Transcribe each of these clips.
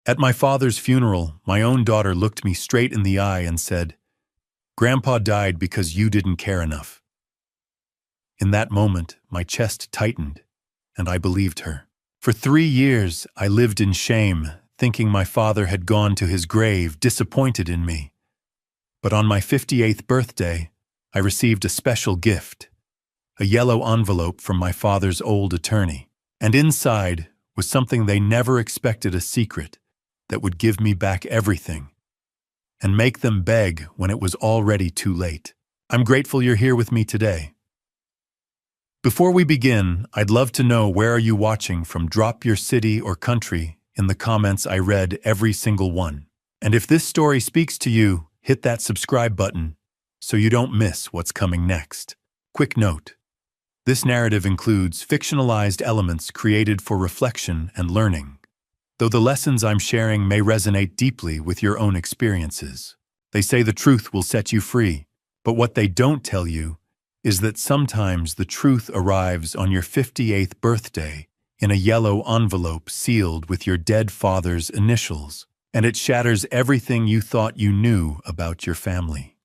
At my father's funeral, my own daughter looked me straight in the eye and said, "Grandpa died because you didn't care enough." In that moment, my chest tightened, and I believed her. For 3 years, I lived in shame, thinking my father had gone to his grave, disappointed in me. But on my 58th birthday, I received a special gift, a yellow envelope from my father's old attorney. And inside was something they never expected, a secret that would give me back everything and make them beg when it was already too late. I'm grateful you're here with me today. Before we begin, I'd love to know, where are you watching from? Drop your city or country in the comments. I read every single one. And if this story speaks to you, hit that subscribe button so you don't miss what's coming next. Quick note: this narrative includes fictionalized elements created for reflection and learning, though the lessons I'm sharing may resonate deeply with your own experiences. They say the truth will set you free, but what they don't tell you is that sometimes the truth arrives on your 58th birthday in a yellow envelope sealed with your dead father's initials, and it shatters everything you thought you knew about your family.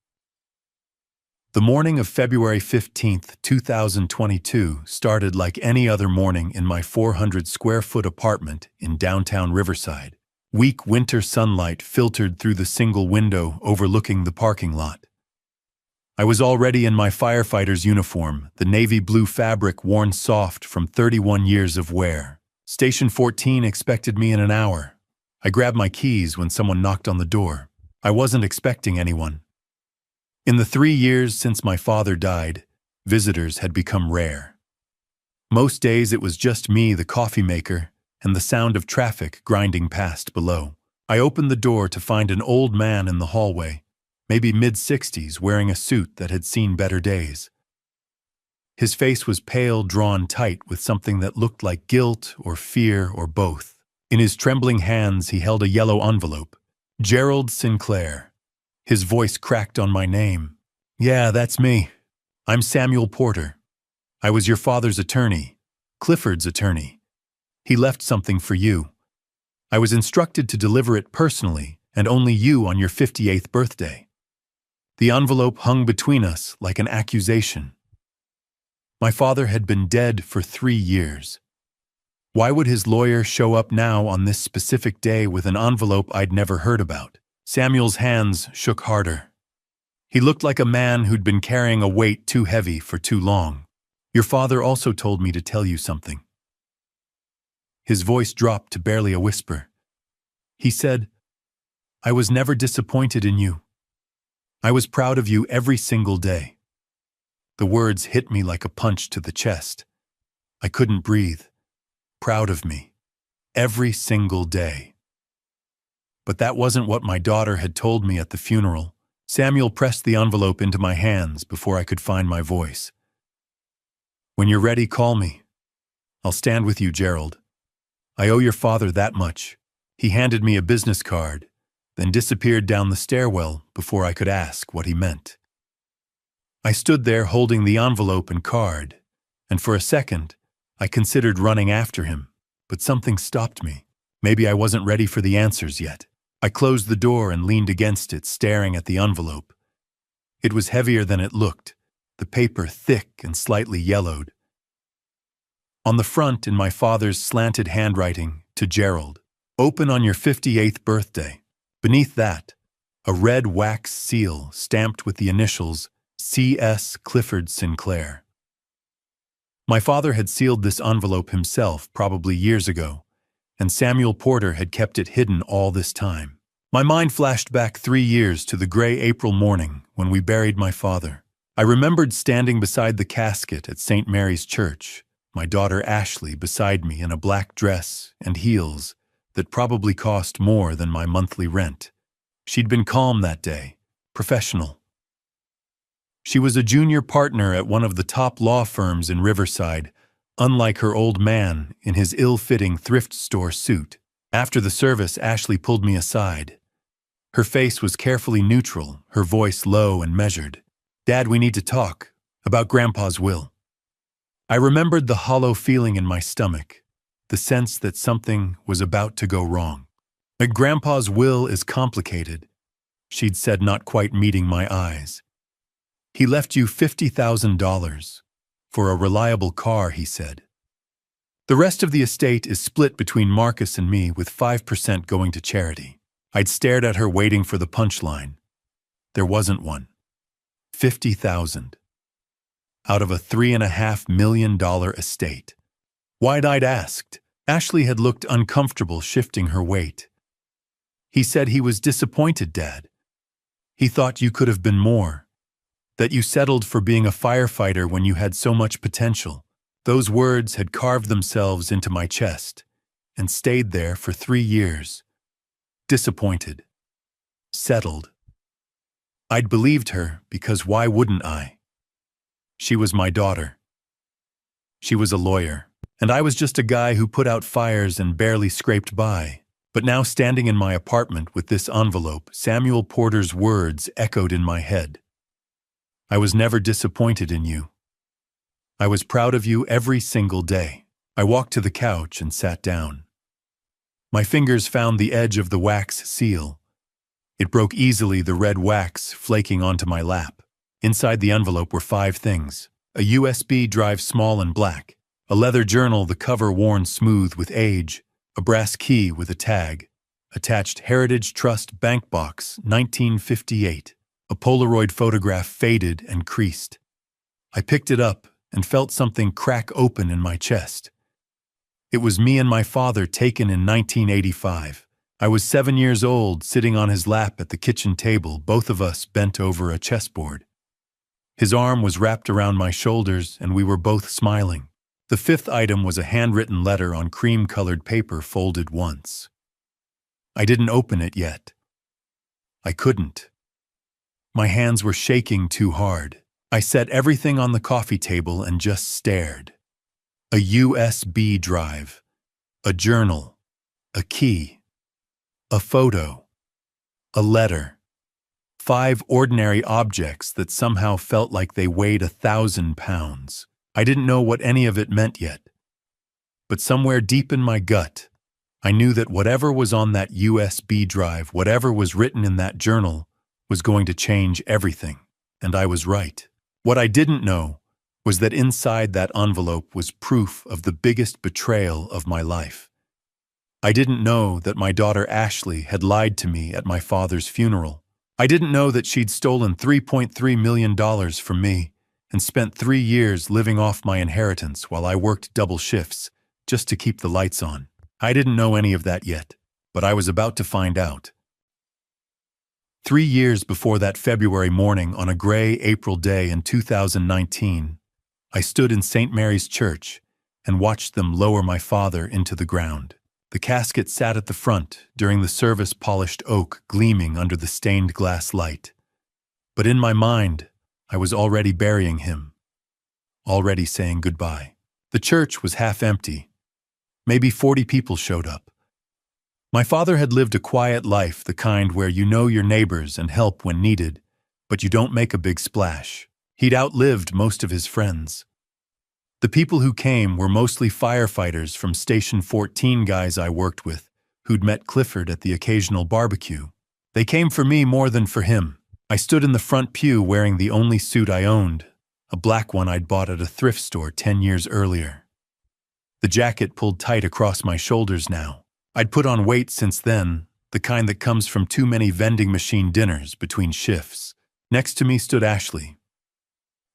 The morning of February 15th, 2022 started like any other morning in my 400-square-foot apartment in downtown Riverside. Weak winter sunlight filtered through the single window overlooking the parking lot. I was already in my firefighter's uniform, the navy blue fabric worn soft from 31 years of wear. Station 14 expected me in an hour. I grabbed my keys when someone knocked on the door. I wasn't expecting anyone. In the 3 years since my father died, visitors had become rare. Most days it was just me, the coffee maker, and the sound of traffic grinding past below. I opened the door to find an old man in the hallway, maybe mid-60s, wearing a suit that had seen better days. His face was pale, drawn tight with something that looked like guilt or fear or both. In his trembling hands he held a yellow envelope. "Gerald Sinclair." His voice cracked on my name. "Yeah, that's me. I'm Samuel Porter. I was your father's attorney, Clifford's attorney. He left something for you. I was instructed to deliver it personally, and only you, on your 58th birthday." The envelope hung between us like an accusation. My father had been dead for 3 years. Why would his lawyer show up now on this specific day with an envelope I'd never heard about? Samuel's hands shook harder. He looked like a man who'd been carrying a weight too heavy for too long. "Your father also told me to tell you something." His voice dropped to barely a whisper. He said, "I was never disappointed in you. I was proud of you every single day." The words hit me like a punch to the chest. I couldn't breathe. Proud of me. Every single day. But that wasn't what my daughter had told me at the funeral. Samuel pressed the envelope into my hands before I could find my voice. "When you're ready, call me. I'll stand with you, Gerald. I owe your father that much." He handed me a business card, then disappeared down the stairwell before I could ask what he meant. I stood there holding the envelope and card, and for a second, I considered running after him, but something stopped me. Maybe I wasn't ready for the answers yet. I closed the door and leaned against it, staring at the envelope. It was heavier than it looked, the paper thick and slightly yellowed. On the front, in my father's slanted handwriting, "To Gerald, open on your 58th birthday." Beneath that, a red wax seal stamped with the initials C.S. Clifford Sinclair. My father had sealed this envelope himself probably years ago, and Samuel Porter had kept it hidden all this time. My mind flashed back 3 years to the gray April morning when we buried my father. I remembered standing beside the casket at St. Mary's Church, my daughter Ashley beside me in a black dress and heels that probably cost more than my monthly rent. She'd been calm that day, professional. She was a junior partner at one of the top law firms in Riverside, unlike her old man in his ill-fitting thrift store suit. After the service, Ashley pulled me aside. Her face was carefully neutral, her voice low and measured. "Dad, we need to talk about Grandpa's will." I remembered the hollow feeling in my stomach, the sense that something was about to go wrong. Grandpa's will is complicated, she'd said, not quite meeting my eyes. He left you $50,000 for a reliable car, he said. The rest of the estate is split between Marcus and me, with 5% going to charity. I'd stared at her, waiting for the punchline. There wasn't one. 50,000 out of a $3.5 million estate. Wide-eyed asked. Ashley had looked uncomfortable, shifting her weight. He said he was disappointed, Dad. He thought you could have been more. That you settled for being a firefighter when you had so much potential. Those words had carved themselves into my chest and stayed there for 3 years. Disappointed. Settled. I'd believed her, because why wouldn't I? She was my daughter. She was a lawyer, and I was just a guy who put out fires and barely scraped by. But now, standing in my apartment with this envelope, Samuel Porter's words echoed in my head. I was never disappointed in you. I was proud of you every single day. I walked to the couch and sat down. My fingers found the edge of the wax seal. It broke easily, the red wax flaking onto my lap. Inside the envelope were 5 things. A USB drive, small and black. A leather journal, the cover worn smooth with age. A brass key with a tag. Attached Heritage Trust Bank Box, 1958. A Polaroid photograph, faded and creased. I picked it up and felt something crack open in my chest. It was me and my father, taken in 1985. I was 7 years old, sitting on his lap at the kitchen table, both of us bent over a chessboard. His arm was wrapped around my shoulders, and we were both smiling. The 5th item was a handwritten letter on cream-colored paper, folded once. I didn't open it yet. I couldn't. My hands were shaking too hard. I set everything on the coffee table and just stared. A USB drive, a journal, a key, a photo, a letter. 5 ordinary objects that somehow felt like they weighed 1,000 pounds. I didn't know what any of it meant yet. But somewhere deep in my gut, I knew that whatever was on that USB drive, whatever was written in that journal, was going to change everything. And I was right. What I didn't know was that inside that envelope was proof of the biggest betrayal of my life. I didn't know that my daughter Ashley had lied to me at my father's funeral. I didn't know that she'd stolen $3.3 million from me and spent 3 years living off my inheritance while I worked double shifts just to keep the lights on. I didn't know any of that yet, but I was about to find out. 3 years before that February morning, on a gray April day in 2019, I stood in St. Mary's Church and watched them lower my father into the ground. The casket sat at the front, during the service, polished oak gleaming under the stained glass light. But in my mind, I was already burying him, already saying goodbye. The church was half empty. Maybe 40 people showed up. My father had lived a quiet life, the kind where you know your neighbors and help when needed, but you don't make a big splash. He'd outlived most of his friends. The people who came were mostly firefighters from Station 14, guys I worked with, who'd met Clifford at the occasional barbecue. They came for me more than for him. I stood in the front pew wearing the only suit I owned, a black one I'd bought at a thrift store 10 years earlier. The jacket pulled tight across my shoulders now. I'd put on weight since then, the kind that comes from too many vending machine dinners between shifts. Next to me stood Ashley.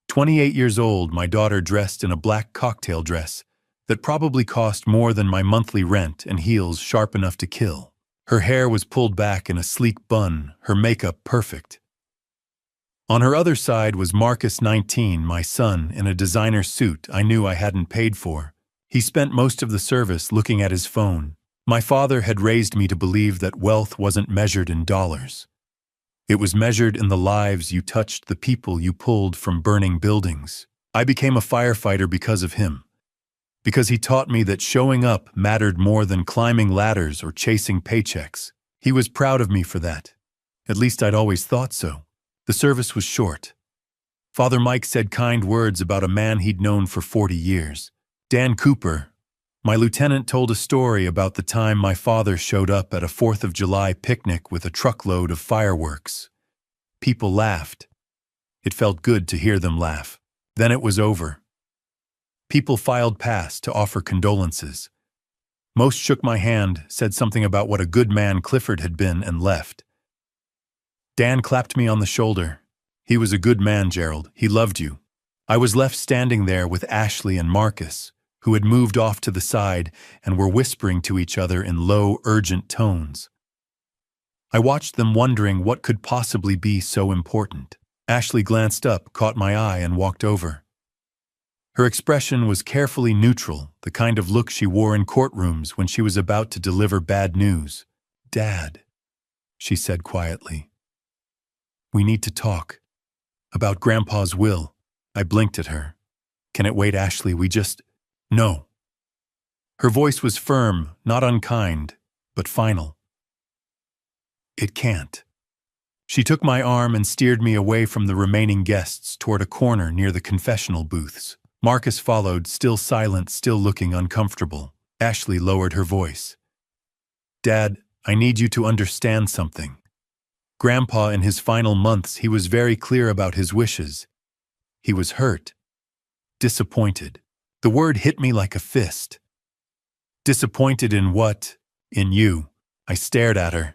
28 years old, my daughter, dressed in a black cocktail dress that probably cost more than my monthly rent, and heels sharp enough to kill. Her hair was pulled back in a sleek bun, her makeup perfect. On her other side was Marcus, 19, my son, in a designer suit I knew I hadn't paid for. He spent most of the service looking at his phone. My father had raised me to believe that wealth wasn't measured in dollars. It was measured in the lives you touched, the people you pulled from burning buildings. I became a firefighter because of him. Because he taught me that showing up mattered more than climbing ladders or chasing paychecks. He was proud of me for that. At least I'd always thought so. The service was short. Father Mike said kind words about a man he'd known for 40 years. Dan Cooper, My lieutenant told a story about the time my father showed up at a 4th of July picnic with a truckload of fireworks. People laughed. It felt good to hear them laugh. Then it was over. People filed past to offer condolences. Most shook my hand, said something about what a good man Clifford had been, and left. Dan clapped me on the shoulder. He was a good man, Gerald. He loved you. I was left standing there with Ashley and Marcus, who had moved off to the side and were whispering to each other in low, urgent tones. I watched them, wondering what could possibly be so important. Ashley glanced up, caught my eye, and walked over. Her expression was carefully neutral, the kind of look she wore in courtrooms when she was about to deliver bad news. "Dad," she said quietly. "We need to talk. About Grandpa's will." I blinked at her. "Can it wait, Ashley? No." Her voice was firm, not unkind, but final. "It can't." She took my arm and steered me away from the remaining guests toward a corner near the confessional booths. Marcus followed, still silent, still looking uncomfortable. Ashley lowered her voice. "Dad, I need you to understand something. Grandpa, in his final months, he was very clear about his wishes. He was hurt. Disappointed. The word hit me like a fist. Disappointed in what? In you." I stared at her.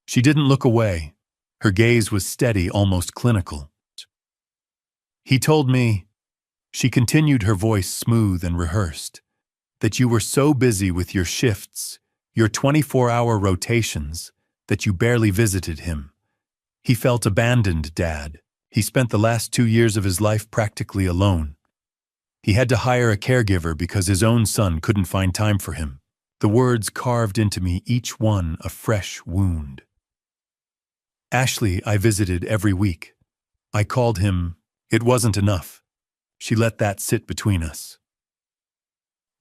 She didn't look away. Her gaze was steady, almost clinical. "He told me," she continued, her voice smooth and rehearsed, "that you were so busy with your shifts, your 24-hour rotations, that you barely visited him. He felt abandoned, Dad. He spent the last 2 years of his life practically alone. He had to hire a caregiver because his own son couldn't find time for him." The words carved into me, each one a fresh wound. "Ashley, I visited every week. I called him. It wasn't enough." She let that sit between us.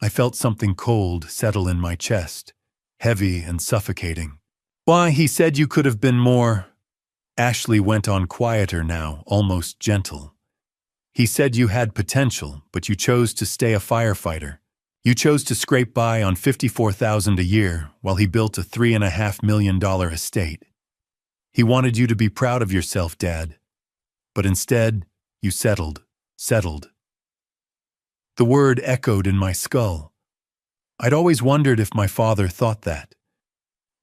I felt something cold settle in my chest, heavy and suffocating. "Why, he said you could have been more." Ashley went on, quieter now, almost gentle. "He said you had potential, but you chose to stay a firefighter. You chose to scrape by on $54,000 a year while he built a $3.5 million estate. He wanted you to be proud of yourself, Dad. But instead, you settled. The word echoed in my skull. I'd always wondered if my father thought that.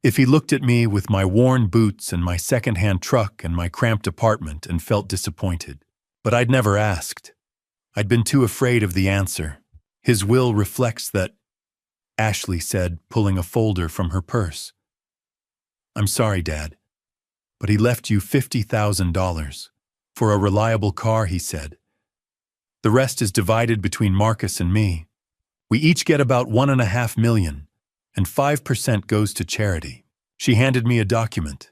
If he looked at me with my worn boots and my second-hand truck and my cramped apartment and felt disappointed. But I'd never asked. I'd been too afraid of the answer. "His will reflects that," Ashley said, pulling a folder from her purse. "I'm sorry, Dad, but he left you $50,000. For a reliable car," he said. "The rest is divided between Marcus and me. We each get about $1.5 million, and 5% goes to charity." She handed me a document.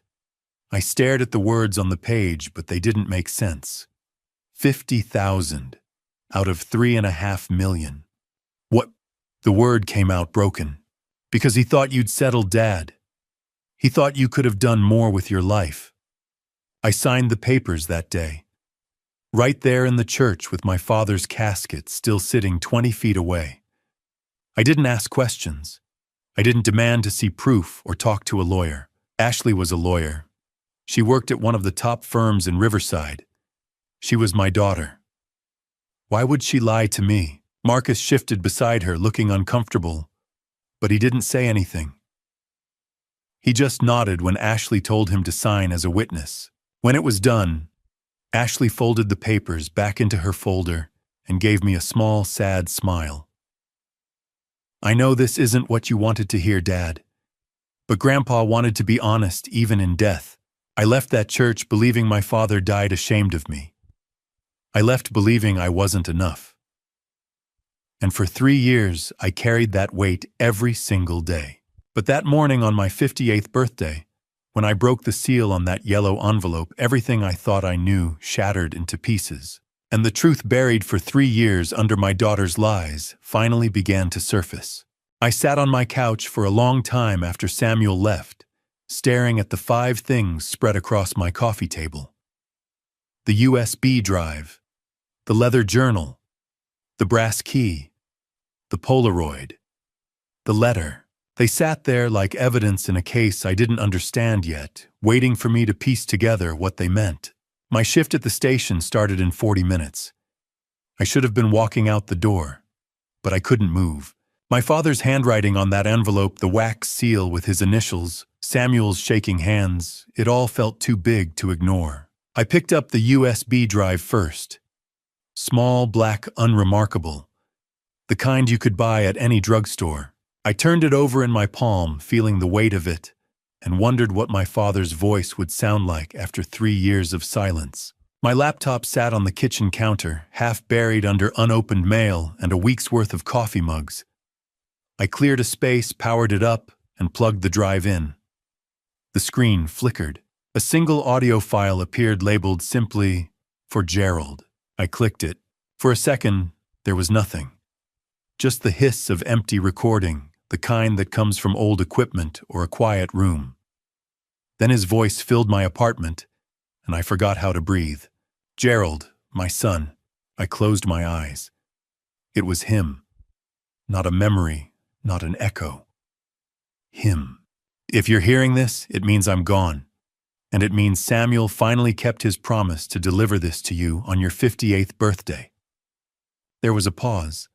I stared at the words on the page, but they didn't make sense. 50,000 out of 3.5 million. "What?" The word came out broken. "Because he thought you'd settled, Dad. He thought you could have done more with your life." I signed the papers that day. Right there in the church with my father's casket still sitting 20 feet away. I didn't ask questions. I didn't demand to see proof or talk to a lawyer. Ashley was a lawyer. She worked at one of the top firms in Riverside. She was my daughter. Why would she lie to me? Marcus shifted beside her, looking uncomfortable, but he didn't say anything. He just nodded when Ashley told him to sign as a witness. When it was done, Ashley folded the papers back into her folder and gave me a small, sad smile. "I know this isn't what you wanted to hear, Dad, but Grandpa wanted to be honest even in death. I left that church believing my father died ashamed of me. I left believing I wasn't enough. And for 3 years, I carried that weight every single day. But that morning on my 58th birthday, when I broke the seal on that yellow envelope, everything I thought I knew shattered into pieces. And the truth buried for 3 years under my daughter's lies finally began to surface. I sat on my couch for a long time after Samuel left, staring at the 5 things spread across my coffee table. The USB drive, the leather journal, the brass key, the Polaroid. the letter. They sat there like evidence in a case I didn't understand yet, waiting for me to piece together what they meant. My shift at the station started in 40 minutes. I should have been walking out the door, but I couldn't move. My father's handwriting on that envelope, the wax seal with his initials, Samuel's shaking hands, it all felt too big to ignore. I picked up the USB drive first. Small, black, unremarkable. The kind you could buy at any drugstore. I turned it over in my palm, feeling the weight of it, and wondered what my father's voice would sound like after 3 years of silence. My laptop sat on the kitchen counter, half buried under unopened mail and a week's worth of coffee mugs. I cleared a space, powered it up, and plugged the drive in. The screen flickered. A single audio file appeared labeled simply, "For Gerald." I clicked it. For a second, there was nothing. Just the hiss of empty recording, the kind that comes from old equipment or a quiet room. Then his voice filled my apartment, and I forgot how to breathe. Gerald, my son. I closed my eyes. It was him. Not a memory, not an echo. Him. If you're hearing this, it means I'm gone. And it means Samuel finally kept his promise to deliver this to you on your 58th birthday. There was a pause.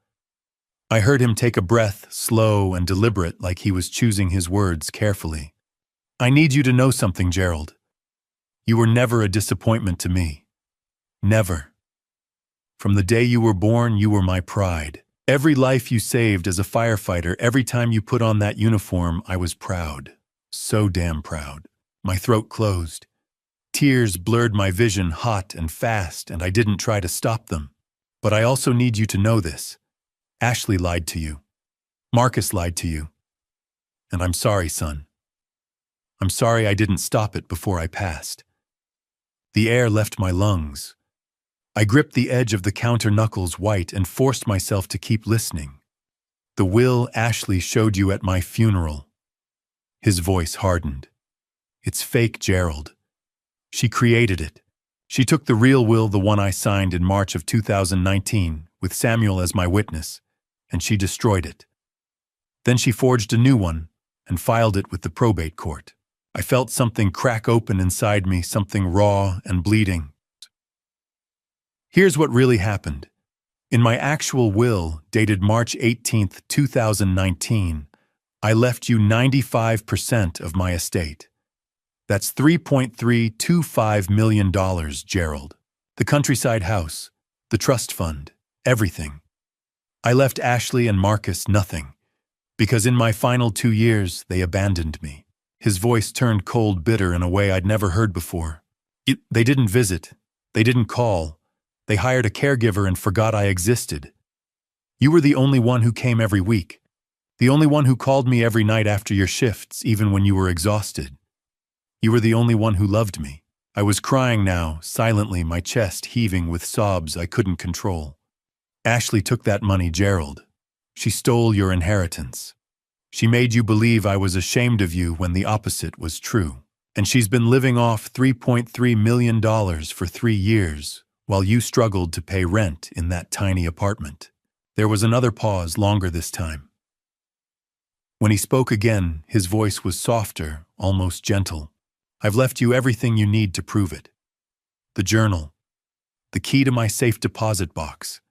I heard him take a breath, slow and deliberate, like he was choosing his words carefully. I need you to know something, Gerald. You were never a disappointment to me. Never. From the day you were born, you were my pride. Every life you saved as a firefighter, every time you put on that uniform, I was proud. So damn proud. My throat closed. Tears blurred my vision hot and fast, and I didn't try to stop them. But I also need you to know this. Ashley lied to you. Marcus lied to you. And I'm sorry, son. I'm sorry I didn't stop it before I passed. The air left my lungs. I gripped the edge of the counter knuckles white and forced myself to keep listening. The will Ashley showed you at my funeral. His voice hardened. It's fake, Gerald. She created it. She took the real will, the one I signed in March of 2019, with Samuel as my witness, and she destroyed it. Then she forged a new one and filed it with the probate court. I felt something crack open inside me, something raw and bleeding. Here's what really happened. In my actual will, dated March 18th, 2019, I left you 95% of my estate. That's $3.325 million, Gerald. The countryside house, the trust fund, everything. I left Ashley and Marcus nothing, because in my final 2 years, they abandoned me. His voice turned cold, bitter in a way I'd never heard before. They didn't visit. They didn't call. They hired a caregiver and forgot I existed. You were the only one who came every week. The only one who called me every night after your shifts, even when you were exhausted. You were the only one who loved me. I was crying now, silently, my chest heaving with sobs I couldn't control. Ashley took that money, Gerald. She stole your inheritance. She made you believe I was ashamed of you when the opposite was true. And she's been living off $3.3 million for 3 years, while you struggled to pay rent in that tiny apartment. There was another pause, longer this time. When he spoke again, his voice was softer, almost gentle. I've left you everything you need to prove it. The journal, the key to my safe deposit box,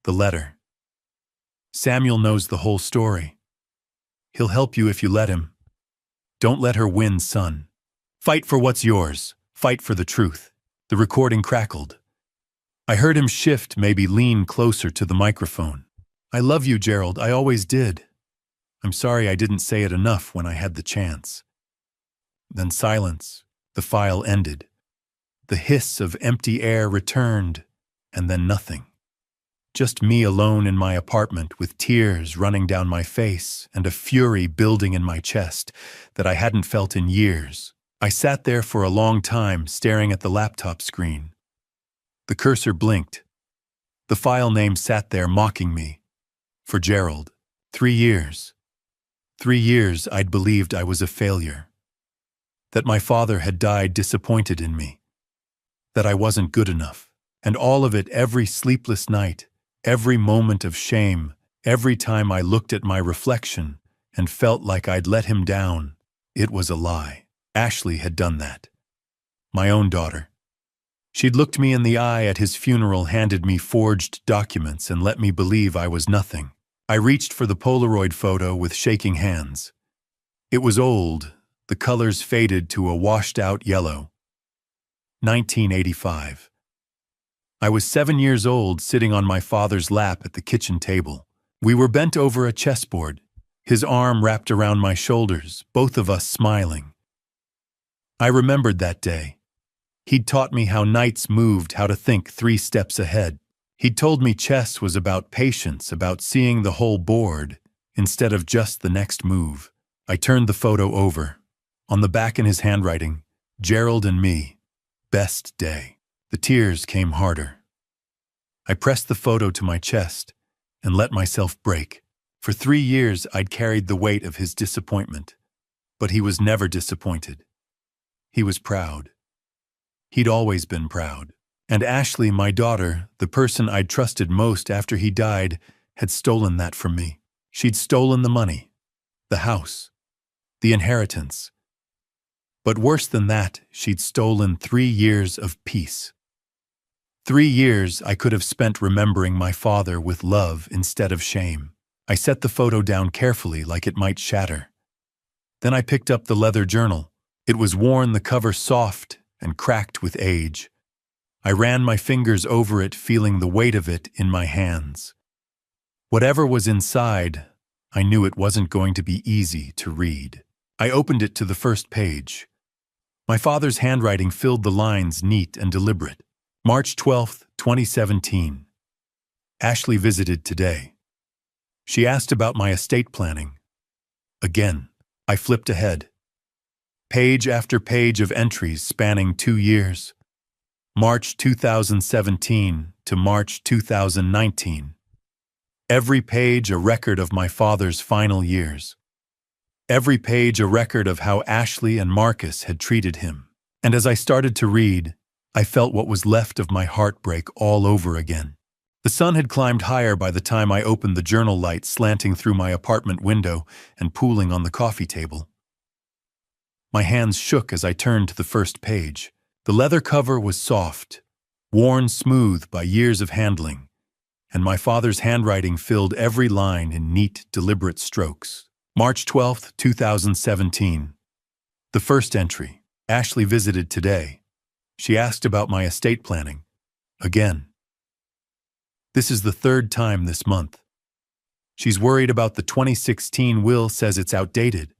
the letter. Samuel knows the whole story. He'll help you if you let him. Don't let her win, son. Fight for what's yours. Fight for the truth. The recording crackled. I heard him shift, maybe lean closer to the microphone. I love you, Gerald. I always did. I'm sorry I didn't say it enough when I had the chance. Then silence. The file ended. The hiss of empty air returned, and then nothing. Just me alone in my apartment with tears running down my face and a fury building in my chest that I hadn't felt in years. I sat there for a long time, staring at the laptop screen. The cursor blinked. The file name sat there mocking me. For Gerald. 3 years. 3 years I'd believed I was a failure. That my father had died disappointed in me. That I wasn't good enough. And all of it, every sleepless night, every moment of shame, every time I looked at my reflection, and felt like I'd let him down. It was a lie. Ashley had done that. My own daughter. She'd looked me in the eye at his funeral, handed me forged documents, and let me believe I was nothing. I reached for the Polaroid photo with shaking hands. It was old, the colors faded to a washed-out yellow. 1985. I was 7 years old, sitting on my father's lap at the kitchen table. We were bent over a chessboard, his arm wrapped around my shoulders, both of us smiling. I remembered that day. He'd taught me how knights moved, how to think 3 steps ahead. He'd told me chess was about patience, about seeing the whole board, instead of just the next move. I turned the photo over. On the back in his handwriting, Gerald and me, best day. The tears came harder. I pressed the photo to my chest and let myself break. For 3 years, I'd carried the weight of his disappointment, but he was never disappointed. He was proud. He'd always been proud. And Ashley, my daughter, the person I'd trusted most after he died, had stolen that from me. She'd stolen the money, the house, the inheritance. But worse than that, she'd stolen 3 years of peace. 3 years I could have spent remembering my father with love instead of shame. I set the photo down carefully, like it might shatter. Then I picked up the leather journal. It was worn, the cover soft and cracked with age. I ran my fingers over it, feeling the weight of it in my hands. Whatever was inside, I knew it wasn't going to be easy to read. I opened it to the first page. My father's handwriting filled the lines, neat and deliberate. March 12, 2017. Ashley visited today. She asked about my estate planning. Again, I flipped ahead. Page after page of entries spanning 2 years. March 2017 to March 2019. Every page a record of my father's final years. Every page a record of how Ashley and Marcus had treated him. And as I started to read, I felt what was left of my heartbreak all over again. The sun had climbed higher by the time I opened the journal, light slanting through my apartment window and pooling on the coffee table. My hands shook as I turned to the first page. The leather cover was soft, worn smooth by years of handling, and my father's handwriting filled every line in neat, deliberate strokes. March 12, 2017. The first entry. Ashley visited today. She asked about my estate planning. Again. This is the 3rd time this month. She's worried about the 2016 will, says it's outdated.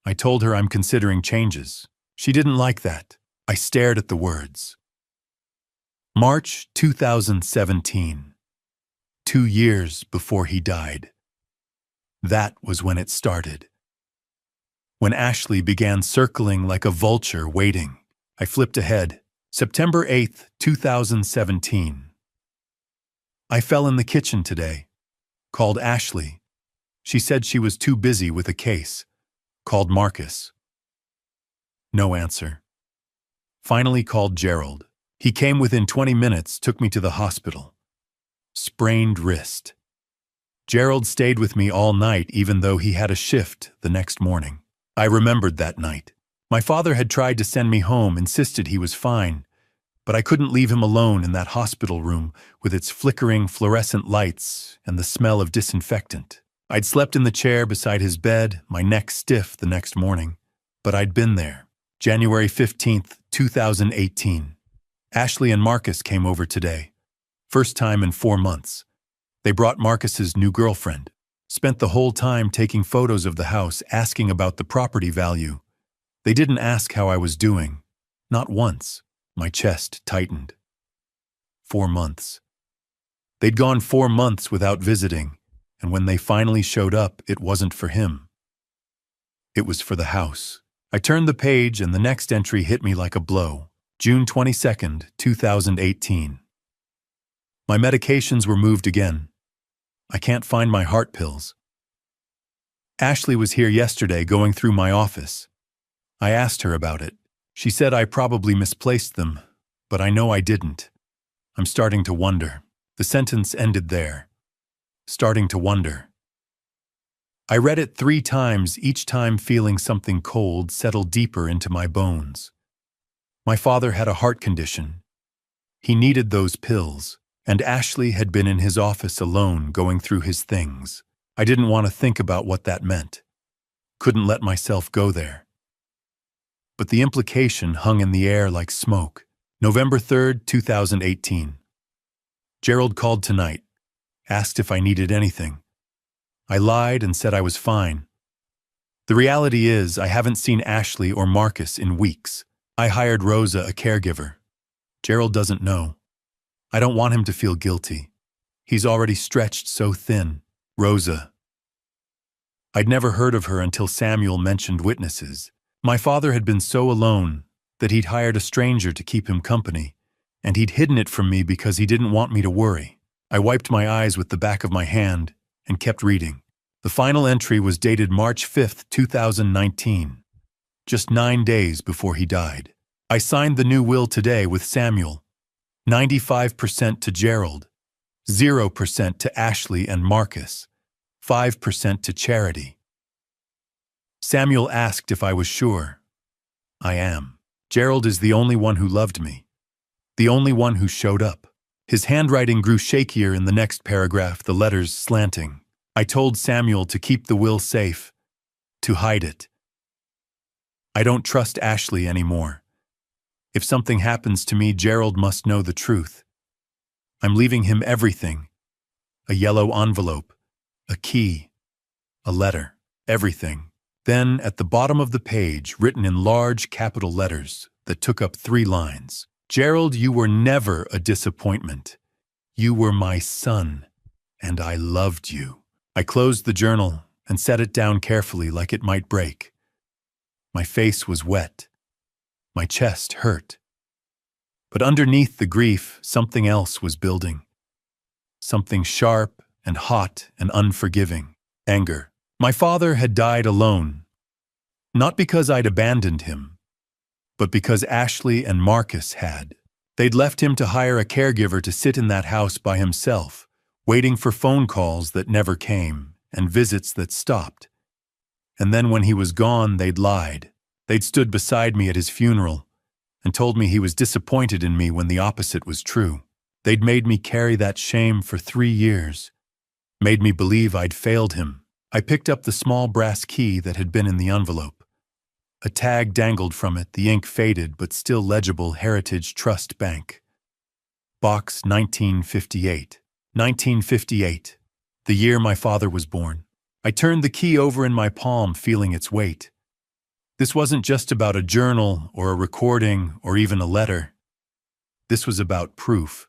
I told her I'm considering changes. She didn't like that. I stared at the words. March 2017. 2 years before he died. That was when it started. When Ashley began circling like a vulture waiting. I flipped ahead. September 8, 2017. I fell in the kitchen today. Called Ashley. She said she was too busy with a case. Called Marcus. No answer. Finally called Gerald. He came within 20 minutes, took me to the hospital. Sprained wrist. Gerald stayed with me all night, even though he had a shift the next morning. I remembered that night. My father had tried to send me home, insisted he was fine, but I couldn't leave him alone in that hospital room with its flickering fluorescent lights and the smell of disinfectant. I'd slept in the chair beside his bed, my neck stiff the next morning, but I'd been there. January 15th, 2018. Ashley and Marcus came over today. First time in 4 months. They brought Marcus's new girlfriend. Spent the whole time taking photos of the house, asking about the property value. They didn't ask how I was doing. Not once. My chest tightened. 4 months. They'd gone 4 months without visiting, and when they finally showed up, it wasn't for him. It was for the house. I turned the page and the next entry hit me like a blow. June 22nd, 2018. My medications were moved again. I can't find my heart pills. Ashley was here yesterday going through my office. I asked her about it. She said I probably misplaced them, but I know I didn't. I'm starting to wonder. The sentence ended there. Starting to wonder. I read it 3 times, each time feeling something cold settle deeper into my bones. My father had a heart condition. He needed those pills, and Ashley had been in his office alone going through his things. I didn't want to think about what that meant. Couldn't let myself go there. But the implication hung in the air like smoke. November 3rd, 2018. Gerald called tonight, asked if I needed anything. I lied and said I was fine. The reality is, I haven't seen Ashley or Marcus in weeks. I hired Rosa, a caregiver. Gerald doesn't know. I don't want him to feel guilty. He's already stretched so thin. Rosa. I'd never heard of her until Samuel mentioned witnesses. My father had been so alone that he'd hired a stranger to keep him company, and he'd hidden it from me because he didn't want me to worry. I wiped my eyes with the back of my hand and kept reading. The final entry was dated March 5th, 2019, just 9 days before he died. I signed the new will today with Samuel. 95% to Gerald, 0% to Ashley and Marcus, 5% to Charity. Samuel asked if I was sure. I am. Gerald is the only one who loved me, the only one who showed up. His handwriting grew shakier in the next paragraph, the letters slanting. I told Samuel to keep the will safe, to hide it. I don't trust Ashley anymore. If something happens to me, Gerald must know the truth. I'm leaving him everything. A yellow envelope, a key, a letter, everything. Then, at the bottom of the page, written in large capital letters that took up 3 lines, Gerald, you were never a disappointment. You were my son, and I loved you. I closed the journal and set it down carefully like it might break. My face was wet. My chest hurt. But underneath the grief, something else was building. Something sharp and hot and unforgiving. Anger. My father had died alone. Not because I'd abandoned him, but because Ashley and Marcus had. They'd left him to hire a caregiver to sit in that house by himself, waiting for phone calls that never came and visits that stopped. And then when he was gone, they'd lied. They'd stood beside me at his funeral and told me he was disappointed in me when the opposite was true. They'd made me carry that shame for 3 years, made me believe I'd failed him. I picked up the small brass key that had been in the envelope. A tag dangled from it, the ink faded but still legible, Heritage Trust Bank. Box 1958. 1958, the year my father was born. I turned the key over in my palm, feeling its weight. This wasn't just about a journal or a recording or even a letter. This was about proof.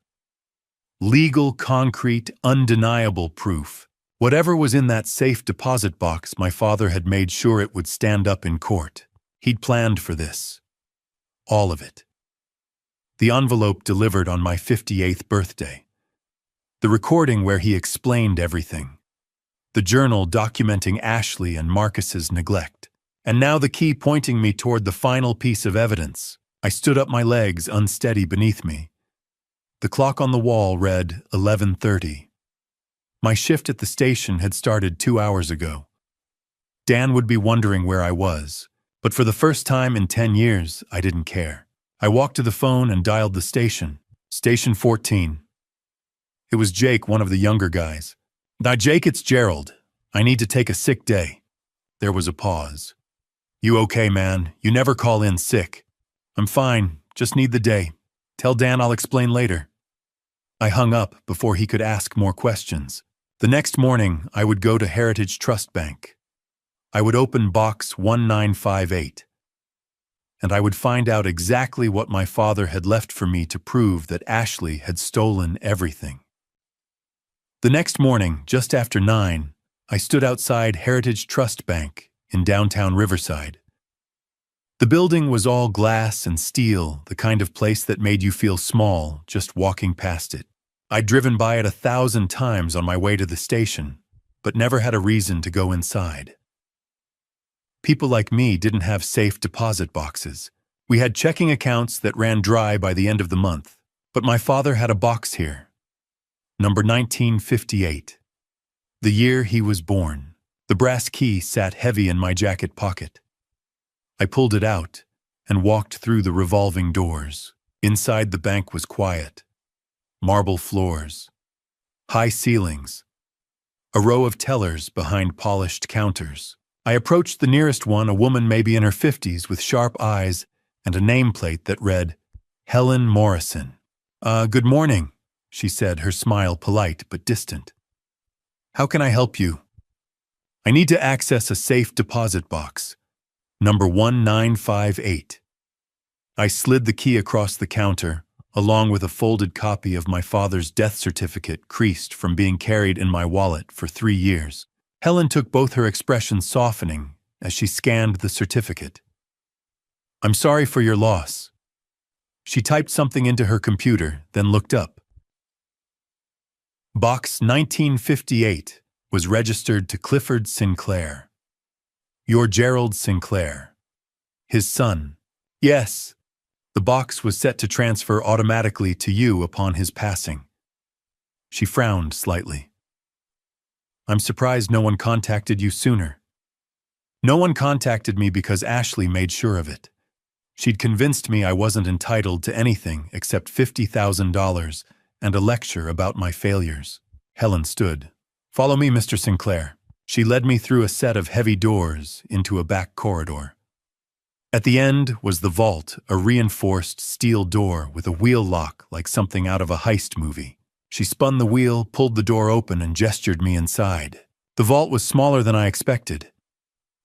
Legal, concrete, undeniable proof. Whatever was in that safe deposit box, my father had made sure it would stand up in court. He'd planned for this. All of it. The envelope delivered on my 58th birthday. The recording where he explained everything. The journal documenting Ashley and Marcus's neglect. And now the key pointing me toward the final piece of evidence. I stood up, my legs unsteady beneath me. The clock on the wall read 11:30. My shift at the station had started 2 hours ago. Dan would be wondering where I was, but for the first time in 10 years, I didn't care. I walked to the phone and dialed the station. Station 14. It was Jake, one of the younger guys. "Now, Jake, it's Gerald. I need to take a sick day." There was a pause. "You okay, man? You never call in sick." "I'm fine. Just need the day. Tell Dan I'll explain later." I hung up before he could ask more questions. The next morning, I would go to Heritage Trust Bank. I would open box 1958. And I would find out exactly what my father had left for me to prove that Ashley had stolen everything. The next morning, just after 9, I stood outside Heritage Trust Bank in downtown Riverside. The building was all glass and steel, the kind of place that made you feel small just walking past it. I'd driven by it 1,000 times on my way to the station, but never had a reason to go inside. People like me didn't have safe deposit boxes. We had checking accounts that ran dry by the end of the month, but my father had a box here. Number 1958. The year he was born. The brass key sat heavy in my jacket pocket. I pulled it out and walked through the revolving doors. Inside, the bank was quiet. Marble floors, high ceilings, a row of tellers behind polished counters. I approached the nearest one, a woman maybe in her 50s with sharp eyes and a nameplate that read, Helen Morrison. Good morning, she said, her smile polite but distant. How can I help you? I need to access a safe deposit box, number 1958. I slid the key across the counter, along with a folded copy of my father's death certificate creased from being carried in my wallet for 3 years. Helen took both her expressions softening as she scanned the certificate. I'm sorry for your loss. She typed something into her computer, then looked up. Box 1958 was registered to Clifford Sinclair. You're Gerald Sinclair. His son. Yes. The box was set to transfer automatically to you upon his passing. She frowned slightly. I'm surprised no one contacted you sooner. No one contacted me because Ashley made sure of it. She'd convinced me I wasn't entitled to anything except $50,000 and a lecture about my failures. Helen stood. Follow me, Mr. Sinclair. She led me through a set of heavy doors into a back corridor. At the end was the vault, a reinforced steel door with a wheel lock like something out of a heist movie. She spun the wheel, pulled the door open, and gestured me inside. The vault was smaller than I expected.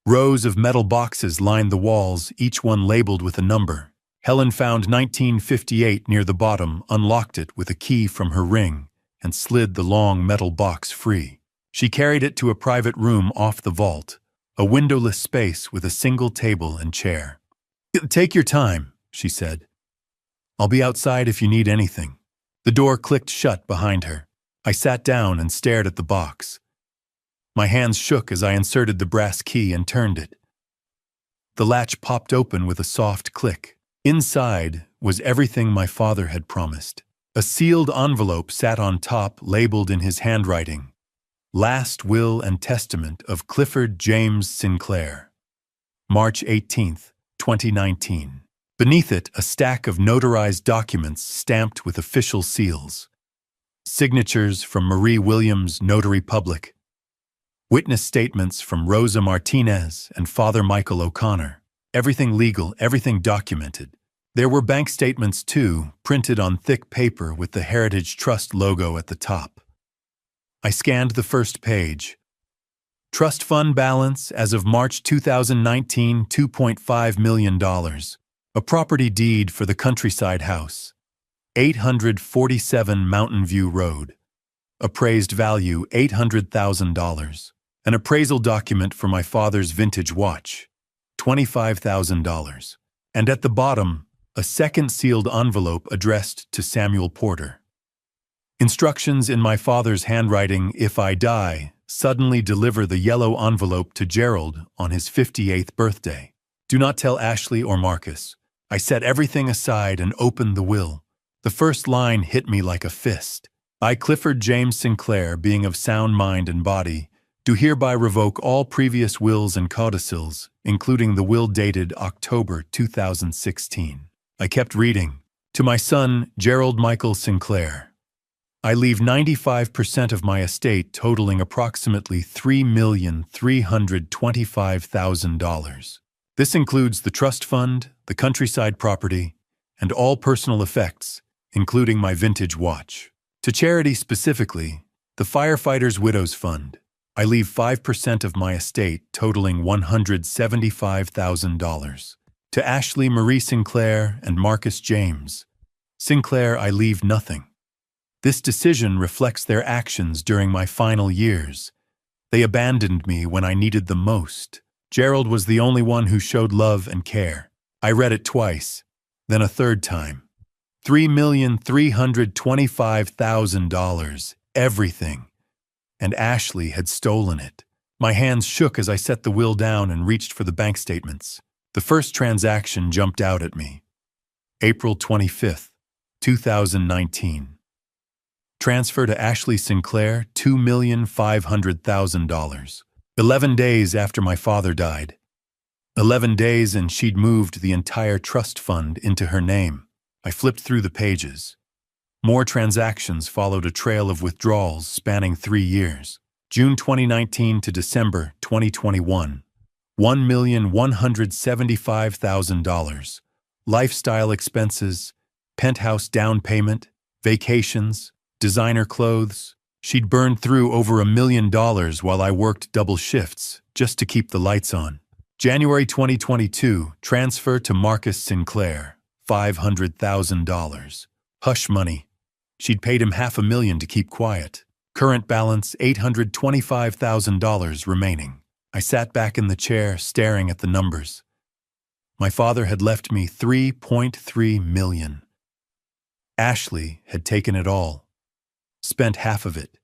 Rows of metal boxes lined the walls, each one labeled with a number. Helen found 1958 near the bottom, unlocked it with a key from her ring, and slid the long metal box free. She carried it to a private room off the vault, a windowless space with a single table and chair. Take your time, she said. I'll be outside if you need anything. The door clicked shut behind her. I sat down and stared at the box. My hands shook as I inserted the brass key and turned it. The latch popped open with a soft click. Inside was everything my father had promised. A sealed envelope sat on top, labeled in his handwriting, Last Will and Testament of Clifford James Sinclair, March 18, 2019. Beneath it, a stack of notarized documents stamped with official seals. Signatures from Marie Williams, Notary Public. Witness statements from Rosa Martinez and Father Michael O'Connor. Everything legal, everything documented. There were bank statements too, printed on thick paper with the Heritage Trust logo at the top. I scanned the first page. Trust fund balance as of March 2019, $2.5 million. A property deed for the Countryside House, 847 Mountain View Road. Appraised value $800,000. An appraisal document for my father's vintage watch, $25,000. And at the bottom, a second sealed envelope addressed to Samuel Porter. Instructions in my father's handwriting: if I die, suddenly deliver the yellow envelope to Gerald on his 58th birthday. Do not tell Ashley or Marcus. I set everything aside and opened the will. The first line hit me like a fist. I, Clifford James Sinclair, being of sound mind and body, do hereby revoke all previous wills and codicils, including the will dated October 2016. I kept reading. To my son, Gerald Michael Sinclair, I leave 95% of my estate totaling approximately $3,325,000. This includes the trust fund, the countryside property, and all personal effects, including my vintage watch. To charity specifically, the Firefighters' Widows Fund, I leave 5% of my estate totaling $175,000. To Ashley Marie Sinclair and Marcus James Sinclair, I leave nothing. This decision reflects their actions during my final years. They abandoned me when I needed them most. Gerald was the only one who showed love and care. I read it twice, then a third time. $3,325,000, everything. And Ashley had stolen it. My hands shook as I set the will down and reached for the bank statements. The first transaction jumped out at me. April 25th, 2019. Transfer to Ashley Sinclair, $2,500,000. 11 days after my father died. 11 days and she'd moved the entire trust fund into her name. I flipped through the pages. More transactions followed a trail of withdrawals spanning 3 years. June 2019 to December 2021. $1,175,000. Lifestyle expenses, penthouse down payment, vacations, designer clothes. She'd burned through over $1 million while I worked double shifts just to keep the lights on. January 2022, transfer to Marcus Sinclair, $500,000. Hush money. She'd paid him $500,000 to keep quiet. Current balance, $825,000 remaining. I sat back in the chair, staring at the numbers. My father had left me $3.3 million. Ashley had taken it all, spent half of it,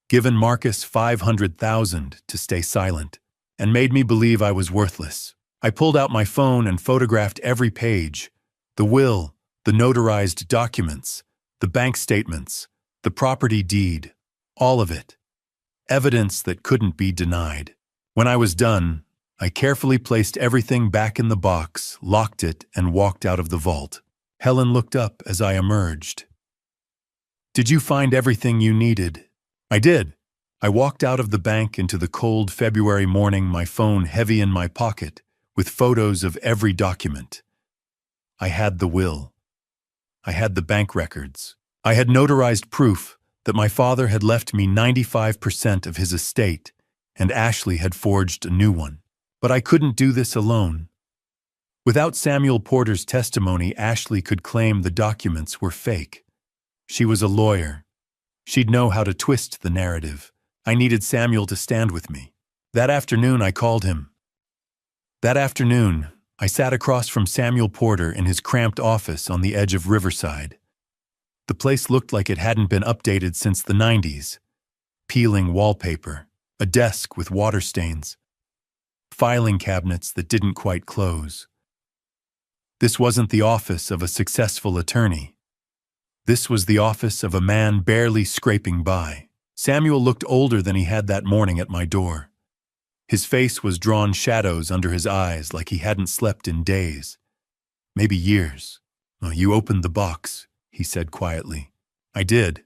given Marcus $500,000 to stay silent, and made me believe I was worthless. I pulled out my phone and photographed every page: the will, the notarized documents, the bank statements, the property deed, all of it. Evidence that couldn't be denied. When I was done, I carefully placed everything back in the box, locked it, and walked out of the vault. Helen looked up as I emerged. "Did you find everything you needed?" "I did." I walked out of the bank into the cold February morning, my phone heavy in my pocket, with photos of every document. I had the will. I had the bank records. I had notarized proof that my father had left me 95% of his estate, and Ashley had forged a new one. But I couldn't do this alone. Without Samuel Porter's testimony, Ashley could claim the documents were fake. She was a lawyer. She'd know how to twist the narrative. I needed Samuel to stand with me. That afternoon, I called him. That afternoon, I sat across from Samuel Porter in his cramped office on the edge of Riverside. The place looked like it hadn't been updated since the 90s. Peeling wallpaper, a desk with water stains, filing cabinets that didn't quite close. This wasn't the office of a successful attorney. This was the office of a man barely scraping by. Samuel looked older than he had that morning at my door. His face was drawn shadows under his eyes like he hadn't slept in days, maybe years. "Oh, you opened the box," he said quietly. "I did."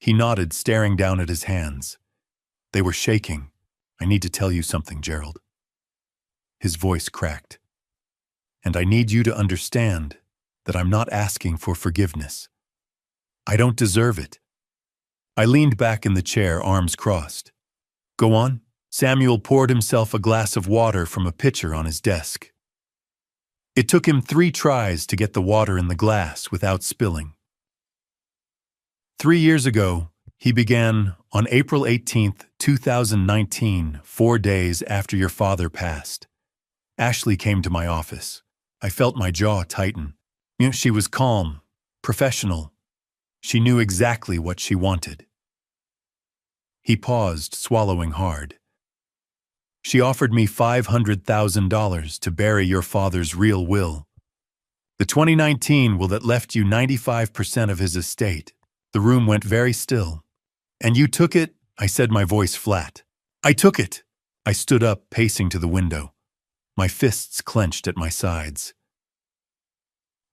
He nodded, staring down at his hands. They were shaking. "I need to tell you something, Gerald." His voice cracked. "And I need you to understand that I'm not asking for forgiveness. I don't deserve it." I leaned back in the chair, arms crossed. "Go on." Samuel poured himself a glass of water from a pitcher on his desk. It took him 3 tries to get the water in the glass without spilling. 3 years ago, he began on April 18th, 2019, 4 days after your father passed. Ashley came to my office. I felt my jaw tighten. She was calm, professional. She knew exactly what she wanted. He paused, swallowing hard. "She offered me $500,000 to bury your father's real will. The 2019 will that left you 95% of his estate." The room went very still. "And you took it?" I said, my voice flat. "I took it." I stood up, pacing to the window. My fists clenched at my sides.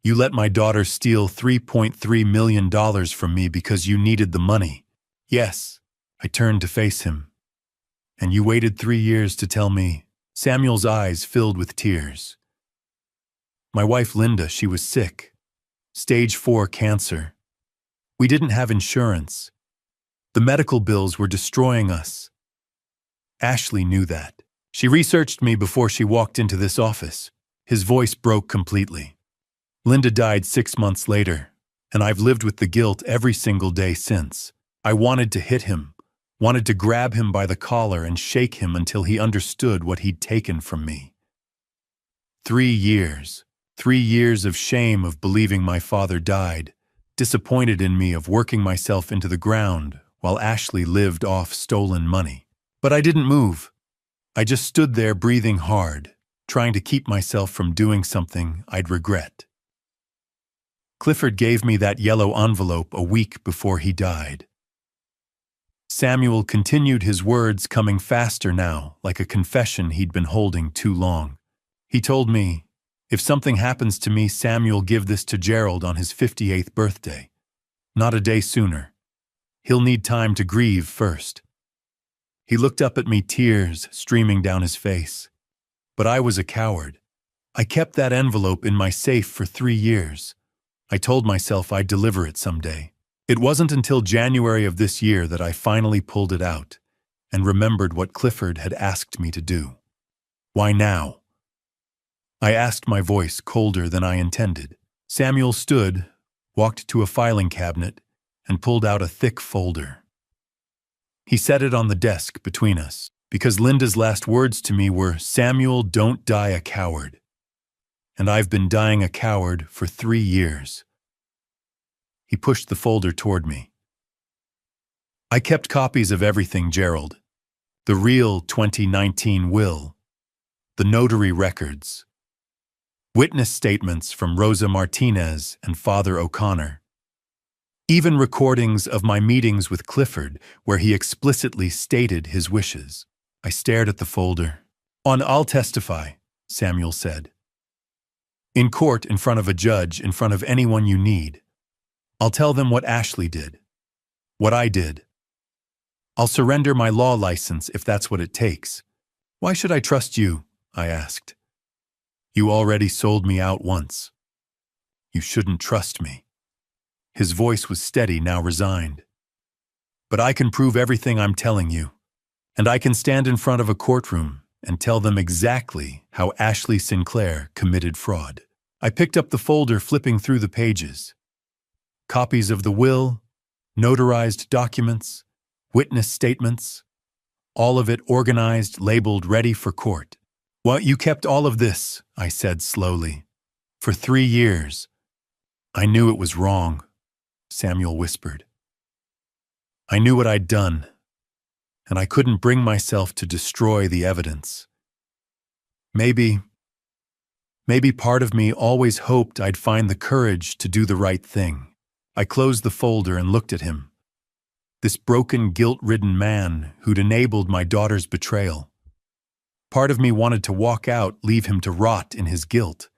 "You let my daughter steal $3.3 million from me because you needed the money." "Yes." I turned to face him. "And you waited 3 years to tell me." Samuel's eyes filled with tears. "My wife Linda, she was sick. Stage 4 cancer. We didn't have insurance. The medical bills were destroying us. Ashley knew that. She researched me before she walked into this office." His voice broke completely. "Linda died 6 months later, and I've lived with the guilt every single day since. I wanted to hit him, wanted to grab him by the collar and shake him until he understood what he'd taken from me. 3 years. 3 years of shame of believing my father died, disappointed in me of working myself into the ground while Ashley lived off stolen money. But I didn't move. I just stood there breathing hard, trying to keep myself from doing something I'd regret. Clifford gave me that yellow envelope a week before he died. Samuel continued his words, coming faster now, like a confession he'd been holding too long. He told me, "If something happens to me, Samuel, give this to Gerald on his 58th birthday. Not a day sooner. He'll need time to grieve first." He looked up at me, tears streaming down his face. But I was a coward. I kept that envelope in my safe for 3 years. I told myself I'd deliver it someday. It wasn't until January of this year that I finally pulled it out and remembered what Clifford had asked me to do. "Why now?" I asked, my voice colder than I intended. Samuel stood, walked to a filing cabinet, and pulled out a thick folder. He set it on the desk between us, because Linda's last words to me were, "Samuel, don't die a coward." And I've been dying a coward for 3 years. He pushed the folder toward me. "I kept copies of everything, Gerald. The real 2019 will, the notary records, witness statements from Rosa Martinez and Father O'Connor, even recordings of my meetings with Clifford where he explicitly stated his wishes." I stared at the folder. "I'll testify," Samuel said. "In court, in front of a judge, in front of anyone you need. I'll tell them what Ashley did, what I did. I'll surrender my law license if that's what it takes. Why should I trust you?" I asked. "You already sold me out once. You shouldn't trust me." His voice was steady, now resigned. "But I can prove everything I'm telling you, and I can stand in front of a courtroom and tell them exactly how Ashley Sinclair committed fraud." I picked up the folder, flipping through the pages. Copies of the will, notarized documents, witness statements, all of it organized, labeled, ready for court. "Well, you kept all of this," I said slowly, "for 3 years. "I knew it was wrong," Samuel whispered. "I knew what I'd done, and I couldn't bring myself to destroy the evidence. Maybe part of me always hoped I'd find the courage to do the right thing." I closed the folder and looked at him. This broken, guilt-ridden man who'd enabled my daughter's betrayal. Part of me wanted to walk out, leave him to rot in his guilt.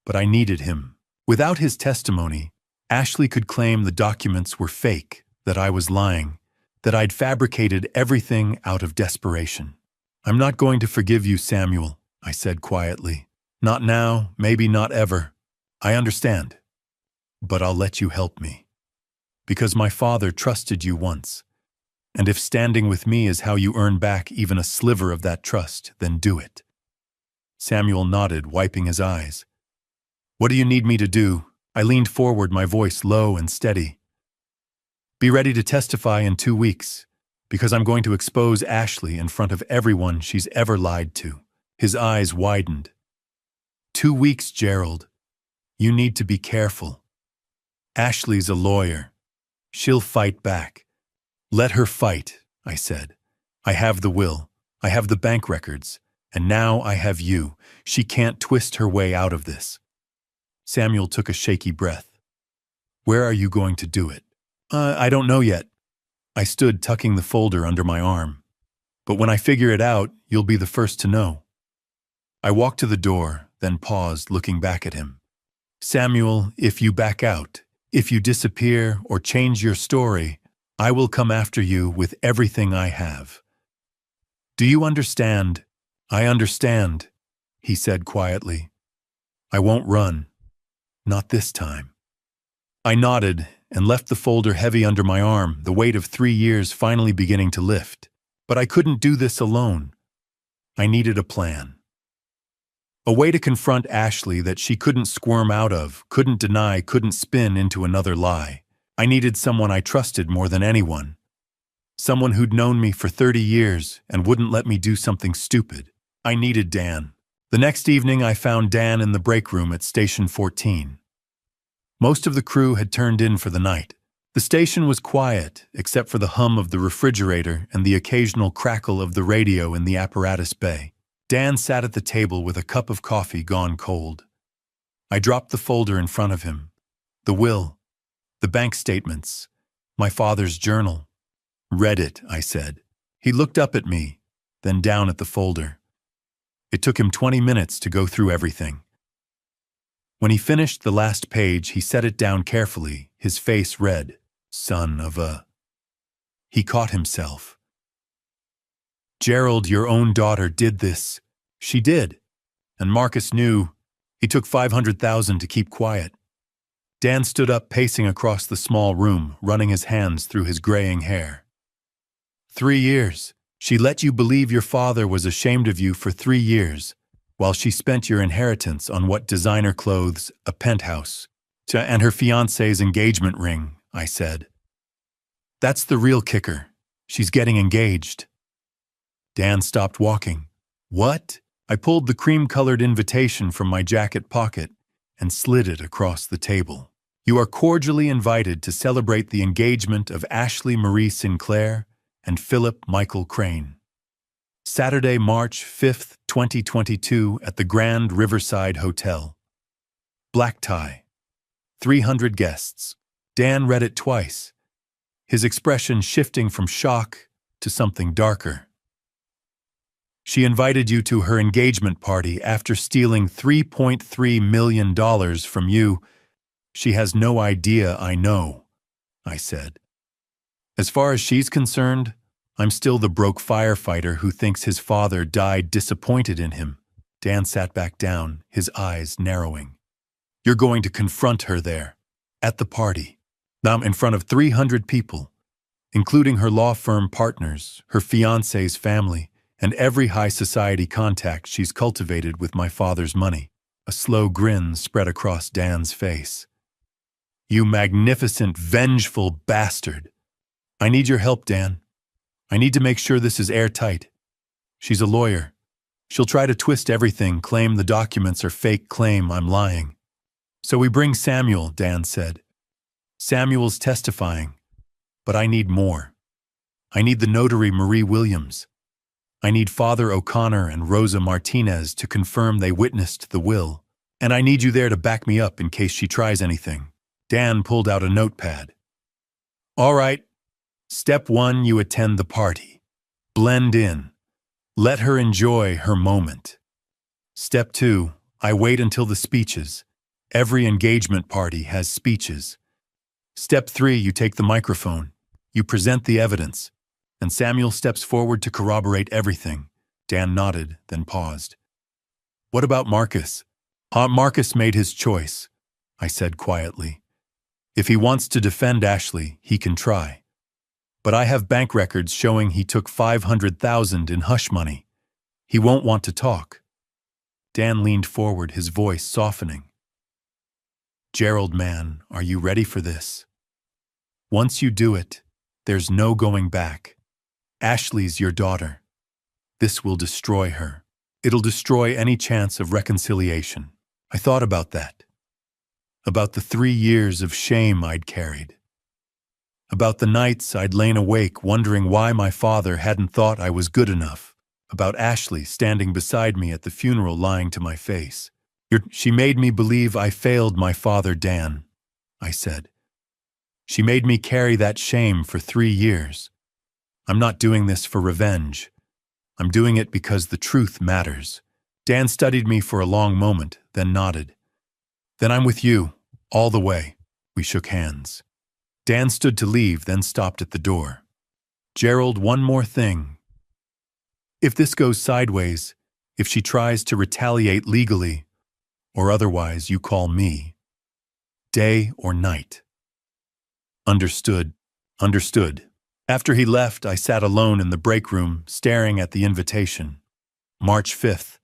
But I needed him. Without his testimony, Ashley could claim the documents were fake, that I was lying, that I'd fabricated everything out of desperation. "I'm not going to forgive you, Samuel," I said quietly. "Not now, maybe not ever. I understand. But I'll let you help me. Because my father trusted you once. And if standing with me is how you earn back even a sliver of that trust, then do it." Samuel nodded, wiping his eyes. "What do you need me to do?" I leaned forward, my voice low and steady. "Be ready to testify in 2 weeks, because I'm going to expose Ashley in front of everyone she's ever lied to." His eyes widened. "2 weeks, Gerald. You need to be careful. Ashley's a lawyer. She'll fight back." "Let her fight," I said. "I have the will. I have the bank records. And now I have you. She can't twist her way out of this." Samuel took a shaky breath. "Where are you going to do it?" I don't know yet." I stood, tucking the folder under my arm. "But when I figure it out, you'll be the first to know." I walked to the door, then paused, looking back at him. "Samuel, if you back out, if you disappear or change your story, I will come after you with everything I have. Do you understand?" "I understand," he said quietly. "I won't run. Not this time." I nodded and left the folder heavy under my arm, the weight of 3 years finally beginning to lift. But I couldn't do this alone. I needed a plan. A way to confront Ashley that she couldn't squirm out of, couldn't deny, couldn't spin into another lie. I needed someone I trusted more than anyone. Someone who'd known me for 30 years and wouldn't let me do something stupid. I needed Dan. The next evening I found Dan in the break room at Station 14. Most of the crew had turned in for the night. The station was quiet, except for the hum of the refrigerator and the occasional crackle of the radio in the apparatus bay. Dan sat at the table with a cup of coffee gone cold. I dropped the folder in front of him. The will, the bank statements, my father's journal. Read it, I said. He looked up at me, then down at the folder. It took him 20 minutes to go through everything. When he finished the last page, he set it down carefully, his face red. Son of a... He caught himself. Gerald, your own daughter did this. She did. And Marcus knew. He took $500,000 to keep quiet. Dan stood up, pacing across the small room, running his hands through his graying hair. 3 years. She let you believe your father was ashamed of you for 3 years, while she spent your inheritance on what designer clothes, a penthouse, and her fiancé's engagement ring, I said. That's the real kicker. She's getting engaged. Dan stopped walking. What? I pulled the cream-colored invitation from my jacket pocket and slid it across the table. You are cordially invited to celebrate the engagement of Ashley Marie Sinclair and Philip Michael Crane. Saturday, March 5th, 2022 at the Grand Riverside Hotel. Black tie. 300 guests. Dan read it twice, his expression shifting from shock to something darker. She invited you to her engagement party after stealing $3.3 million from you. She has no idea I know, I said. As far as she's concerned, I'm still the broke firefighter who thinks his father died disappointed in him. Dan sat back down, his eyes narrowing. You're going to confront her there, at the party. Now in front of 300 people, including her law firm partners, her fiancé's family, and every high society contact she's cultivated with my father's money. A slow grin spread across Dan's face. You magnificent, vengeful bastard. I need your help, Dan. I need to make sure this is airtight. She's a lawyer. She'll try to twist everything, claim the documents are fake, claim I'm lying. So we bring Samuel, Dan said. Samuel's testifying, but I need more. I need the notary Marie Williams. I need Father O'Connor and Rosa Martinez to confirm they witnessed the will, and I need you there to back me up in case she tries anything. Dan pulled out a notepad. All right. Step 1, you attend the party. Blend in. Let her enjoy her moment. Step 2, I wait until the speeches. Every engagement party has speeches. Step 3, you take the microphone. You present the evidence. And Samuel steps forward to corroborate everything. Dan nodded, then paused. What about Marcus? Marcus made his choice, I said quietly. If he wants to defend Ashley, he can try. But I have bank records showing he took $500,000 in hush money. He won't want to talk. Dan leaned forward, his voice softening. Gerald, man, are you ready for this? Once you do it, there's no going back. Ashley's your daughter. This will destroy her. It'll destroy any chance of reconciliation. I thought about that. About the 3 years of shame I'd carried. About the nights I'd lain awake wondering why my father hadn't thought I was good enough. About Ashley standing beside me at the funeral lying to my face. She made me believe I failed my father, Dan, I said. She made me carry that shame for 3 years. I'm not doing this for revenge. I'm doing it because the truth matters. Dan studied me for a long moment, then nodded. Then I'm with you, all the way. We shook hands. Dan stood to leave, then stopped at the door. Gerald, one more thing. If this goes sideways, if she tries to retaliate legally, or otherwise, you call me. Day or night. Understood. Understood. After he left, I sat alone in the break room, staring at the invitation. March 5th.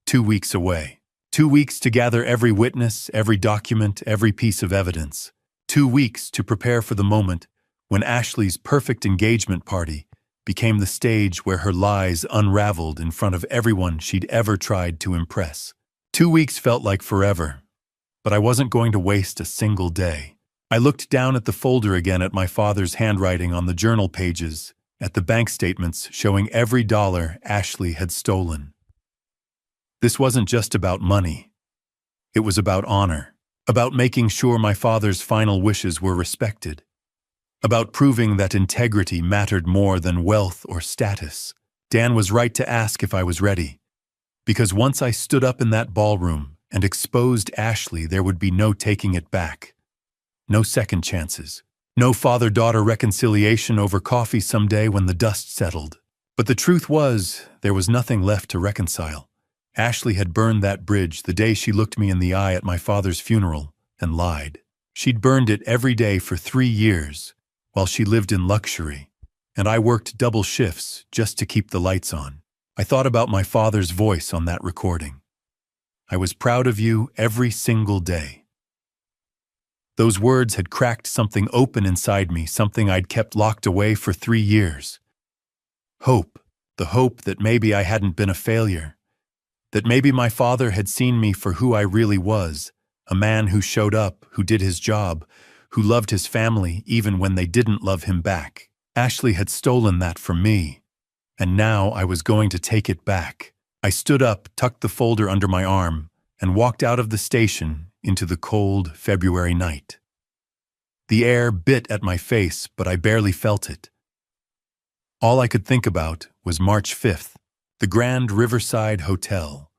2 weeks away. 2 weeks to gather every witness, every document, every piece of evidence. 2 weeks to prepare for the moment when Ashley's perfect engagement party became the stage where her lies unraveled in front of everyone she'd ever tried to impress. 2 weeks felt like forever, but I wasn't going to waste a single day. I looked down at the folder again at my father's handwriting on the journal pages, at the bank statements showing every dollar Ashley had stolen. This wasn't just about money. It was about honor, about making sure my father's final wishes were respected, about proving that integrity mattered more than wealth or status. Dan was right to ask if I was ready, because once I stood up in that ballroom and exposed Ashley, there would be no taking it back. No second chances. No father-daughter reconciliation over coffee someday when the dust settled. But the truth was, there was nothing left to reconcile. Ashley had burned that bridge the day she looked me in the eye at my father's funeral and lied. She'd burned it every day for 3 years, while she lived in luxury, and I worked double shifts just to keep the lights on. I thought about my father's voice on that recording. I was proud of you every single day. Those words had cracked something open inside me, something I'd kept locked away for 3 years. Hope, the hope that maybe I hadn't been a failure, that maybe my father had seen me for who I really was, a man who showed up, who did his job, who loved his family even when they didn't love him back. Ashley had stolen that from me, and now I was going to take it back. I stood up, tucked the folder under my arm, and walked out of the station into the cold February night. The air bit at my face, but I barely felt it. All I could think about was March 5th, the Grand Riverside Hotel.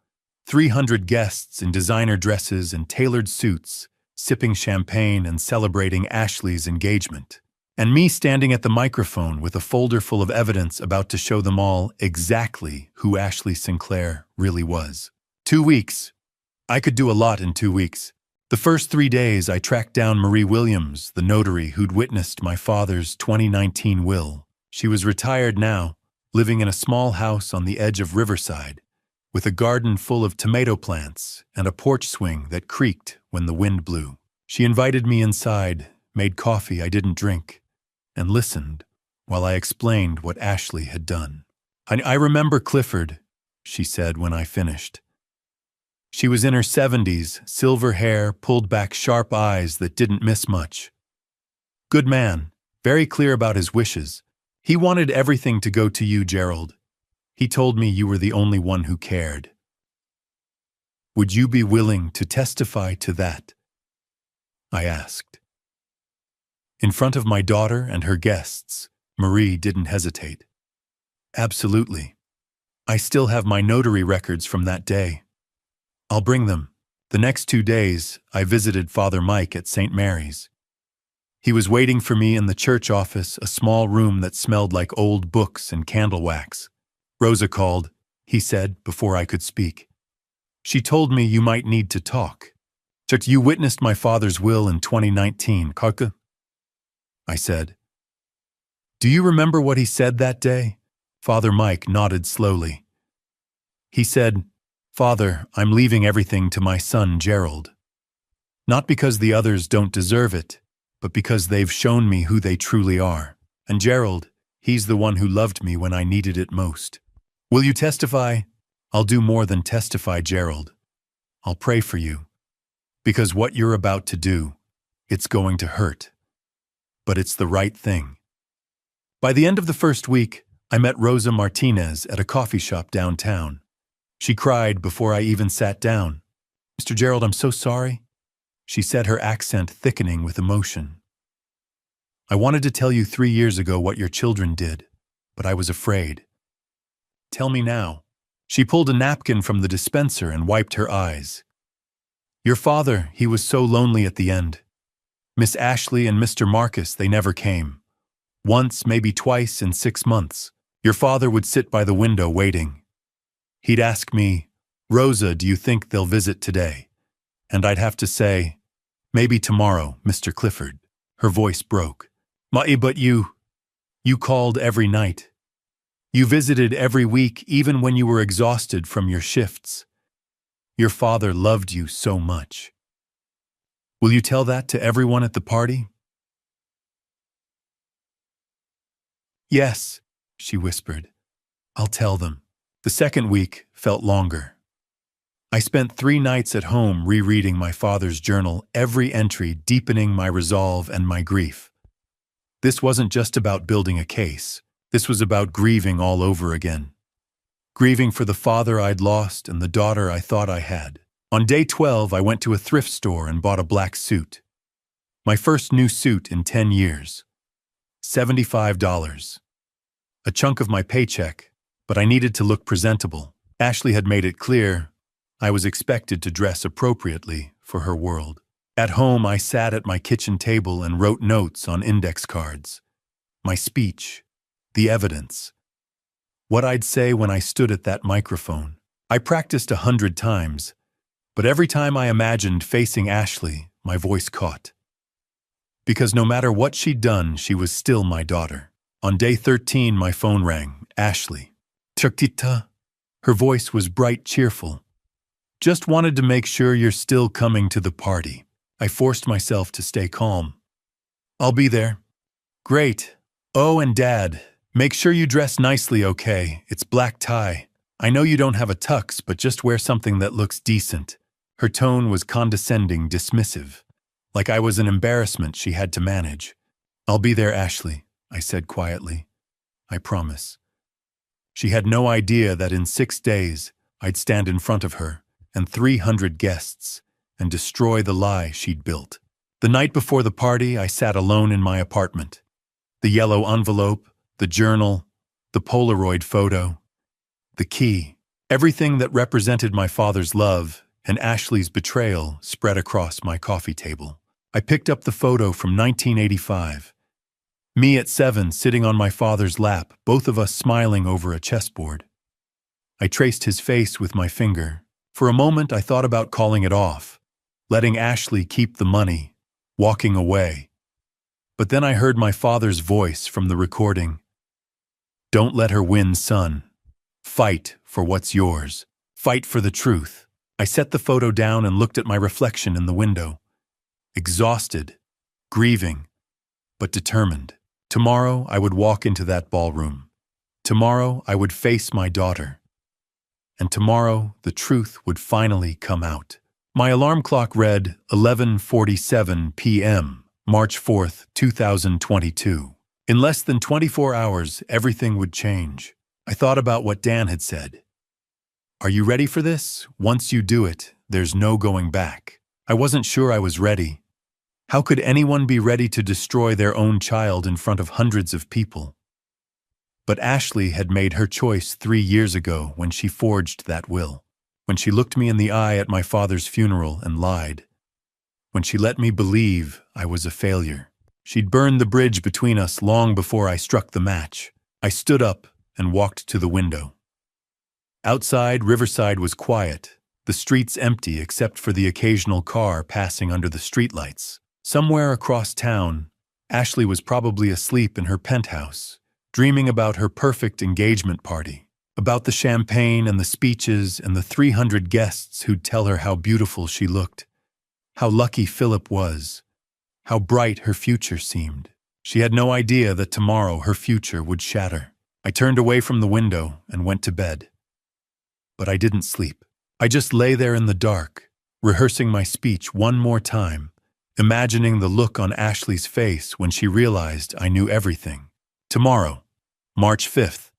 300 guests in designer dresses and tailored suits, sipping champagne and celebrating Ashley's engagement. And me standing at the microphone with a folder full of evidence about to show them all exactly who Ashley Sinclair really was. 2 weeks. I could do a lot in 2 weeks. The first 3 days, I tracked down Marie Williams, the notary who'd witnessed my father's 2019 will. She was retired now, living in a small house on the edge of Riverside, with a garden full of tomato plants and a porch swing that creaked when the wind blew. She invited me inside, made coffee I didn't drink, and listened while I explained what Ashley had done. I remember Clifford, she said when I finished. She was in her 70s, silver hair, pulled back sharp eyes that didn't miss much. Good man, very clear about his wishes. He wanted everything to go to you, Gerald. He told me you were the only one who cared. Would you be willing to testify to that? I asked. In front of my daughter and her guests, Marie didn't hesitate. Absolutely. I still have my notary records from that day. I'll bring them. The next 2 days, I visited Father Mike at St. Mary's. He was waiting for me in the church office, a small room that smelled like old books and candle wax. Rosa called, he said, before I could speak. She told me you might need to talk. You witnessed my father's will in 2019, Kaka? I said. Do you remember what he said that day? Father Mike nodded slowly. He said, Father, I'm leaving everything to my son, Gerald. Not because the others don't deserve it, but because they've shown me who they truly are. And Gerald, he's the one who loved me when I needed it most. Will you testify? I'll do more than testify, Gerald. I'll pray for you. Because what you're about to do, it's going to hurt. But it's the right thing. By the end of the first week, I met Rosa Martinez at a coffee shop downtown. She cried before I even sat down. Mr. Gerald, I'm so sorry. She said, her accent thickening with emotion. I wanted to tell you 3 years ago what your children did, but I was afraid. Tell me now. She pulled a napkin from the dispenser and wiped her eyes. Your father, he was so lonely at the end. Miss Ashley and Mr. Marcus, they never came. Once, maybe twice in 6 months. Your father would sit by the window waiting. He'd ask me, Rosa, do you think they'll visit today? And I'd have to say, maybe tomorrow, Mr. Clifford. Her voice broke. But you called every night. You visited every week, even when you were exhausted from your shifts. Your father loved you so much. Will you tell that to everyone at the party? Yes, she whispered. I'll tell them. The second week felt longer. I spent 3 nights at home rereading my father's journal, every entry deepening my resolve and my grief. This wasn't just about building a case. This was about grieving all over again. Grieving for the father I'd lost and the daughter I thought I had. On day 12, I went to a thrift store and bought a black suit. My first new suit in 10 years. $75. A chunk of my paycheck, but I needed to look presentable. Ashley had made it clear I was expected to dress appropriately for her world. At home, I sat at my kitchen table and wrote notes on index cards. My speech, the evidence, what I'd say when I stood at that microphone. I practiced 100 times, but every time I imagined facing Ashley, my voice caught. Because no matter what she'd done, she was still my daughter. On day 13, my phone rang. Ashley. Tita. Her voice was bright, cheerful. Just wanted to make sure you're still coming to the party. I forced myself to stay calm. I'll be there. Great. Oh, and Dad, make sure you dress nicely, okay? It's black tie. I know you don't have a tux, but just wear something that looks decent. Her tone was condescending, dismissive, like I was an embarrassment she had to manage. I'll be there, Ashley, I said quietly. I promise. She had no idea that in 6 days, I'd stand in front of her and 300 guests and destroy the lie she'd built. The night before the party, I sat alone in my apartment. The yellow envelope, the journal, the Polaroid photo, the key, everything that represented my father's love and Ashley's betrayal spread across my coffee table. I picked up the photo from 1985. Me at 7, sitting on my father's lap, both of us smiling over a chessboard. I traced his face with my finger. For a moment, I thought about calling it off, letting Ashley keep the money, walking away. But then I heard my father's voice from the recording. Don't let her win, son. Fight for what's yours. Fight for the truth. I set the photo down and looked at my reflection in the window. Exhausted, grieving, but determined. Tomorrow I would walk into that ballroom. Tomorrow I would face my daughter. And tomorrow the truth would finally come out. My alarm clock read 11:47 p.m., March 4th, 2022. In less than 24 hours, everything would change. I thought about what Dan had said. Are you ready for this? Once you do it, there's no going back. I wasn't sure I was ready. How could anyone be ready to destroy their own child in front of hundreds of people? But Ashley had made her choice 3 years ago when she forged that will. When she looked me in the eye at my father's funeral and lied. When she let me believe I was a failure. She'd burned the bridge between us long before I struck the match. I stood up and walked to the window. Outside, Riverside was quiet, the streets empty except for the occasional car passing under the streetlights. Somewhere across town, Ashley was probably asleep in her penthouse, dreaming about her perfect engagement party, about the champagne and the speeches and the 300 guests who'd tell her how beautiful she looked, how lucky Philip was, how bright her future seemed. She had no idea that tomorrow her future would shatter. I turned away from the window and went to bed. But I didn't sleep. I just lay there in the dark, rehearsing my speech one more time, imagining the look on Ashley's face when she realized I knew everything. Tomorrow, March 5th,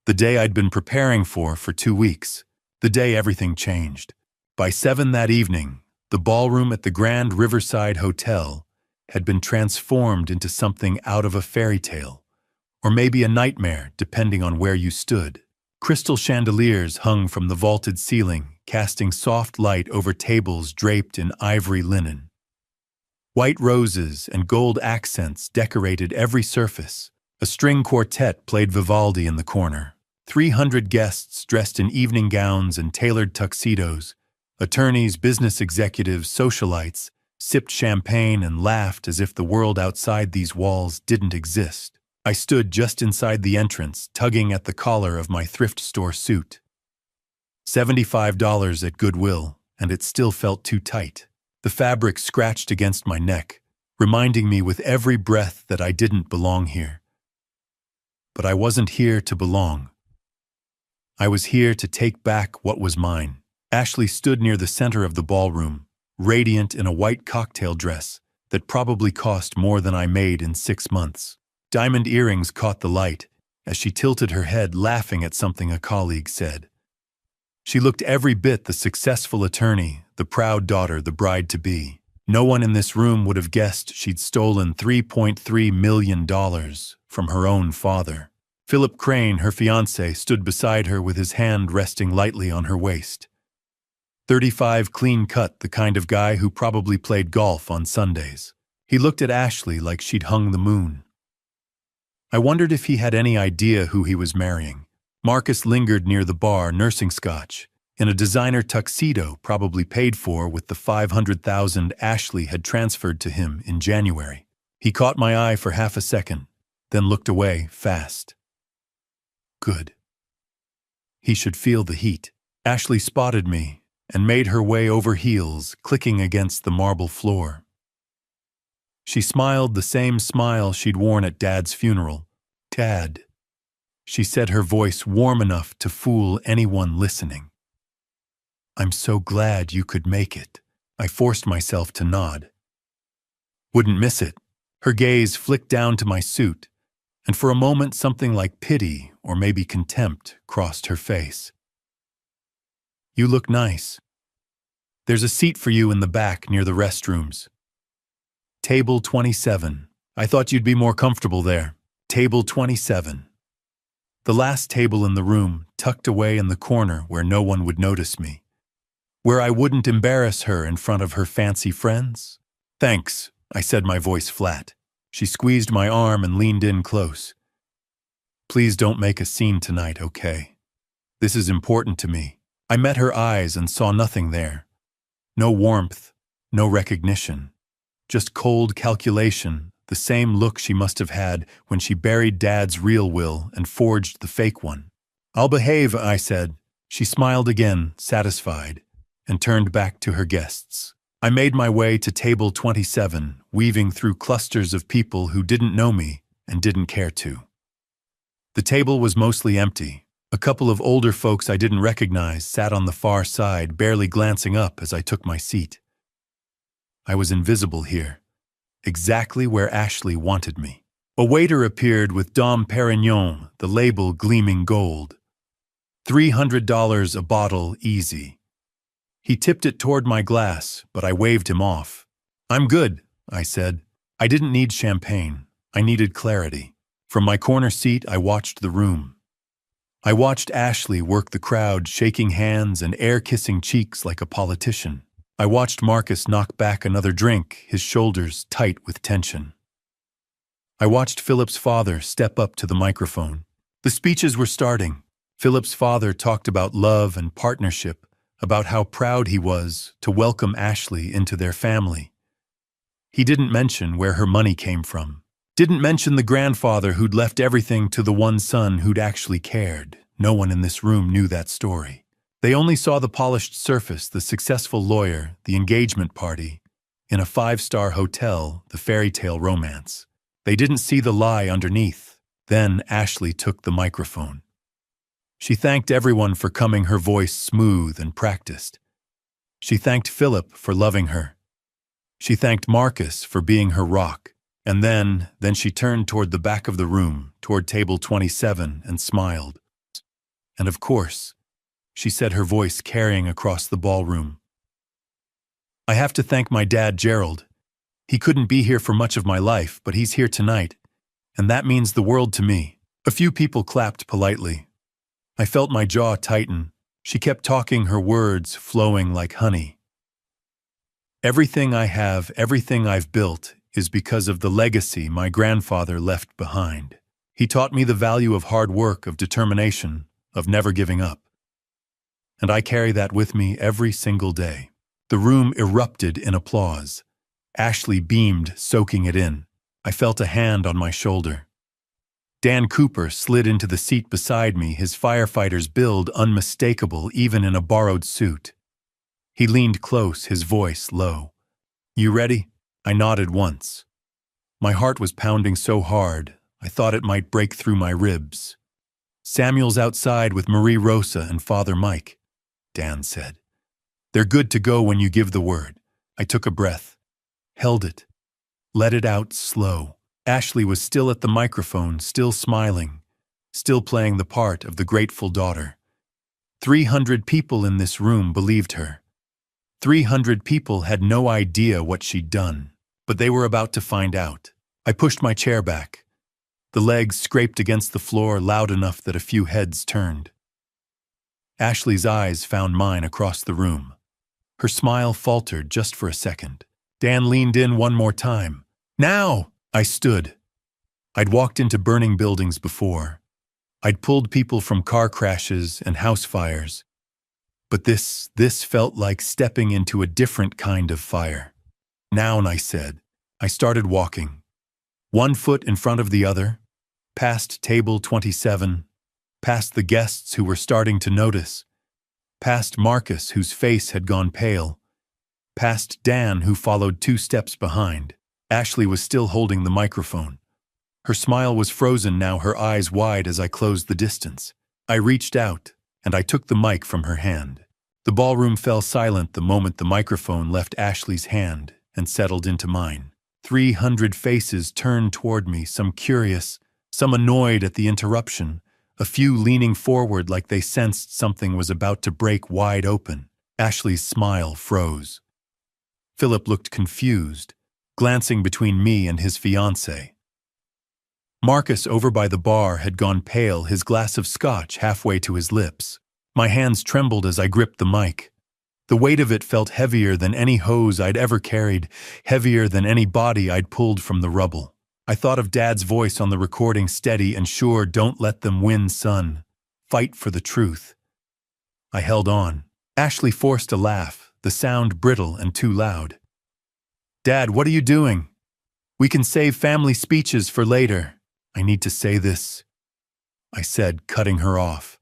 the day I'd been preparing for 2 weeks, the day everything changed. By 7 that evening, the ballroom at the Grand Riverside Hotel had been transformed into something out of a fairy tale, or maybe a nightmare depending on where you stood. Crystal chandeliers hung from the vaulted ceiling, casting soft light over tables draped in ivory linen. White roses and gold accents decorated every surface. A string quartet played Vivaldi in the corner. 300 guests dressed in evening gowns and tailored tuxedos. Attorneys, business executives, socialites sipped champagne and laughed as if the world outside these walls didn't exist. I stood just inside the entrance, tugging at the collar of my thrift store suit. $75 at Goodwill, and it still felt too tight. The fabric scratched against my neck, reminding me with every breath that I didn't belong here. But I wasn't here to belong. I was here to take back what was mine. Ashley stood near the center of the ballroom, radiant in a white cocktail dress that probably cost more than I made in 6 months. Diamond earrings caught the light as she tilted her head, laughing at something a colleague said. She looked every bit the successful attorney, the proud daughter, the bride-to-be. No one in this room would have guessed she'd stolen $3.3 million from her own father. Philip Crane, her fiancé, stood beside her with his hand resting lightly on her waist. 35, clean-cut, the kind of guy who probably played golf on Sundays. He looked at Ashley like she'd hung the moon. I wondered if he had any idea who he was marrying. Marcus lingered near the bar, nursing scotch, in a designer tuxedo probably paid for with the $500,000 Ashley had transferred to him in January. He caught my eye for half a second, then looked away fast. Good. He should feel the heat. Ashley spotted me and made her way over heels, clicking against the marble floor. She smiled the same smile she'd worn at Dad's funeral. Dad. She said, her voice warm enough to fool anyone listening. I'm so glad you could make it. I forced myself to nod. Wouldn't miss it. Her gaze flicked down to my suit, and for a moment something like pity or maybe contempt crossed her face. You look nice. There's a seat for you in the back near the restrooms. Table 27. I thought you'd be more comfortable there. Table 27. The last table in the room, tucked away in the corner where no one would notice me. Where I wouldn't embarrass her in front of her fancy friends. Thanks, I said, my voice flat. She squeezed my arm and leaned in close. Please don't make a scene tonight, okay? This is important to me. I met her eyes and saw nothing there. No warmth, no recognition. Just cold calculation, the same look she must have had when she buried Dad's real will and forged the fake one. I'll behave, I said. She smiled again, satisfied, and turned back to her guests. I made my way to table 27, weaving through clusters of people who didn't know me and didn't care to. The table was mostly empty. A couple of older folks I didn't recognize sat on the far side, barely glancing up as I took my seat. I was invisible here, exactly where Ashley wanted me. A waiter appeared with Dom Perignon, the label gleaming gold. $300 a bottle, easy. He tipped it toward my glass, but I waved him off. I'm good, I said. I didn't need champagne. I needed clarity. From my corner seat, I watched the room. I watched Ashley work the crowd, shaking hands and air-kissing cheeks like a politician. I watched Marcus knock back another drink, his shoulders tight with tension. I watched Philip's father step up to the microphone. The speeches were starting. Philip's father talked about love and partnership, about how proud he was to welcome Ashley into their family. He didn't mention where her money came from. Didn't mention the grandfather who'd left everything to the one son who'd actually cared. No one in this room knew that story. They only saw the polished surface, the successful lawyer, the engagement party, in a 5-star hotel, the fairy tale romance. They didn't see the lie underneath. Then Ashley took the microphone. She thanked everyone for coming, her voice smooth and practiced. She thanked Philip for loving her. She thanked Marcus for being her rock. And then she turned toward the back of the room, toward table 27, and smiled. And of course, she said, her voice carrying across the ballroom, I have to thank my dad, Gerald. He couldn't be here for much of my life, but he's here tonight, and that means the world to me. A few people clapped politely. I felt my jaw tighten. She kept talking, her words flowing like honey. Everything I have, everything I've built, is because of the legacy my grandfather left behind. He taught me the value of hard work, of determination, of never giving up. And I carry that with me every single day. The room erupted in applause. Ashley beamed, soaking it in. I felt a hand on my shoulder. Dan Cooper slid into the seat beside me, his firefighter's build unmistakable even in a borrowed suit. He leaned close, his voice low. You ready? I nodded once. My heart was pounding so hard, I thought it might break through my ribs. Samuel's outside with Marie Rosa and Father Mike, Dan said. They're good to go when you give the word. I took a breath, held it, let it out slow. Ashley was still at the microphone, still smiling, still playing the part of the grateful daughter. 300 people in this room believed her. 300 people had no idea what she'd done, but they were about to find out. I pushed my chair back. The legs scraped against the floor loud enough that a few heads turned. Ashley's eyes found mine across the room. Her smile faltered just for a second. Dan leaned in one more time. Now! I stood. I'd walked into burning buildings before. I'd pulled people from car crashes and house fires. But this felt like stepping into a different kind of fire. Now, I said. I started walking. One foot in front of the other, past table 27, past the guests who were starting to notice, past Marcus, whose face had gone pale, past Dan, who followed 2 steps behind. Ashley was still holding the microphone. Her smile was frozen now, her eyes wide as I closed the distance. I reached out, and I took the mic from her hand. The ballroom fell silent the moment the microphone left Ashley's hand and settled into mine. 300 faces turned toward me, some curious, some annoyed at the interruption, a few leaning forward like they sensed something was about to break wide open. Ashley's smile froze. Philip looked confused, glancing between me and his fiancée. Marcus, over by the bar, had gone pale, his glass of scotch halfway to his lips. My hands trembled as I gripped the mic. The weight of it felt heavier than any hose I'd ever carried, heavier than any body I'd pulled from the rubble. I thought of Dad's voice on the recording, steady and sure, "Don't let them win, son. Fight for the truth." I held on. Ashley forced a laugh, the sound brittle and too loud. "Dad, what are you doing? We can save family speeches for later. I need to say this," I said, cutting her off.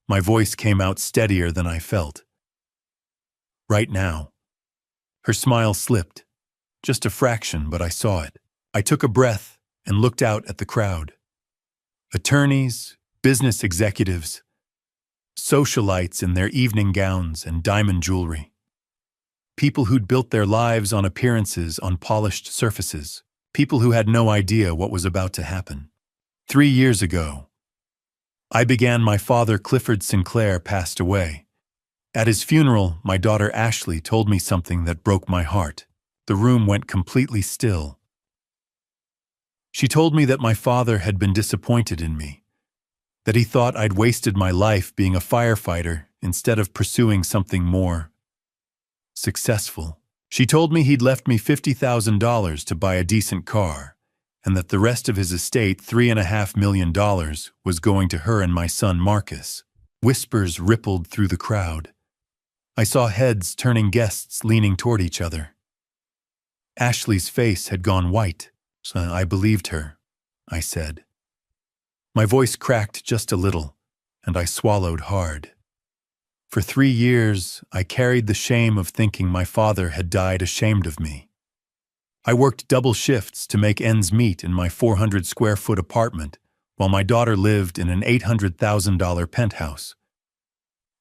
My voice came out steadier than I felt. "Right now." Her smile slipped. Just a fraction, but I saw it. I took a breath and looked out at the crowd. Attorneys, business executives, socialites in their evening gowns and diamond jewelry. People who'd built their lives on appearances, on polished surfaces. People who had no idea what was about to happen. 3 years ago, my father Clifford Sinclair passed away. At his funeral, my daughter Ashley told me something that broke my heart. The room went completely still. She told me that my father had been disappointed in me, that he thought I'd wasted my life being a firefighter instead of pursuing something more successful. She told me he'd left me $50,000 to buy a decent car, and that the rest of his estate, $3.5 million, was going to her and my son Marcus. Whispers rippled through the crowd. I saw heads turning, guests leaning toward each other. Ashley's face had gone white. So I believed her, I said. My voice cracked just a little, and I swallowed hard. For 3 years, I carried the shame of thinking my father had died ashamed of me. I worked double shifts to make ends meet in my 400-square-foot apartment, while my daughter lived in an $800,000 penthouse.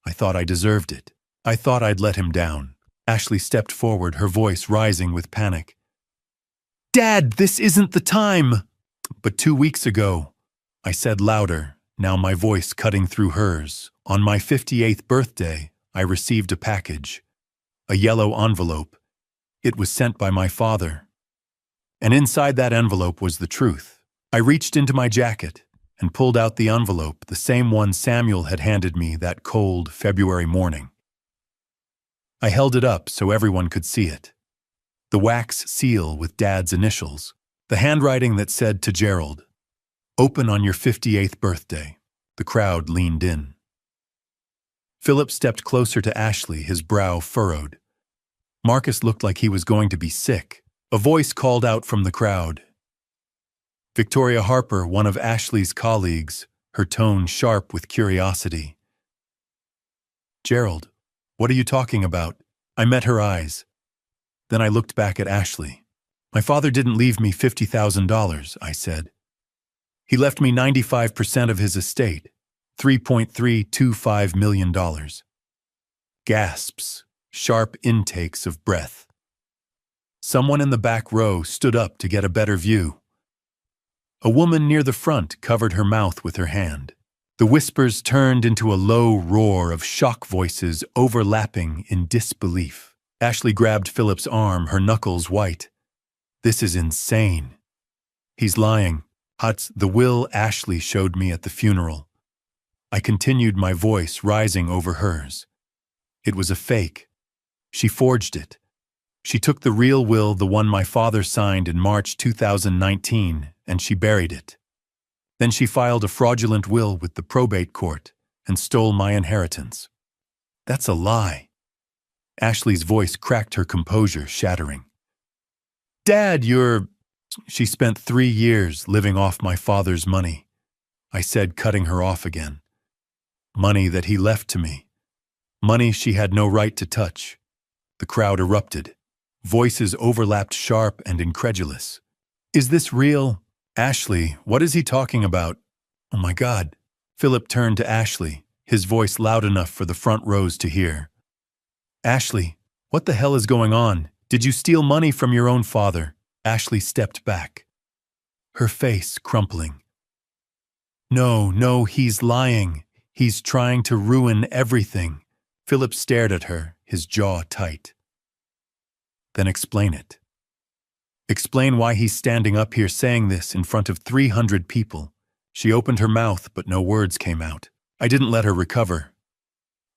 I thought I deserved it. I thought I'd let him down. Ashley stepped forward, her voice rising with panic. "Dad, this isn't the time!" "But 2 weeks ago," I said louder, now my voice cutting through hers, "on my 58th birthday, I received a package. A yellow envelope. It was sent by my father. And inside that envelope was the truth." I reached into my jacket and pulled out the envelope, the same one Samuel had handed me that cold February morning. I held it up so everyone could see it. The wax seal with Dad's initials. The handwriting that said to Gerald, "Open on your 58th birthday." The crowd leaned in. Philip stepped closer to Ashley, his brow furrowed. Marcus looked like he was going to be sick. A voice called out from the crowd. Victoria Harper, one of Ashley's colleagues, her tone sharp with curiosity. "Gerald, what are you talking about?" I met her eyes. Then I looked back at Ashley. "My father didn't leave me $50,000, I said. "He left me 95% of his estate, $3.325 million. Gasps, sharp intakes of breath. Someone in the back row stood up to get a better view. A woman near the front covered her mouth with her hand. The whispers turned into a low roar of shock voices overlapping in disbelief. Ashley grabbed Philip's arm, her knuckles white. "This is insane." "He's lying. It's the will Ashley showed me at the funeral." I continued, my voice rising over hers. "It was a fake. She forged it. She took the real will, the one my father signed in March 2019, and she buried it. Then she filed a fraudulent will with the probate court and stole my inheritance." "That's a lie." Ashley's voice cracked, her composure shattering. "Dad, She spent 3 years living off my father's money," I said, cutting her off again. "Money that he left to me. Money she had no right to touch." The crowd erupted. Voices overlapped, sharp and incredulous. "Is this real? Ashley, what is he talking about? Oh my God." Philip turned to Ashley, his voice loud enough for the front rows to hear. "Ashley, what the hell is going on? Did you steal money from your own father?" Ashley stepped back, her face crumpling. No, he's lying. He's trying to ruin everything." Philip stared at her, his jaw tight. "Then explain it. Explain why he's standing up here saying this in front of 300 people." She opened her mouth, but no words came out. I didn't let her recover.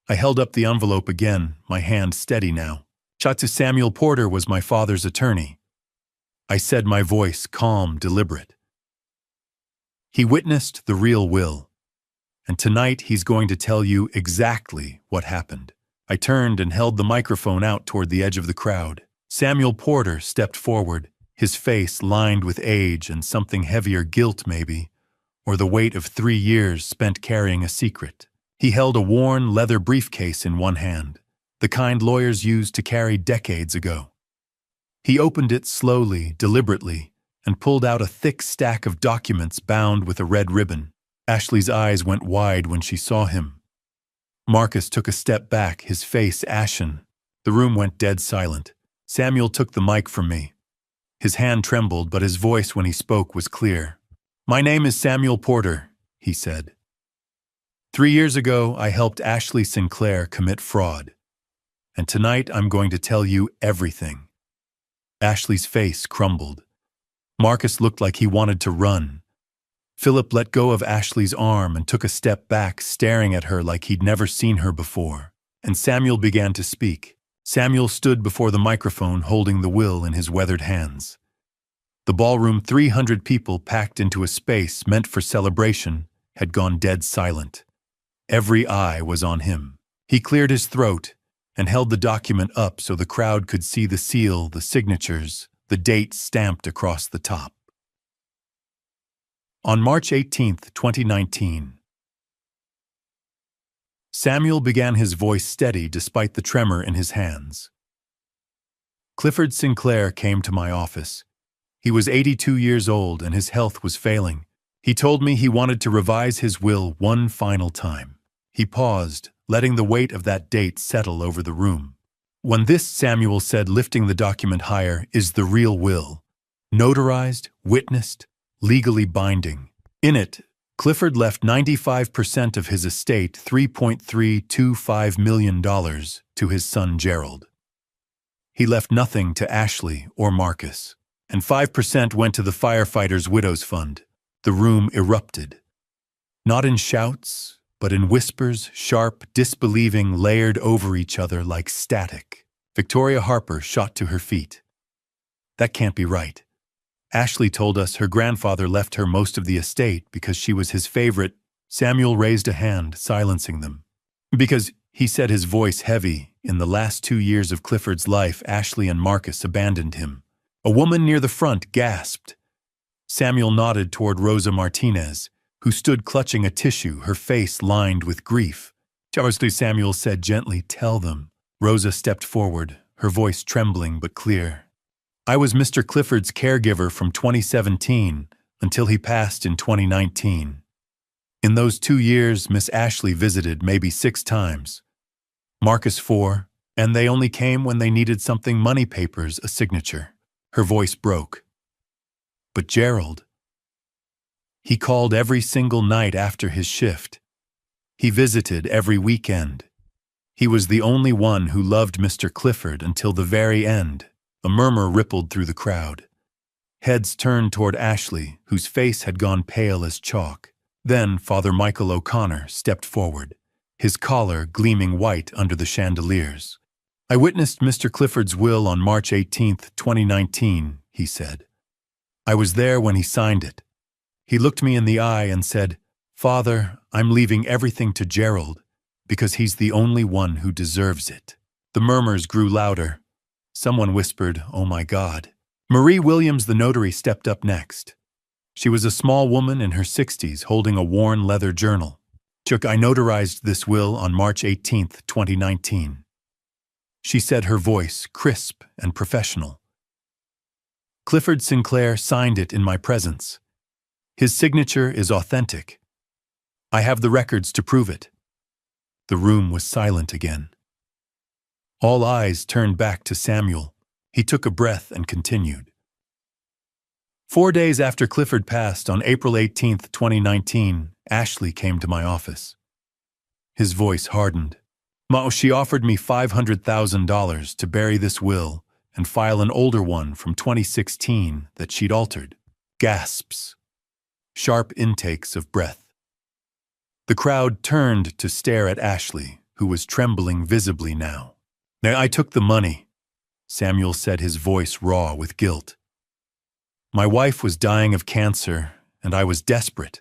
I held up the envelope again, my hand steady now. Chatsu Samuel Porter was my father's attorney. I said, my voice calm, deliberate. "He witnessed the real will, and tonight he's going to tell you exactly what happened." I turned and held the microphone out toward the edge of the crowd. Samuel Porter stepped forward, his face lined with age and something heavier, guilt maybe, or the weight of 3 years spent carrying a secret. He held a worn leather briefcase in one hand, the kind lawyers used to carry decades ago. He opened it slowly, deliberately, and pulled out a thick stack of documents bound with a red ribbon. Ashley's eyes went wide when she saw him. Marcus took a step back, his face ashen. The room went dead silent. Samuel took the mic from me. His hand trembled, but his voice when he spoke was clear. "My name is Samuel Porter," he said. "3 years ago, I helped Ashley Sinclair commit fraud. And tonight, I'm going to tell you everything." Ashley's face crumbled. Marcus looked like he wanted to run. Philip let go of Ashley's arm and took a step back, staring at her like he'd never seen her before. And Samuel began to speak. Samuel stood before the microphone, holding the will in his weathered hands. The ballroom, 300 people packed into a space meant for celebration, had gone dead silent. Every eye was on him. He cleared his throat and held the document up so the crowd could see the seal, the signatures, the date stamped across the top. On March 18, 2019. Samuel began, his voice steady despite the tremor in his hands. "Clifford Sinclair came to my office. He was 82 years old and his health was failing. He told me he wanted to revise his will one final time." He paused, letting the weight of that date settle over the room. "When this," Samuel said, lifting the document higher, "is the real will. Notarized, witnessed, legally binding. In it, Clifford left 95% of his estate, $3.325 million, to his son Gerald. He left nothing to Ashley or Marcus, and 5% went to the firefighters' widows fund." The room erupted. Not in shouts, but in whispers, sharp, disbelieving, layered over each other like static. Victoria Harper shot to her feet. "That can't be right. Ashley told us her grandfather left her most of the estate because she was his favorite." Samuel raised a hand, silencing them. "Because," he said, his voice heavy, "in the last 2 years of Clifford's life, Ashley and Marcus abandoned him." A woman near the front gasped. Samuel nodded toward Rosa Martinez, who stood clutching a tissue, her face lined with grief. "Charlie," Samuel said gently, "tell them." Rosa stepped forward, her voice trembling but clear. "I was Mr. Clifford's caregiver from 2017 until he passed in 2019. In those 2 years, Miss Ashley visited maybe 6 times. Marcus 4, and they only came when they needed something, money papers, a signature." Her voice broke. "But Gerald, he called every single night after his shift. He visited every weekend. He was the only one who loved Mr. Clifford until the very end. A murmur rippled through the crowd. Heads turned toward Ashley, whose face had gone pale as chalk. Then Father Michael O'Connor stepped forward, his collar gleaming white under the chandeliers. "I witnessed Mr. Clifford's will on March 18th, 2019, he said. "I was there when he signed it. He looked me in the eye and said, 'Father, I'm leaving everything to Gerald because he's the only one who deserves it.'" The murmurs grew louder. Someone whispered, "Oh my God." Marie Williams, the notary, stepped up next. She was a small woman in her 60s holding a worn leather journal. "I notarized this will on March 18th, 2019. She said, her voice crisp and professional. "Clifford Sinclair signed it in my presence. His signature is authentic. I have the records to prove it." The room was silent again. All eyes turned back to Samuel. He took a breath and continued. 4 days after Clifford passed, on April 18th, 2019, Ashley came to my office. His voice hardened. She offered me $500,000 to bury this will and file an older one from 2016 that she'd altered. Gasps. Sharp intakes of breath. The crowd turned to stare at Ashley, who was trembling visibly now. "I took the money," Samuel said, his voice raw with guilt. "My wife was dying of cancer, and I was desperate.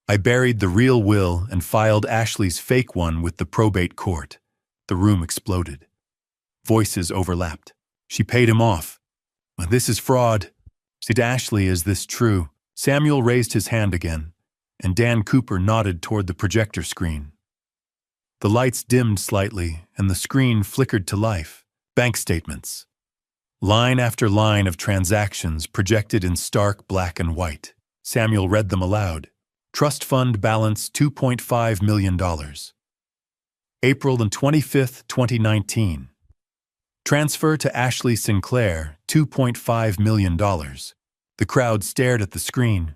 I buried the real will and filed Ashley's fake one with the probate court." The room exploded. Voices overlapped. "She paid him off. This is fraud." Said Ashley, "Is this true?" Samuel raised his hand again, and Dan Cooper nodded toward the projector screen. The lights dimmed slightly, and the screen flickered to life. Bank statements. Line after line of transactions projected in stark black and white. Samuel read them aloud. Trust fund balance $2.5 million. April 25th, 2019. Transfer to Ashley Sinclair, $2.5 million. The crowd stared at the screen.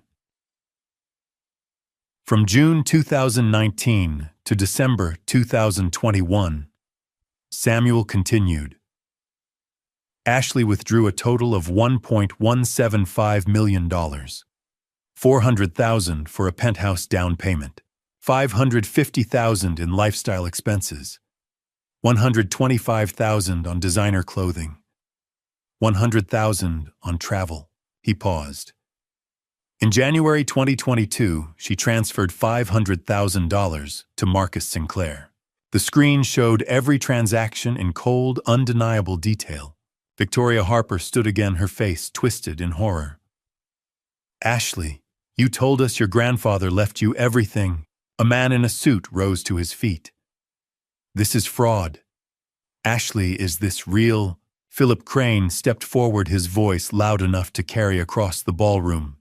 From June 2019 to December 2021, Samuel continued. Ashley withdrew a total of $1.175 million. $400,000 for a penthouse down payment, $550,000 in lifestyle expenses, $125,000 on designer clothing, $100,000 on travel. He paused. In January 2022, she transferred $500,000 to Marcus Sinclair. The screen showed every transaction in cold, undeniable detail. Victoria Harper stood again, her face twisted in horror. "Ashley, you told us your grandfather left you everything." A man in a suit rose to his feet. "This is fraud. Ashley, is this real?" Philip Crane stepped forward, his voice loud enough to carry across the ballroom.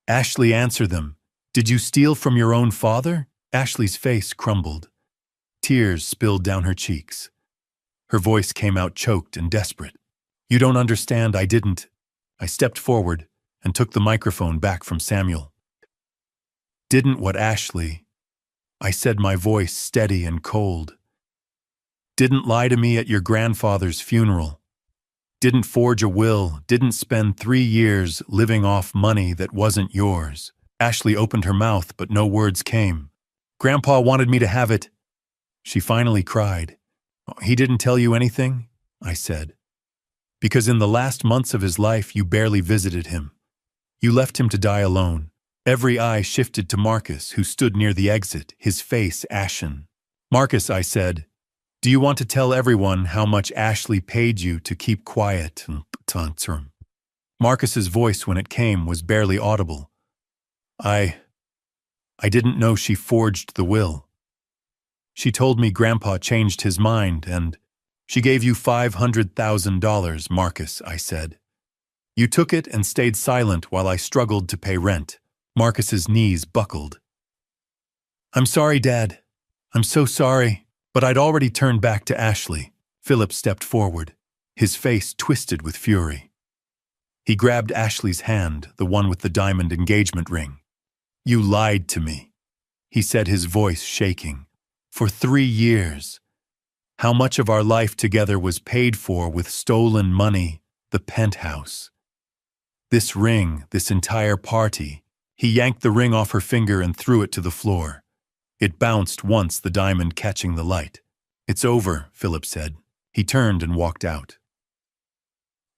"Ashley, answer them. Did you steal from your own father?" Ashley's face crumbled. Tears spilled down her cheeks. Her voice came out choked and desperate. "You don't understand, I didn't." I stepped forward and took the microphone back from Samuel. "Didn't what, Ashley?" I said, my voice steady and cold. "Didn't lie to me at your grandfather's funeral. Didn't forge a will, didn't spend 3 years living off money that wasn't yours." Ashley opened her mouth, but no words came. "Grandpa wanted me to have it," she finally cried. "He didn't tell you anything?" I said. "Because in the last months of his life you barely visited him. You left him to die alone." Every eye shifted to Marcus, who stood near the exit, his face ashen. "Marcus," I said, "do you want to tell everyone how much Ashley paid you to keep quiet?" Marcus's voice, when it came, was barely audible. I didn't know she forged the will. She told me Grandpa changed his mind, and she gave you $500,000, Marcus," I said. "You took it and stayed silent while I struggled to pay rent." Marcus's knees buckled. "I'm sorry, Dad. I'm so sorry." But I'd already turned back to Ashley. Philip stepped forward, his face twisted with fury. He grabbed Ashley's hand, the one with the diamond engagement ring. "You lied to me. he said, his voice shaking. For 3 years. How much of our life together was paid for with stolen money, the penthouse. This ring, this entire party. He yanked the ring off her finger and threw it to the floor. It bounced once, the diamond catching the light. It's over, Philip said. He turned and walked out.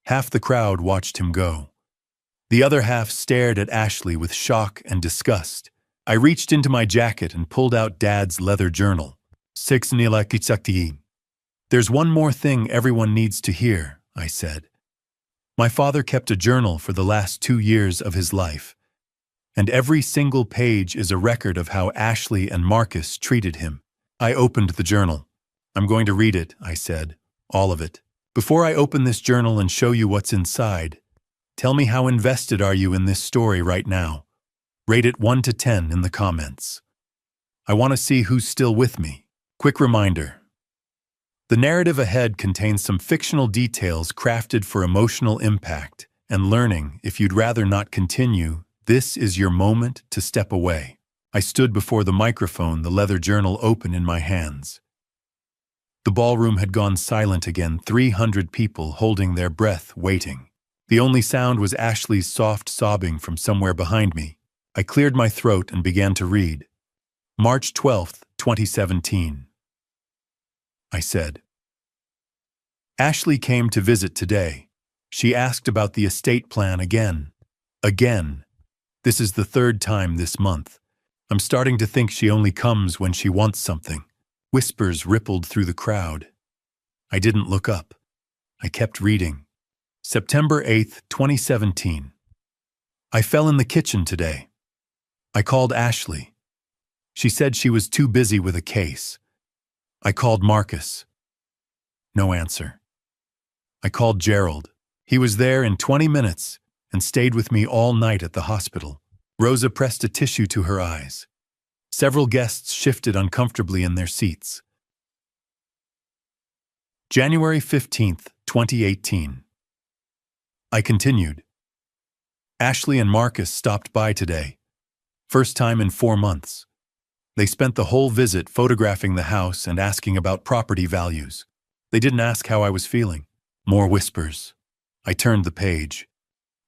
Half the crowd watched him go. The other half stared at Ashley with shock and disgust. I reached into my jacket and pulled out Dad's leather journal. There's one more thing everyone needs to hear, I said. My father kept a journal for the last 2 years of his life, and every single page is a record of how Ashley and Marcus treated him. I opened the journal. I'm going to read it, I said, all of it. Before I open this journal and show you what's inside, tell me how invested are you in this story right now? Rate it 1 to 10 in the comments. I want to see who's still with me. Quick reminder. The narrative ahead contains some fictional details crafted for emotional impact and learning. If you'd rather not continue, this is your moment to step away. I stood before the microphone, the leather journal open in my hands. The ballroom had gone silent again, 300 people holding their breath, waiting. The only sound was Ashley's soft sobbing from somewhere behind me. I cleared my throat and began to read. March 12th, 2017. I said. Ashley came to visit today. She asked about the estate plan again. Again. This is the 3rd time this month. I'm starting to think she only comes when she wants something. Whispers rippled through the crowd. I didn't look up. I kept reading. September 8th, 2017. I fell in the kitchen today. I called Ashley. She said she was too busy with a case. I called Marcus. No answer. I called Gerald. He was there in 20 minutes and stayed with me all night at the hospital. Rosa pressed a tissue to her eyes. Several guests shifted uncomfortably in their seats. January 15th, 2018. I continued. Ashley and Marcus stopped by today. First time in 4 months. They spent the whole visit photographing the house and asking about property values. They didn't ask how I was feeling. More whispers. I turned the page.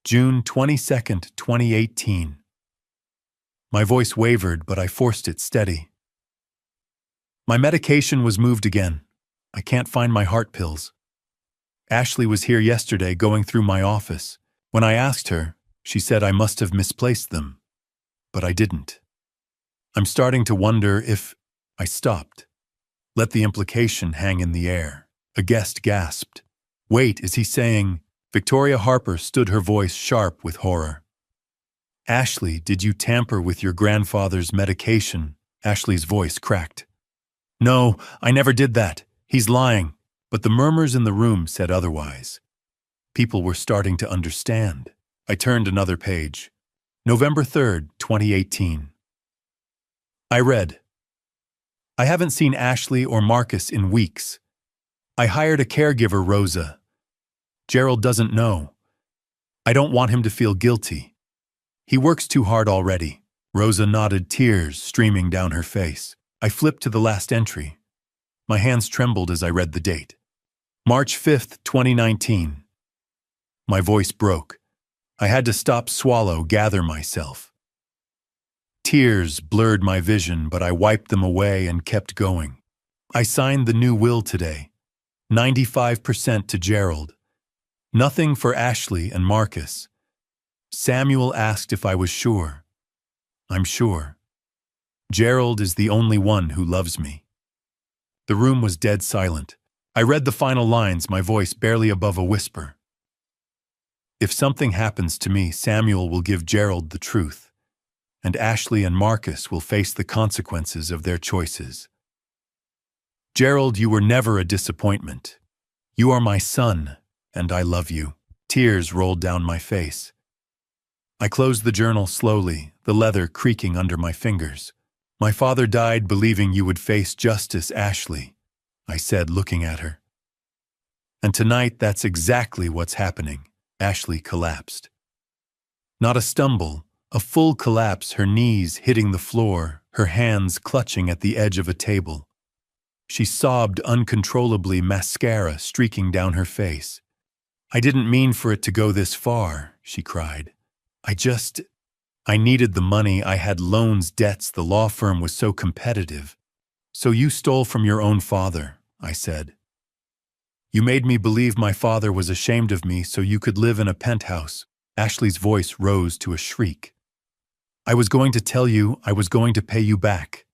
June 22nd, 2018. My voice wavered, but I forced it steady. My medication was moved again. I can't find my heart pills. Ashley was here yesterday going through my office. When I asked her, she said I must have misplaced them. But I didn't. I'm starting to wonder if I stopped. Let the implication hang in the air. A guest gasped. Wait, is he saying? Victoria Harper stood, her voice sharp with horror. Ashley, did you tamper with your grandfather's medication? Ashley's voice cracked. No, I never did that. He's lying. But the murmurs in the room said otherwise. People were starting to understand. I turned another page. November 3rd, 2018. I read. I haven't seen Ashley or Marcus in weeks. I hired a caregiver, Rosa. Gerald doesn't know. I don't want him to feel guilty. He works too hard already. Rosa nodded, tears streaming down her face. I flipped to the last entry. My hands trembled as I read the date. March 5th, 2019. My voice broke. I had to stop, swallow, gather myself. Tears blurred my vision, but I wiped them away and kept going. I signed the new will today. 95% to Gerald. Nothing for Ashley and Marcus. Samuel asked if I was sure. I'm sure. Gerald is the only one who loves me. The room was dead silent. I read the final lines, my voice barely above a whisper. If something happens to me, Samuel will give Gerald the truth, and Ashley and Marcus will face the consequences of their choices. Gerald, you were never a disappointment. You are my son, and I love you. Tears rolled down my face. I closed the journal slowly, the leather creaking under my fingers. My father died believing you would face justice, Ashley, I said, looking at her. And tonight, that's exactly what's happening. Ashley collapsed. Not a stumble, a full collapse, her knees hitting the floor, her hands clutching at the edge of a table. She sobbed uncontrollably, mascara streaking down her face. "I didn't mean for it to go this far," she cried. I needed the money. I had loans, debts. The law firm was so competitive." "So you stole from your own father," I said. "You made me believe my father was ashamed of me so you could live in a penthouse." Ashley's voice rose to a shriek. "I was going to tell you, I was going to pay you back.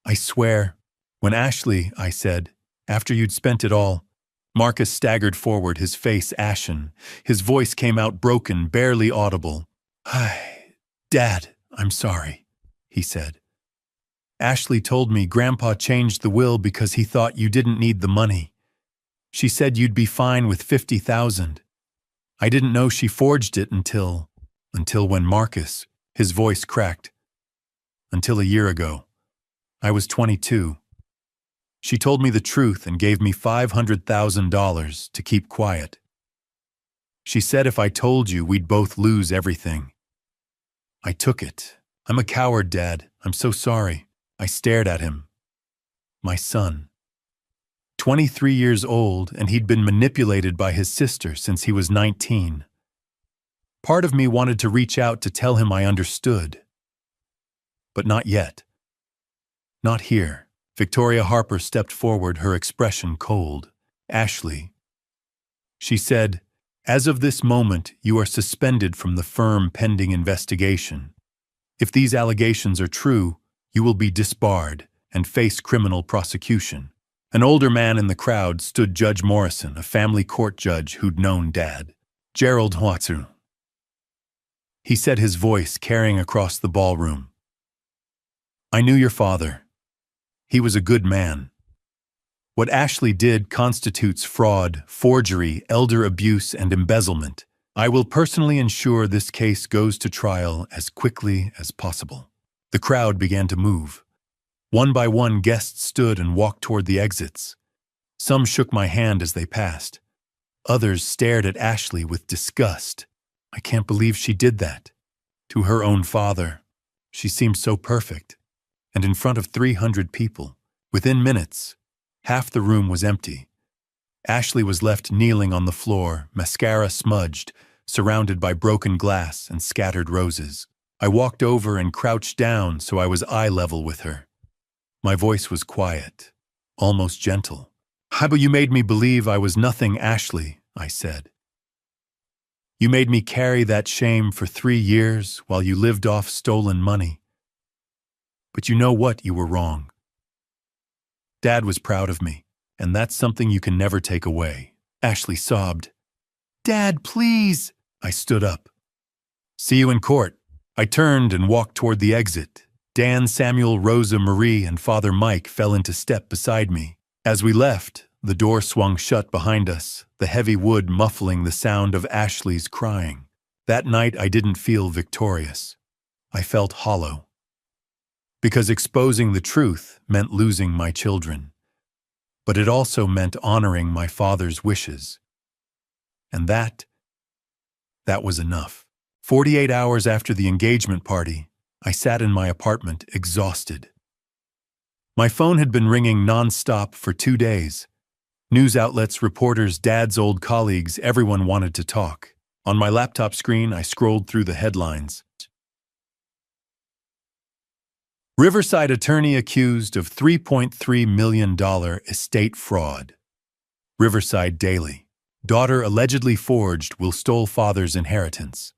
I swear." "When Ashley," I said, "after you'd spent it all." Marcus staggered forward, his face ashen. His voice came out broken, barely audible. "Dad, I'm sorry," he said. "Ashley told me Grandpa changed the will because he thought you didn't need the money. She said you'd be fine with 50,000. I didn't know she forged it until when Marcus," his voice cracked, "until a year ago. I was 22. She told me the truth and gave me $500,000 to keep quiet. She said if I told you, we'd both lose everything. I took it. I'm a coward, Dad. I'm so sorry." I stared at him. My son. 23 years old, and he'd been manipulated by his sister since he was 19. Part of me wanted to reach out to tell him I understood. But not yet. Not here. Victoria Harper stepped forward, her expression cold. "Ashley," she said, "as of this moment, you are suspended from the firm pending investigation. If these allegations are true, you will be disbarred and face criminal prosecution." An older man in the crowd stood Judge Morrison, a family court judge who'd known Dad. "Gerald Watson," he said, his voice carrying across the ballroom. "I knew your father. He was a good man. What Ashley did constitutes fraud, forgery, elder abuse, and embezzlement. I will personally ensure this case goes to trial as quickly as possible." The crowd began to move. One by one, guests stood and walked toward the exits. Some shook my hand as they passed. Others stared at Ashley with disgust. "I can't believe she did that. To her own father. She seemed so perfect. And in front of 300 people. Within minutes, half the room was empty. Ashley was left kneeling on the floor, mascara smudged, surrounded by broken glass and scattered roses. I walked over and crouched down so I was eye level with her. My voice was quiet, almost gentle. "But you made me believe I was nothing, Ashley," I said. "You made me carry that shame for 3 years while you lived off stolen money. But you know what? You were wrong. Dad was proud of me, and that's something you can never take away." Ashley sobbed. "Dad, please!" I stood up. "See you in court." I turned and walked toward the exit. Dan, Samuel, Rosa, Marie, and Father Mike fell into step beside me. As we left, the door swung shut behind us, the heavy wood muffling the sound of Ashley's crying. That night I didn't feel victorious. I felt hollow. Because exposing the truth meant losing my children. But it also meant honoring my father's wishes. And that was enough. 48 hours after the engagement party, I sat in my apartment, exhausted. My phone had been ringing non-stop for 2 days. News outlets, reporters, Dad's old colleagues, everyone wanted to talk. On my laptop screen, I scrolled through the headlines. Riverside attorney accused of $3.3 million estate fraud. Riverside Daily. Daughter allegedly forged will stole father's inheritance.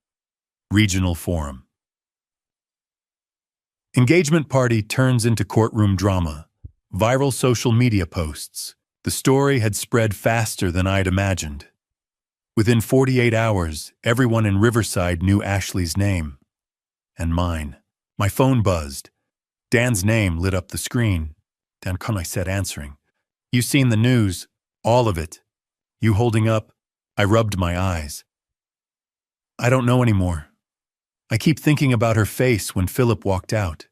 Regional Forum. Engagement party turns into courtroom drama. Viral social media posts. The story had spread faster than I'd imagined. Within 48 hours, everyone in Riverside knew Ashley's name. And mine. My phone buzzed. Dan's name lit up the screen. "Dan," I said, answering. "You seen the news? All of it. You holding up?" I rubbed my eyes. "I don't know anymore. I keep thinking about her face when Philip walked out,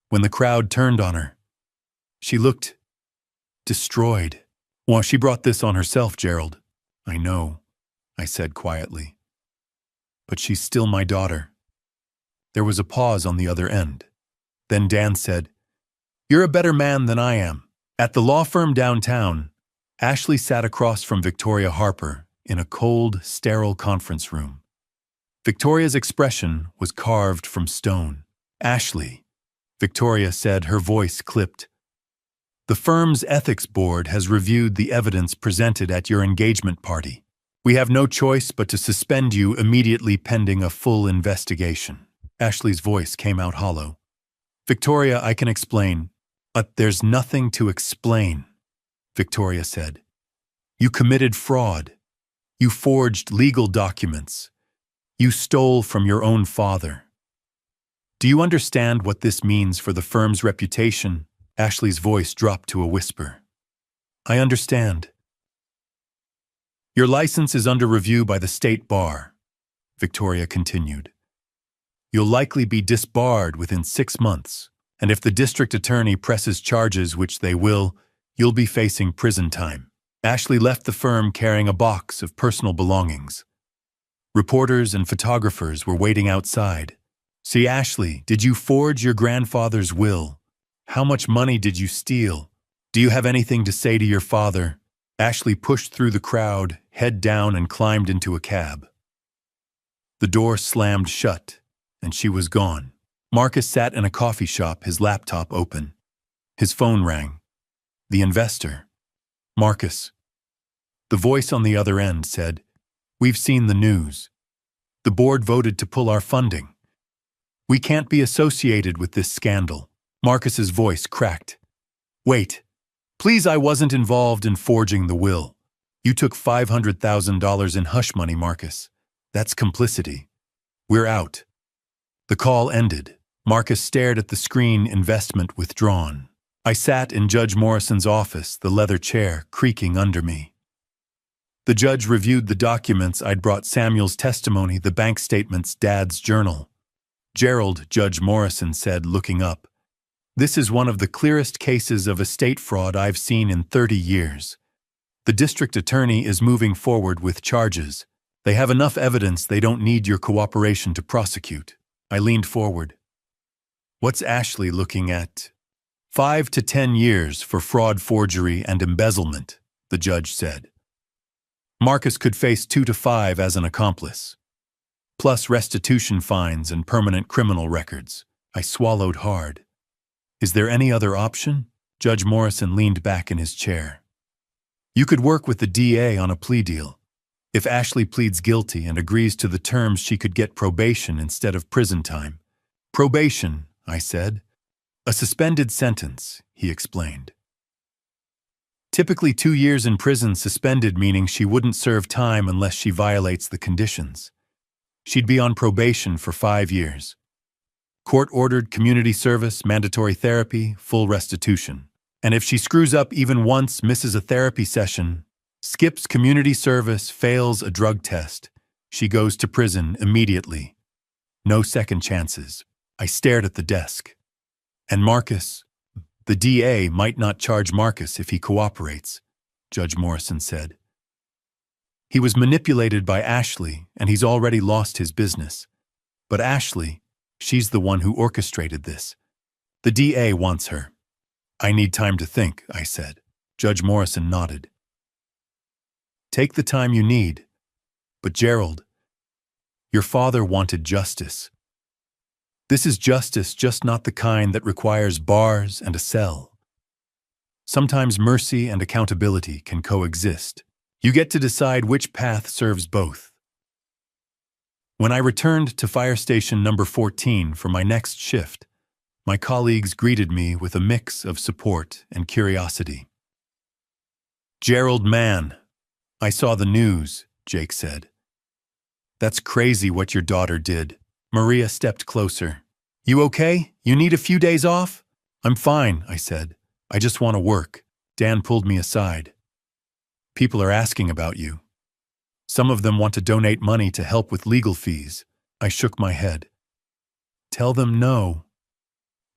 when the crowd turned on her. She looked destroyed." "Well, she brought this on herself, Gerald." "I know," I said quietly. "But she's still my daughter." There was a pause on the other end. Then Dan said, "You're a better man than I am." At the law firm downtown, Ashley sat across from Victoria Harper in a cold, sterile conference room. Victoria's expression was carved from stone. "Ashley," Victoria said, her voice clipped, "the firm's ethics board has reviewed the evidence presented at your engagement party. We have no choice but to suspend you immediately pending a full investigation." Ashley's voice came out hollow. "Victoria, I can explain." "But there's nothing to explain," Victoria said. "You committed fraud. You forged legal documents. You stole from your own father. Do you understand what this means for the firm's reputation?" Ashley's voice dropped to a whisper. "I understand." "Your license is under review by the state bar," Victoria continued. "You'll likely be disbarred within 6 months, and if the district attorney presses charges, which they will, you'll be facing prison time." Ashley left the firm carrying a box of personal belongings. Reporters and photographers were waiting outside. "See, Ashley, did you forge your grandfather's will? How much money did you steal? Do you have anything to say to your father?" Ashley pushed through the crowd, head down, and climbed into a cab. The door slammed shut, and she was gone. Marcus sat in a coffee shop, his laptop open. His phone rang. The investor. "Marcus." The voice on the other end said, "We've seen the news. The board voted to pull our funding. We can't be associated with this scandal." Marcus's voice cracked. "Wait. Please, I wasn't involved in forging the will. You took $500,000 in hush money, Marcus. That's complicity. We're out." The call ended. Marcus stared at the screen, investment withdrawn. I sat in Judge Morrison's office, the leather chair creaking under me. The judge reviewed the documents I'd brought: Samuel's testimony, the bank statements, Dad's journal. "Gerald," Judge Morrison said, looking up, "this is one of the clearest cases of estate fraud I've seen in 30 years. The district attorney is moving forward with charges. They have enough evidence, they don't need your cooperation to prosecute." I leaned forward. "What's Ashley looking at?" 5 to 10 years for fraud, forgery, and embezzlement, the judge said. Marcus could face 2 to 5 as an accomplice, plus restitution fines and permanent criminal records. I swallowed hard. "Is there any other option?" Judge Morrison leaned back in his chair. "You could work with the DA on a plea deal. If Ashley pleads guilty and agrees to the terms, she could get probation instead of prison time." "Probation," I said. "A suspended sentence," he explained. "Typically 2 years in prison, suspended meaning she wouldn't serve time unless she violates the conditions. She'd be on probation for 5 years. Court-ordered community service, mandatory therapy, full restitution. And if she screws up even once, misses a therapy session, skips community service, fails a drug test, she goes to prison immediately. No second chances." I stared at the desk. "And Marcus, the DA might not charge Marcus if he cooperates," Judge Morrison said. "He was manipulated by Ashley, and he's already lost his business. But Ashley, she's the one who orchestrated this. The DA wants her." "I need time to think," I said. Judge Morrison nodded. "Take the time you need. But Gerald, your father wanted justice. This is justice, just not the kind that requires bars and a cell. Sometimes mercy and accountability can coexist. You get to decide which path serves both." When I returned to Fire Station number 14 for my next shift, my colleagues greeted me with a mix of support and curiosity. "Gerald, man, I saw the news," Jake said. "That's crazy what your daughter did." Maria stepped closer. "You okay? You need a few days off?" "I'm fine," I said. "I just want to work." Dan pulled me aside. "People are asking about you. Some of them want to donate money to help with legal fees." I shook my head. "Tell them no.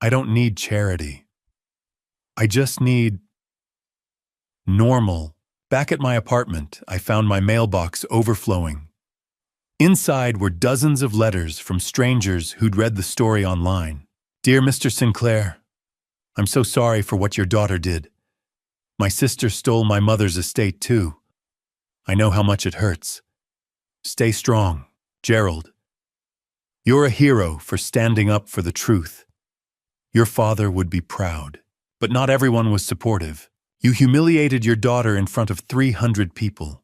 I don't need charity. I just need normal." Back at my apartment, I found my mailbox overflowing. Inside were dozens of letters from strangers who'd read the story online. Dear Mr. Sinclair, I'm so sorry for what your daughter did. My sister stole my mother's estate too. I know how much it hurts. Stay strong, Gerald. You're a hero for standing up for the truth. Your father would be proud. But not everyone was supportive. You humiliated your daughter in front of 300 people.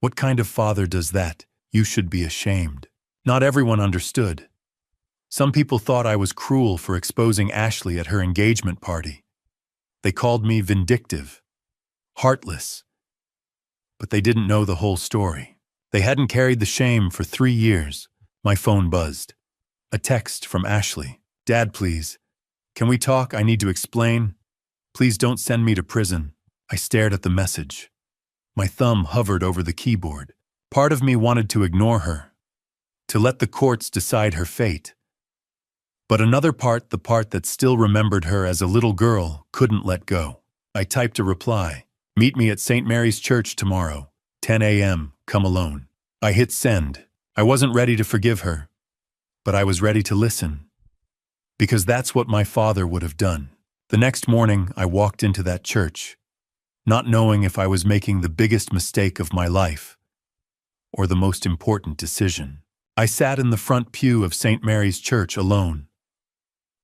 What kind of father does that? You should be ashamed. Not everyone understood. Some people thought I was cruel for exposing Ashley at her engagement party. They called me vindictive, heartless. But they didn't know the whole story. They hadn't carried the shame for 3 years. My phone buzzed. A text from Ashley. Dad, please. Can we talk? I need to explain. Please don't send me to prison. I stared at the message. My thumb hovered over the keyboard. Part of me wanted to ignore her, to let the courts decide her fate. But another part, the part that still remembered her as a little girl, couldn't let go. I typed a reply. Meet me at St. Mary's Church tomorrow, 10 a.m., come alone. I hit send. I wasn't ready to forgive her, but I was ready to listen. Because that's what my father would have done. The next morning, I walked into that church, not knowing if I was making the biggest mistake of my life or the most important decision. I sat in the front pew of St. Mary's Church alone.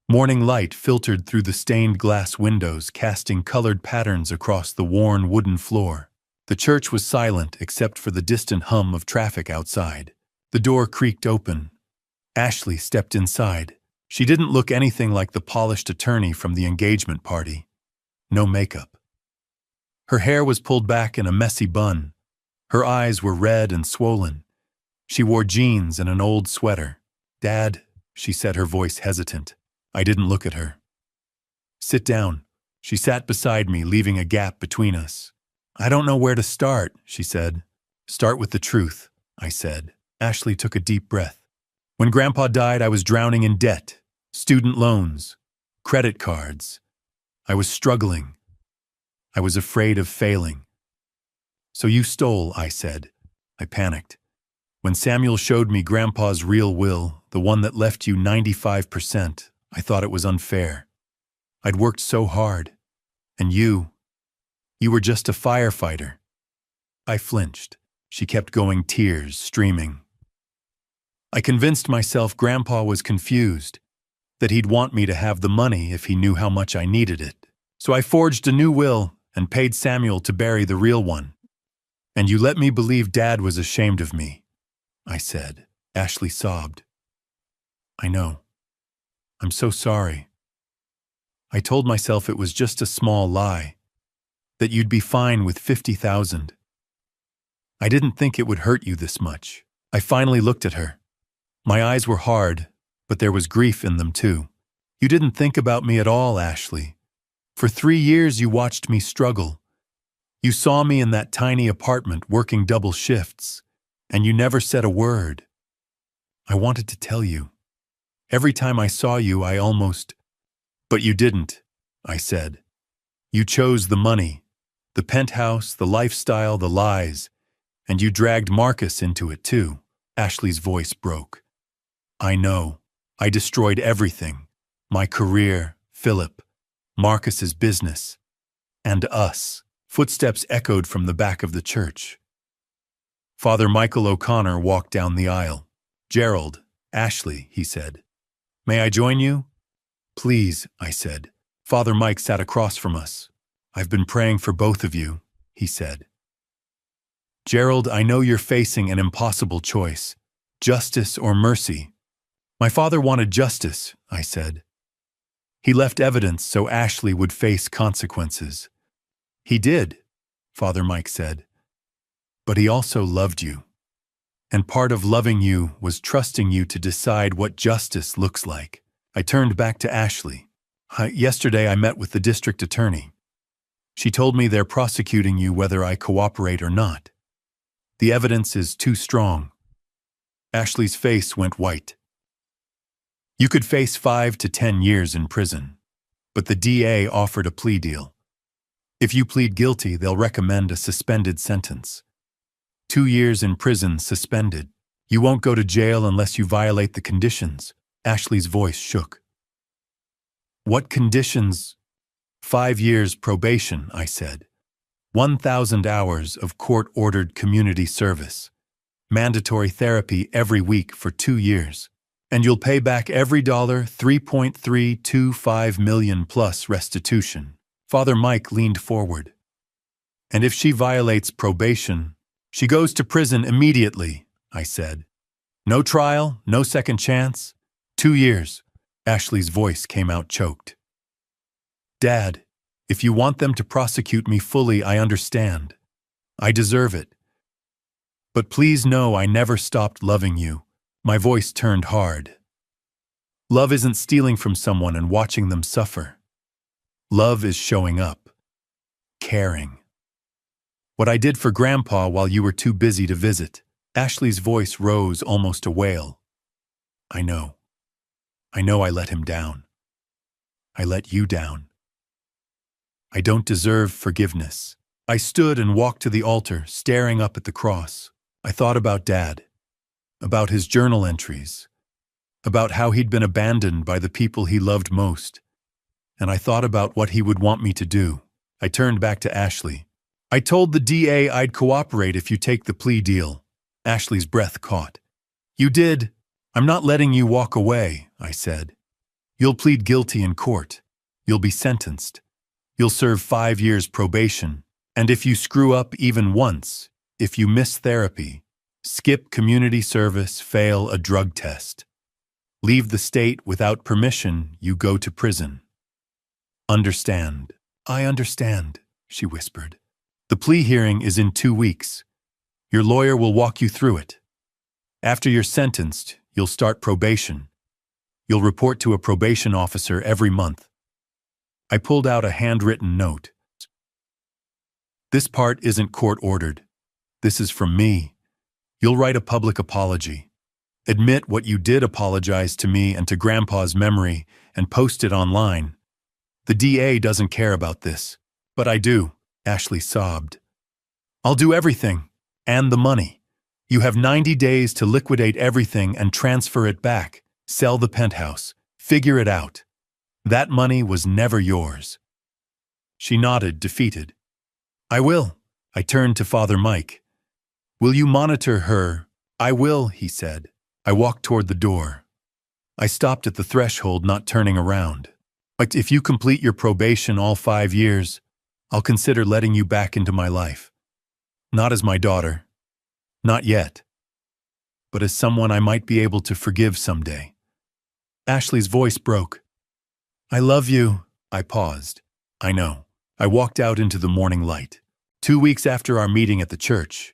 Morning light filtered through the stained glass windows, casting colored patterns across the worn wooden floor. The church was silent except for the distant hum of traffic outside. The door creaked open. Ashley stepped inside. She didn't look anything like the polished attorney from the engagement party. No makeup. Her hair was pulled back in a messy bun. Her eyes were red and swollen. She wore jeans and an old sweater. Dad, she said, her voice hesitant. I didn't look at her. Sit down. She sat beside me, leaving a gap between us. I don't know where to start, she said. Start with the truth, I said. Ashley took a deep breath. When Grandpa died, I was drowning in debt. Student loans, credit cards. I was struggling. I was afraid of failing. So you stole, I said. I panicked. When Samuel showed me Grandpa's real will, the one that left you 95%, I thought it was unfair. I'd worked so hard. And you were just a firefighter. I flinched. She kept going, tears streaming. I convinced myself Grandpa was confused, that he'd want me to have the money if he knew how much I needed it. So I forged a new will and paid Samuel to bury the real one. And you let me believe Dad was ashamed of me, I said. Ashley sobbed. I know. I'm so sorry. I told myself it was just a small lie, that you'd be fine with 50,000. I didn't think it would hurt you this much. I finally looked at her. My eyes were hard, but there was grief in them too. You didn't think about me at all, Ashley. For 3 years you watched me struggle. You saw me in that tiny apartment working double shifts, and you never said a word. I wanted to tell you. Every time I saw you, I almost... But you didn't, I said. You chose the money, the penthouse, the lifestyle, the lies, and you dragged Marcus into it too. Ashley's voice broke. I know. I destroyed everything. My career, Philip, Marcus's business, and us. Footsteps echoed from the back of the church. Father Michael O'Connor walked down the aisle. Gerald, Ashley, he said. May I join you? Please, I said. Father Mike sat across from us. I've been praying for both of you, he said. Gerald, I know you're facing an impossible choice. Justice or mercy. My father wanted justice, I said. He left evidence so Ashley would face consequences. He did, Father Mike said. But he also loved you. And part of loving you was trusting you to decide what justice looks like. I turned back to Ashley. Yesterday I met with the district attorney. She told me they're prosecuting you whether I cooperate or not. The evidence is too strong. Ashley's face went white. You could face 5 to 10 years in prison, but the DA offered a plea deal. If you plead guilty, they'll recommend a suspended sentence. 2 years in prison suspended. You won't go to jail unless you violate the conditions. Ashley's voice shook. What conditions? 5 years probation, I said. 1,000 hours of court-ordered community service. Mandatory therapy every week for 2 years. And you'll pay back every dollar, 3.325 million plus restitution. Father Mike leaned forward. And if she violates probation, she goes to prison immediately, I said. No trial, no second chance. 2 years. Ashley's voice came out choked. Dad, if you want them to prosecute me fully, I understand. I deserve it. But please know I never stopped loving you. My voice turned hard. Love isn't stealing from someone and watching them suffer. Love is showing up. Caring. What I did for Grandpa while you were too busy to visit. Ashley's voice rose almost a wail. I know. I know I let him down. I let you down. I don't deserve forgiveness. I stood and walked to the altar, staring up at the cross. I thought about Dad, about his journal entries, about how he'd been abandoned by the people he loved most. And I thought about what he would want me to do. I turned back to Ashley. I told the DA I'd cooperate if you take the plea deal. Ashley's breath caught. You did. I'm not letting you walk away, I said. You'll plead guilty in court. You'll be sentenced. You'll serve 5 years probation. And if you screw up even once, if you miss therapy, skip community service, fail a drug test, leave the state without permission, you go to prison. Understand. I understand, she whispered. The plea hearing is in 2 weeks. Your lawyer will walk you through it. After you're sentenced, you'll start probation. You'll report to a probation officer every month. I pulled out a handwritten note. This part isn't court-ordered. This is from me. You'll write a public apology. Admit what you did apologize to me and to Grandpa's memory and post it online. The DA doesn't care about this, but I do, Ashley sobbed. I'll do everything, and the money. You have 90 days to liquidate everything and transfer it back, sell the penthouse, figure it out. That money was never yours. She nodded, defeated. I will. I turned to Father Mike. Will you monitor her? I will, he said. I walked toward the door. I stopped at the threshold, not turning around. But if you complete your probation all 5 years, I'll consider letting you back into my life. Not as my daughter. Not yet. But as someone I might be able to forgive someday. Ashley's voice broke. I love you. I paused. I know. I walked out into the morning light. 2 weeks after our meeting at the church,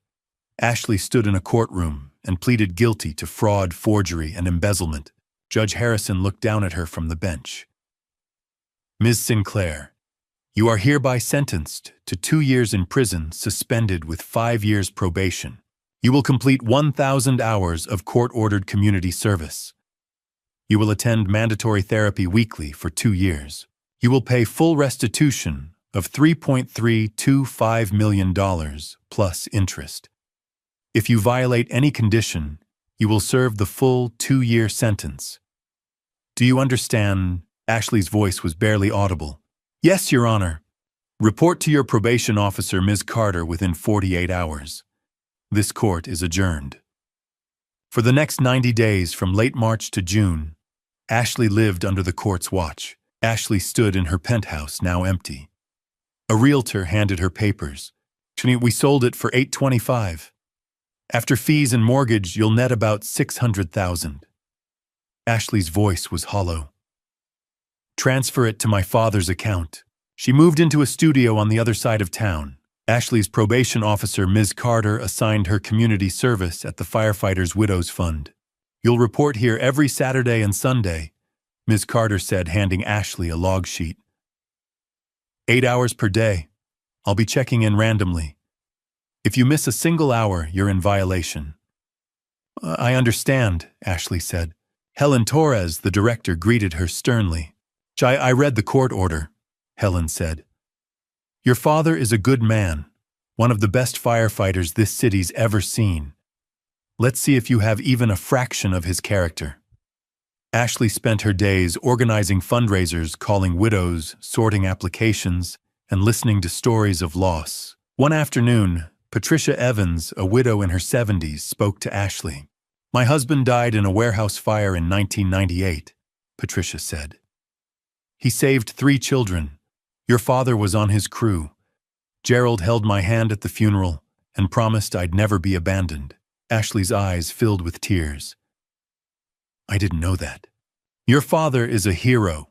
Ashley stood in a courtroom and pleaded guilty to fraud, forgery, and embezzlement. Judge Harrison looked down at her from the bench. Ms. Sinclair, you are hereby sentenced to 2 years in prison, suspended with 5 years probation. You will complete 1,000 hours of court-ordered community service. You will attend mandatory therapy weekly for 2 years. You will pay full restitution of $3.325 million plus interest. If you violate any condition, you will serve the full 2-year sentence. Do you understand? Ashley's voice was barely audible. Yes, Your Honor. Report to your probation officer, Ms. Carter, within 48 hours. This court is adjourned. For the next 90 days, from late March to June, Ashley lived under the court's watch. Ashley stood in her penthouse, now empty. A realtor handed her papers. We sold it for $825. After fees and mortgage, you'll net about $600,000. Ashley's voice was hollow. Transfer it to my father's account. She moved into a studio on the other side of town. Ashley's probation officer, Ms. Carter, assigned her community service at the Firefighters' Widows Fund. You'll report here every Saturday and Sunday, Ms. Carter said, handing Ashley a log sheet. 8 hours per day. I'll be checking in randomly. If you miss a single hour, you're in violation. I understand, Ashley said. Helen Torres, the director, greeted her sternly. I read the court order, Helen said. Your father is a good man, one of the best firefighters this city's ever seen. Let's see if you have even a fraction of his character. Ashley spent her days organizing fundraisers, calling widows, sorting applications, and listening to stories of loss. One afternoon, Patricia Evans, a widow in her 70s, spoke to Ashley. "My husband died in a warehouse fire in 1998, Patricia said. "He saved 3 children. Your father was on his crew. Gerald held my hand at the funeral and promised I'd never be abandoned." Ashley's eyes filled with tears. "I didn't know that." "Your father is a hero,"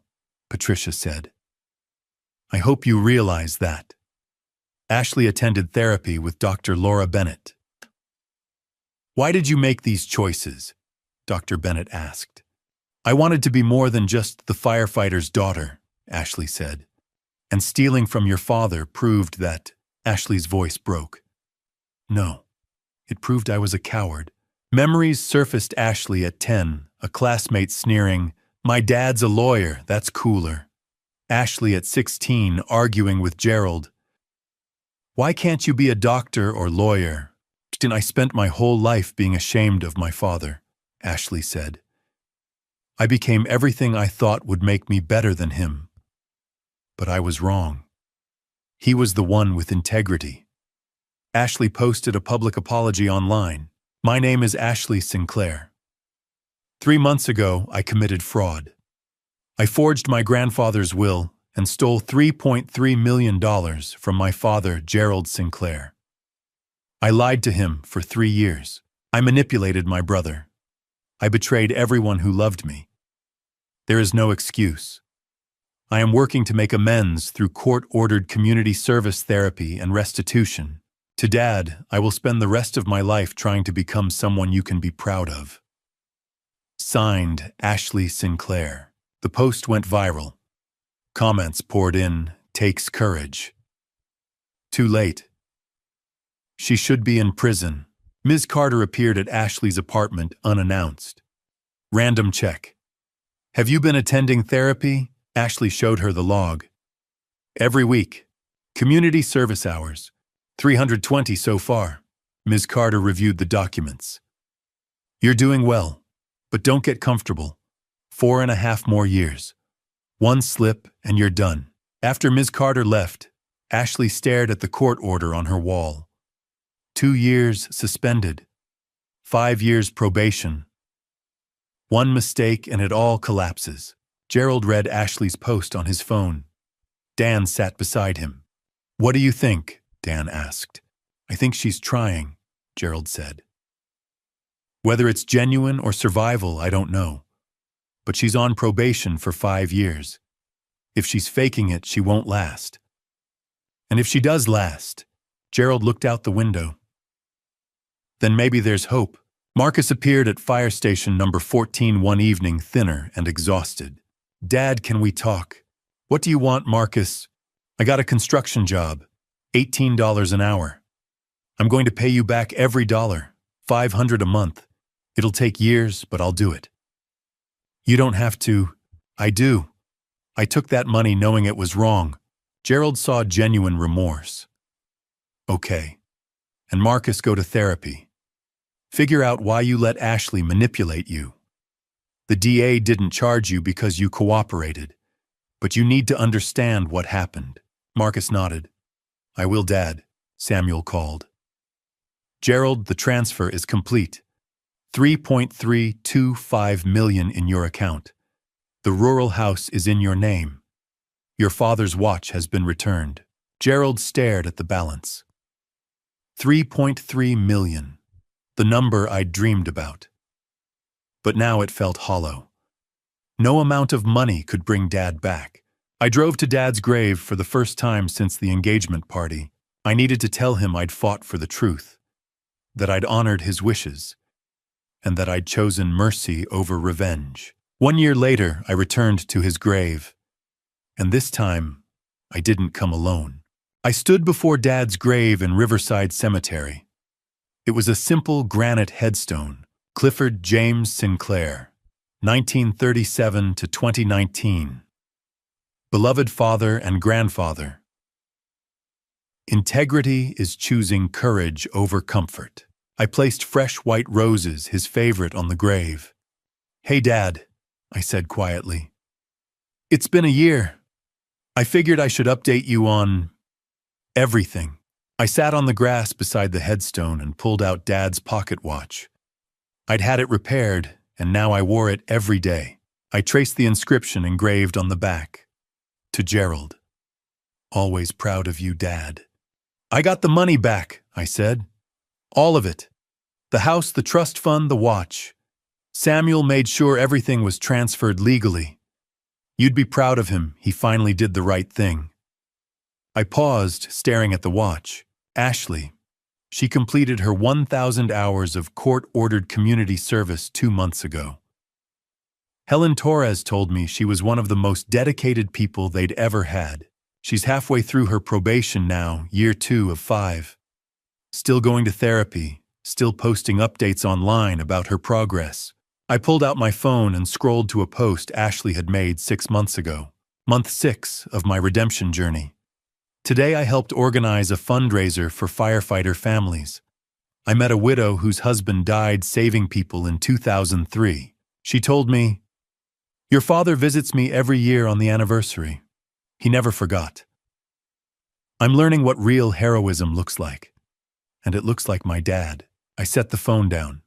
Patricia said. "I hope you realize that." Ashley attended therapy with Dr. Laura Bennett. "Why did you make these choices?" Dr. Bennett asked. "I wanted to be more than just the firefighter's daughter," Ashley said. "And stealing from your father proved that." Ashley's voice broke. "No, it proved I was a coward." Memories surfaced. Ashley at 10, a classmate sneering, "My dad's a lawyer, that's cooler." Ashley at 16 arguing with Gerald, "Why can't you be a doctor or lawyer?" "I spent my whole life being ashamed of my father," Ashley said. "I became everything I thought would make me better than him. But I was wrong. He was the one with integrity." Ashley posted a public apology online. "My name is Ashley Sinclair. 3 months ago, I committed fraud. I forged my grandfather's will and stole $3.3 million from my father, Gerald Sinclair. I lied to him for 3 years. I manipulated my brother. I betrayed everyone who loved me. There is no excuse. I am working to make amends through court-ordered community service therapy and restitution. To Dad, I will spend the rest of my life trying to become someone you can be proud of." Signed, Ashley Sinclair. The post went viral. Comments poured in, "Takes courage." "Too late. She should be in prison." Ms. Carter appeared at Ashley's apartment unannounced. Random check. "Have you been attending therapy?" Ashley showed her the log. "Every week. Community service hours. 320 so far." Ms. Carter reviewed the documents. "You're doing well, but don't get comfortable. 4.5 more years. One slip and you're done." After Ms. Carter left, Ashley stared at the court order on her wall. 2 years suspended. 5 years probation. One mistake and it all collapses. Gerald read Ashley's post on his phone. Dan sat beside him. "What do you think?" Dan asked. "I think she's trying," Gerald said. "Whether it's genuine or survival, I don't know. But she's on probation for 5 years. If she's faking it, she won't last. And if she does last," Gerald looked out the window, "then maybe there's hope." Marcus appeared at fire station number 14 one evening, thinner and exhausted. "Dad, can we talk?" "What do you want, Marcus?" "I got a construction job. $18 an hour. I'm going to pay you back every dollar, $500 a month. It'll take years, but I'll do it." "You don't have to." "I do. I took that money knowing it was wrong." Gerald saw genuine remorse. "Okay. And Marcus, go to therapy. Figure out why you let Ashley manipulate you. The DA didn't charge you because you cooperated, but you need to understand what happened." Marcus nodded. "I will, Dad," Samuel called. "Gerald, the transfer is complete. 3.325 million in your account. The rural house is in your name. Your father's watch has been returned." Gerald stared at the balance. 3.3 million, the number I'd dreamed about. But now it felt hollow. No amount of money could bring Dad back. I drove to Dad's grave for the first time since the engagement party. I needed to tell him I'd fought for the truth, that I'd honored his wishes, and that I'd chosen mercy over revenge. 1 year later, I returned to his grave, and this time, I didn't come alone. I stood before Dad's grave in Riverside Cemetery. It was a simple granite headstone, Clifford James Sinclair, 1937 to 2019. Beloved father and grandfather. Integrity is choosing courage over comfort. I placed fresh white roses, his favorite, on the grave. "Hey, Dad, I said quietly. It's been a year. I figured I should update you on everything. I sat on the grass beside the headstone and pulled out Dad's pocket watch. I'd had it repaired, and now I wore it every day. I traced the inscription engraved on the back. To Gerald. Always proud of you, Dad. I got the money back, I said. All of it. The house, the trust fund, the watch. Samuel made sure everything was transferred legally. You'd be proud of him. He finally did the right thing. I paused, staring at the watch. Ashley. She completed her 1,000 hours of court-ordered community service 2 months ago. Helen Torres told me she was one of the most dedicated people they'd ever had. She's halfway through her probation now, year 2 of 5. Still going to therapy, still posting updates online about her progress. I pulled out my phone and scrolled to a post Ashley had made 6 months ago. Month 6 of my redemption journey. Today I helped organize a fundraiser for firefighter families. I met a widow whose husband died saving people in 2003. She told me, "Your father visits me every year on the anniversary. He never forgot." I'm learning what real heroism looks like. And it looks like my dad. I set the phone down.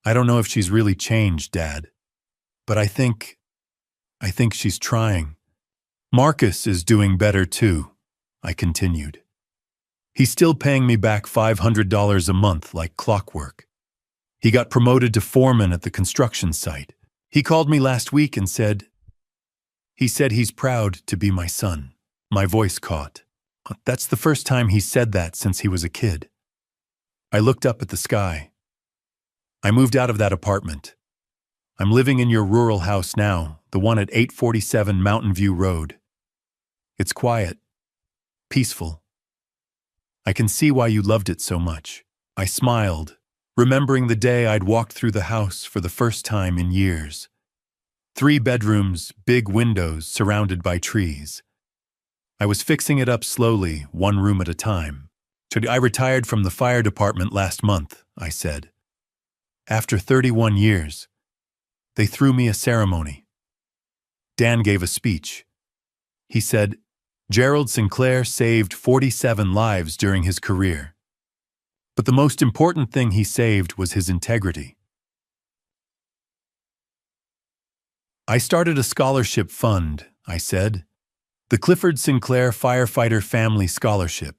I don't know if she's really changed, Dad. But I think she's trying. Marcus is doing better too, I continued. He's still paying me back $500 a month like clockwork. He got promoted to foreman at the construction site. He called me last week and said he's proud to be my son. My voice caught. That's the first time he said that since he was a kid. I looked up at the sky. I moved out of that apartment. I'm living in your rural house now, the one at 847 Mountain View Road. It's quiet, peaceful. I can see why you loved it so much. I smiled, remembering the day I'd walked through the house for the first time in years. 3 bedrooms, big windows surrounded by trees. I was fixing it up slowly, 1 room at a time. I retired from the fire department last month, I said. After 31 years, they threw me a ceremony. Dan gave a speech. He said, Gerald Sinclair saved 47 lives during his career. But the most important thing he saved was his integrity. I started a scholarship fund, I said. The Clifford Sinclair Firefighter Family Scholarship.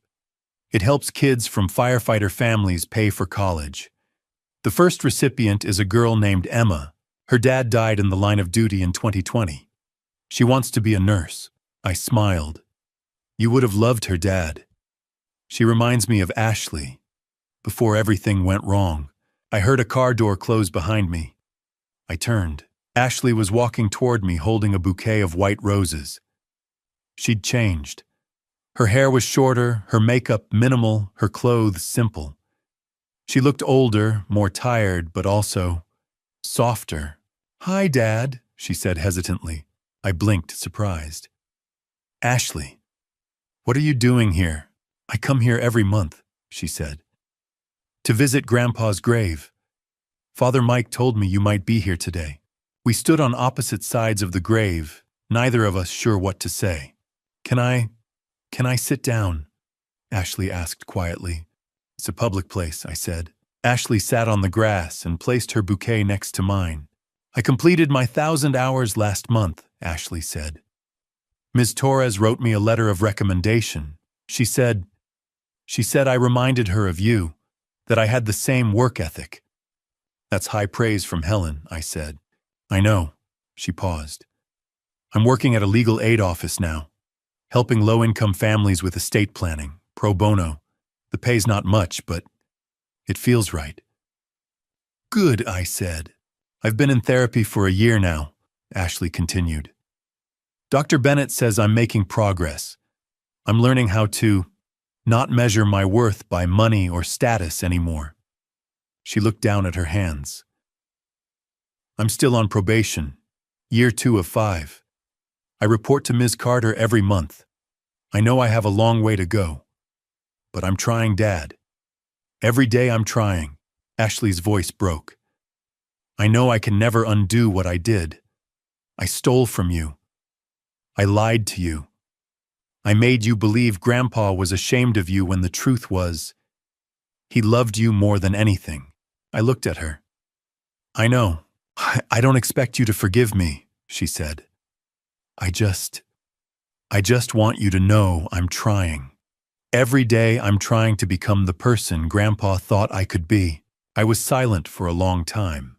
It helps kids from firefighter families pay for college. The first recipient is a girl named Emma. Her dad died in the line of duty in 2020. She wants to be a nurse. I smiled. You would have loved her dad. She reminds me of Ashley. Before everything went wrong, I heard a car door close behind me. I turned. Ashley was walking toward me holding a bouquet of white roses. She'd changed. Her hair was shorter, her makeup minimal, her clothes simple. She looked older, more tired, but also softer. Hi, Dad, she said hesitantly. I blinked, surprised. Ashley, what are you doing here? I come here every month, she said. To visit Grandpa's grave. Father Mike told me you might be here today. We stood on opposite sides of the grave, neither of us sure what to say. Can I sit down? Ashley asked quietly. It's a public place, I said. Ashley sat on the grass and placed her bouquet next to mine. I completed my 1,000 hours last month, Ashley said. Ms. Torres wrote me a letter of recommendation. She said I reminded her of you, that I had the same work ethic. That's high praise from Helen, I said. I know, she paused. I'm working at a legal aid office now, helping low-income families with estate planning, pro bono. The pay's not much, but it feels right. Good, I said. I've been in therapy for a year now, Ashley continued. Dr. Bennett says I'm making progress. I'm learning how to not measure my worth by money or status anymore. She looked down at her hands. I'm still on probation, year 2 of 5. I report to Ms. Carter every month. I know I have a long way to go. But I'm trying, Dad. Every day I'm trying. Ashley's voice broke. I know I can never undo what I did. I stole from you. I lied to you. I made you believe Grandpa was ashamed of you when the truth was, he loved you more than anything. I looked at her. I know. I don't expect you to forgive me, she said. I just want you to know I'm trying. Every day I'm trying to become the person Grandpa thought I could be. I was silent for a long time.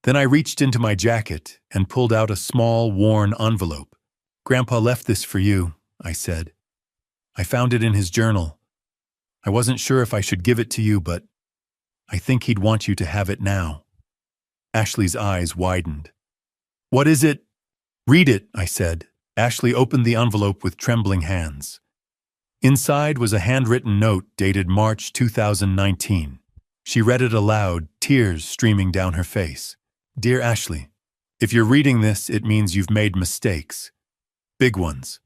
Then I reached into my jacket and pulled out a small, worn envelope. Grandpa left this for you, I said. I found it in his journal. I wasn't sure if I should give it to you, but I think he'd want you to have it now. Ashley's eyes widened. What is it? Read it, I said. Ashley opened the envelope with trembling hands. Inside was a handwritten note dated March 2019. She read it aloud, tears streaming down her face. Dear Ashley, if you're reading this, it means you've made mistakes. Big ones.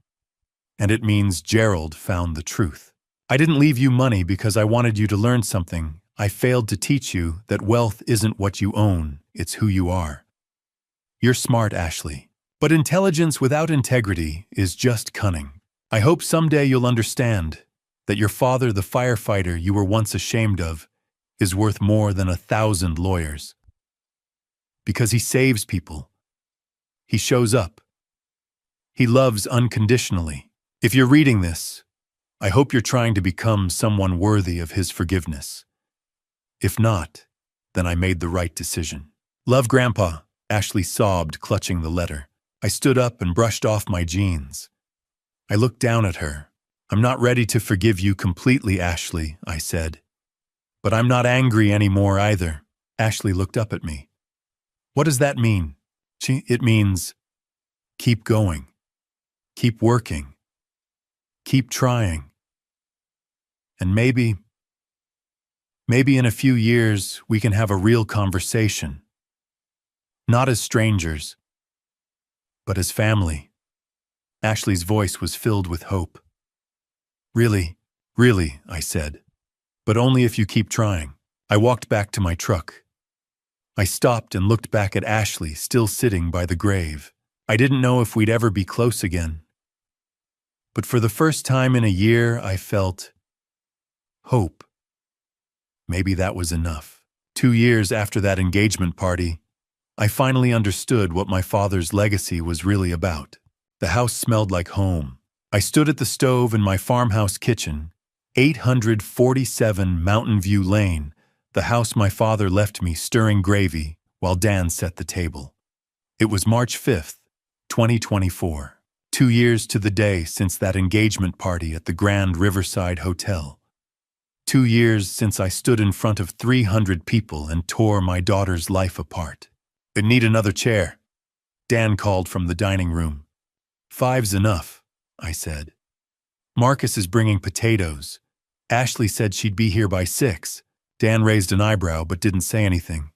And it means Gerald found the truth. I didn't leave you money because I wanted you to learn something. I failed to teach you that wealth isn't what you own, it's who you are. You're smart, Ashley. But intelligence without integrity is just cunning. I hope someday you'll understand that your father, the firefighter you were once ashamed of, is worth more than 1,000 lawyers. Because he saves people. He shows up. He loves unconditionally. If you're reading this, I hope you're trying to become someone worthy of his forgiveness. If not, then I made the right decision. Love, Grandpa, Ashley sobbed, clutching the letter. I stood up and brushed off my jeans. I looked down at her. I'm not ready to forgive you completely, Ashley, I said. But I'm not angry anymore either. Ashley looked up at me. What does that mean? It means keep going, keep working, keep trying. And maybe in a few years we can have a real conversation. Not as strangers, but as family. Ashley's voice was filled with hope. Really, I said. But only if you keep trying. I walked back to my truck. I stopped and looked back at Ashley, still sitting by the grave. I didn't know if we'd ever be close again. But for the first time in a year, I felt hope. Maybe that was enough. 2 years after that engagement party, I finally understood what my father's legacy was really about. The house smelled like home. I stood at the stove in my farmhouse kitchen, 847 Mountain View Lane, the house my father left me, stirring gravy while Dan set the table. It was March 5th, 2024, 2 years to the day since that engagement party at the Grand Riverside Hotel. 2 years since I stood in front of 300 people and tore my daughter's life apart. "I need another chair," Dan called from the dining room. "5's enough," I said. "Marcus is bringing potatoes. Ashley said she'd be here by 6. Dan raised an eyebrow but didn't say anything.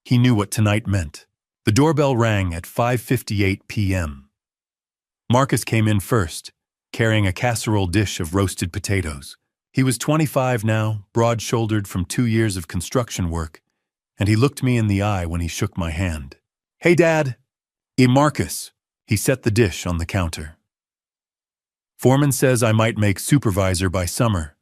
He knew what tonight meant. The doorbell rang at 5:58 p.m. Marcus came in first, carrying a casserole dish of roasted potatoes. He was 25 now, broad-shouldered from 2 years of construction work, and he looked me in the eye when he shook my hand. "Hey, Dad." Marcus." He set the dish on the counter. "Foreman says I might make supervisor by summer.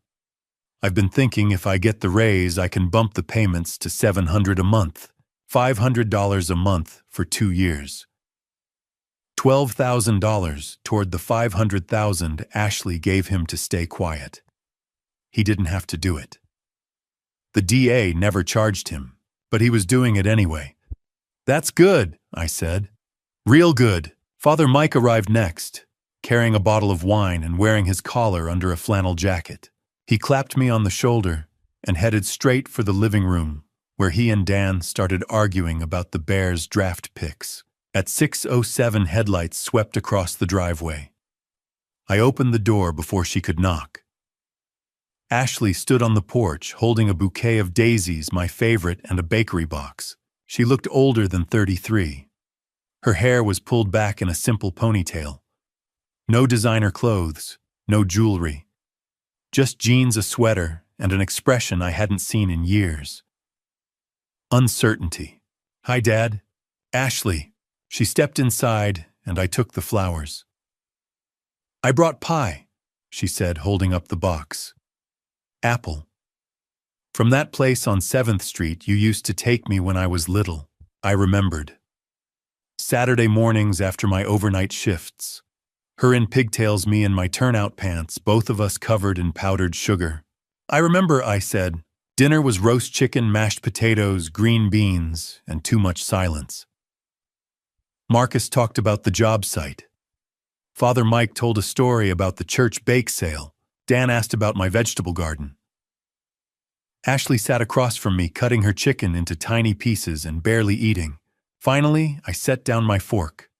I've been thinking if I get the raise, I can bump the payments to $700 a month, $500 a month for 2 years. $12,000 toward the $500,000 Ashley gave him to stay quiet. He didn't have to do it. The DA never charged him, but he was doing it anyway. "That's good," I said. "Real good." Father Mike arrived next, carrying a bottle of wine and wearing his collar under a flannel jacket. He clapped me on the shoulder and headed straight for the living room, where he and Dan started arguing about the Bears' draft picks. At 6:07, headlights swept across the driveway. I opened the door before she could knock. Ashley stood on the porch, holding a bouquet of daisies, my favorite, and a bakery box. She looked older than 33. Her hair was pulled back in a simple ponytail. No designer clothes, no jewelry. Just jeans, a sweater, and an expression I hadn't seen in years. Uncertainty. "Hi, Dad." "Ashley." She stepped inside, and I took the flowers. "I brought pie," she said, holding up the box. "Apple. From that place on 7th Street you used to take me when I was little," I remembered. Saturday mornings after my overnight shifts. Her in pigtails, me in my turnout pants, both of us covered in powdered sugar. "I remember," I said. Dinner was roast chicken, mashed potatoes, green beans, and too much silence. Marcus talked about the job site. Father Mike told a story about the church bake sale. Dan asked about my vegetable garden. Ashley sat across from me, cutting her chicken into tiny pieces and barely eating. Finally, I set down my fork.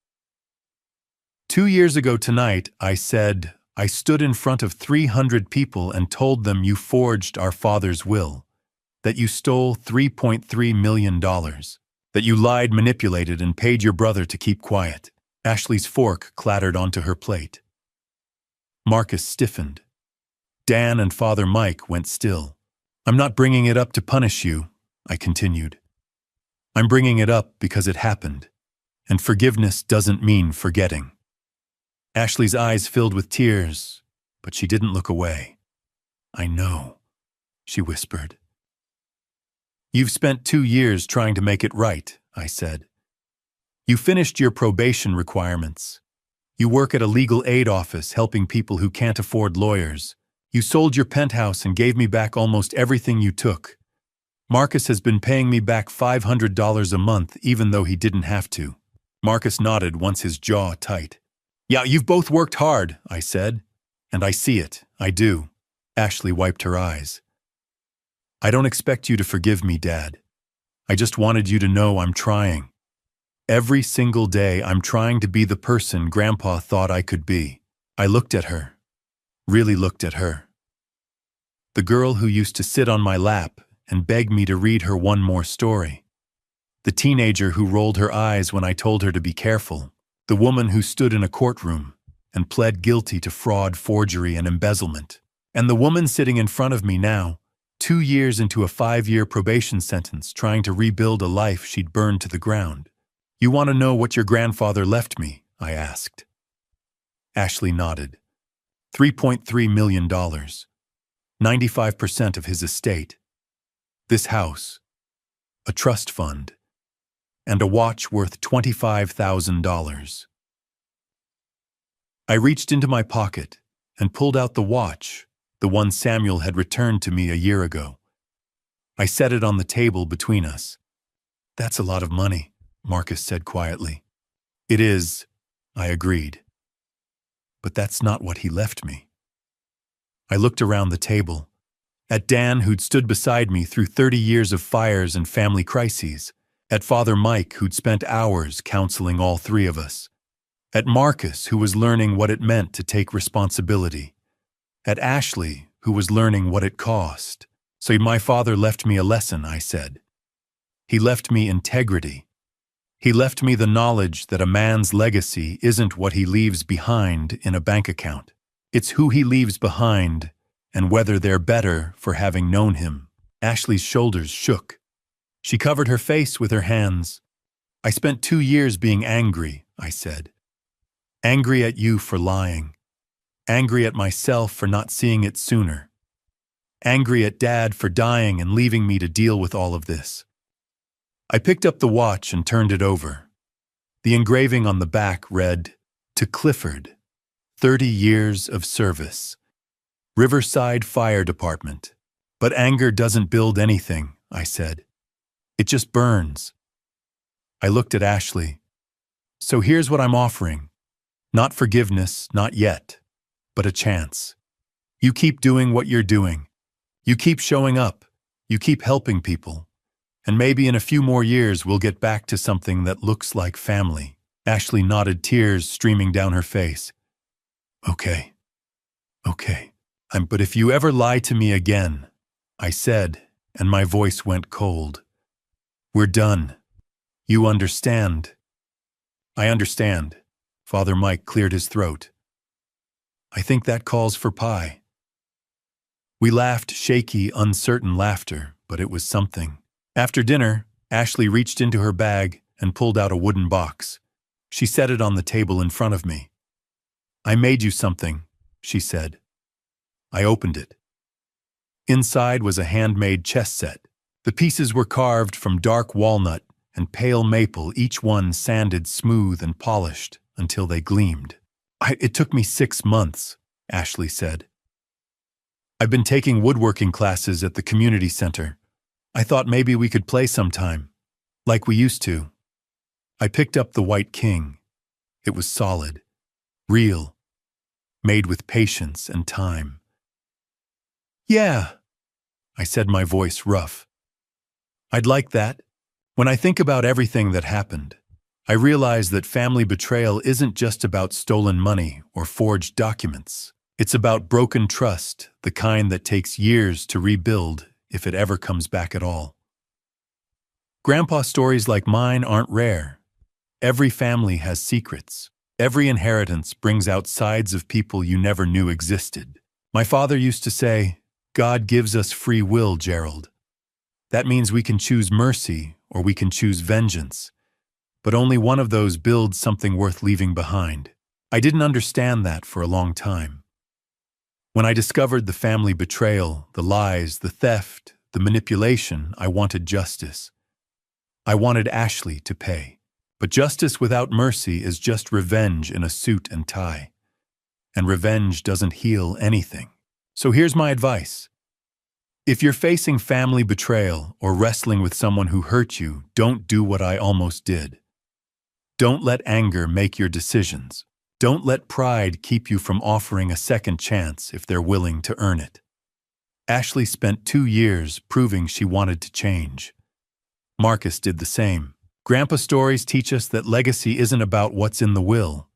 2 years ago tonight, I said, I stood in front of 300 people and told them you forged our father's will, that you stole $3.3 million, that you lied, manipulated, and paid your brother to keep quiet. Ashley's fork clattered onto her plate. Marcus stiffened. Dan and Father Mike went still. "I'm not bringing it up to punish you," I continued. "I'm bringing it up because it happened, and forgiveness doesn't mean forgetting." Ashley's eyes filled with tears, but she didn't look away. "I know," she whispered. "You've spent 2 years trying to make it right," I said. "You finished your probation requirements. You work at a legal aid office helping people who can't afford lawyers. You sold your penthouse and gave me back almost everything you took. Marcus has been paying me back $500 a month even though he didn't have to." Marcus nodded, once his jaw tight. "Yeah, you've both worked hard," I said. "And I see it, I do." Ashley wiped her eyes. "I don't expect you to forgive me, Dad. I just wanted you to know I'm trying. Every single day I'm trying to be the person Grandpa thought I could be." I looked at her, really looked at her. The girl who used to sit on my lap and beg me to read her one more story. The teenager who rolled her eyes when I told her to be careful. The woman who stood in a courtroom and pled guilty to fraud, forgery, and embezzlement. And the woman sitting in front of me now, 2 years into a 5-year probation sentence, trying to rebuild a life she'd burned to the ground. "You want to know what your grandfather left me?" I asked. Ashley nodded. $3.3 million. 95% of his estate. This house. A trust fund. And a watch worth $25,000. I reached into my pocket and pulled out the watch, the one Samuel had returned to me a year ago. I set it on the table between us. "That's a lot of money," Marcus said quietly. "It is," I agreed. "But that's not what he left me." I looked around the table, at Dan, who'd stood beside me through 30 years of fires and family crises, at Father Mike, who'd spent hours counseling all 3 of us, at Marcus, who was learning what it meant to take responsibility, at Ashley, who was learning what it cost. "So my father left me a lesson," I said. "He left me integrity. He left me the knowledge that a man's legacy isn't what he leaves behind in a bank account. It's who he leaves behind and whether they're better for having known him." Ashley's shoulders shook. She covered her face with her hands. "I spent 2 years being angry," I said. "Angry at you for lying. Angry at myself for not seeing it sooner. Angry at Dad for dying and leaving me to deal with all of this." I picked up the watch and turned it over. The engraving on the back read, "To Clifford, 30 years of service. Riverside Fire Department." "But anger doesn't build anything," I said. "It just burns." I looked at Ashley. "So here's what I'm offering. Not forgiveness, not yet, but a chance. You keep doing what you're doing. You keep showing up. You keep helping people. And maybe in a few more years we'll get back to something that looks like family." Ashley nodded, tears streaming down her face. Okay. But if you ever lie to me again," I said, and my voice went cold. "We're done. You understand?" "I understand." Father Mike cleared his throat. "I think that calls for pie." We laughed shaky, uncertain laughter, but it was something. After dinner, Ashley reached into her bag and pulled out a wooden box. She set it on the table in front of me. "I made you something," she said. I opened it. Inside was a handmade chess set. The pieces were carved from dark walnut and pale maple, each one sanded smooth and polished until they gleamed. It took me 6 months," Ashley said. "I've been taking woodworking classes at the community center. I thought maybe we could play sometime, like we used to." I picked up the white king. It was solid, real, made with patience and time. "Yeah," I said, my voice rough. "I'd like that." When I think about everything that happened, I realize that family betrayal isn't just about stolen money or forged documents. It's about broken trust, the kind that takes years to rebuild if it ever comes back at all. Grandpa stories like mine aren't rare. Every family has secrets. Every inheritance brings out sides of people you never knew existed. My father used to say, "God gives us free will, Gerald." That means we can choose mercy or we can choose vengeance. But only one of those builds something worth leaving behind. I didn't understand that for a long time. When I discovered the family betrayal, the lies, the theft, the manipulation, I wanted justice. I wanted Ashley to pay. But justice without mercy is just revenge in a suit and tie. And revenge doesn't heal anything. So here's my advice. If you're facing family betrayal or wrestling with someone who hurt you, don't do what I almost did. Don't let anger make your decisions. Don't let pride keep you from offering a second chance if they're willing to earn it. Ashley spent 2 years proving she wanted to change. Marcus did the same. Grandpa stories teach us that legacy isn't about what's in the will.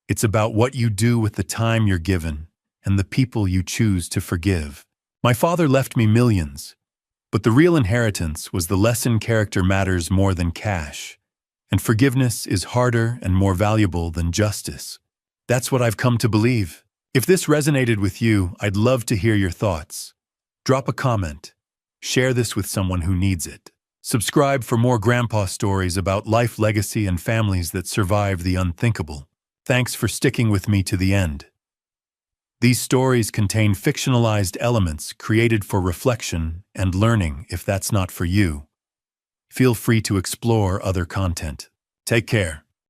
It's about what you do with the time you're given and the people you choose to forgive. My father left me millions, but the real inheritance was the lesson character matters more than cash, and forgiveness is harder and more valuable than justice. That's what I've come to believe. If this resonated with you, I'd love to hear your thoughts. Drop a comment. Share this with someone who needs it. Subscribe for more grandpa stories about life, legacy, and families that survive the unthinkable. Thanks for sticking with me to the end. These stories contain fictionalized elements created for reflection and learning. If that's not for you, feel free to explore other content. Take care.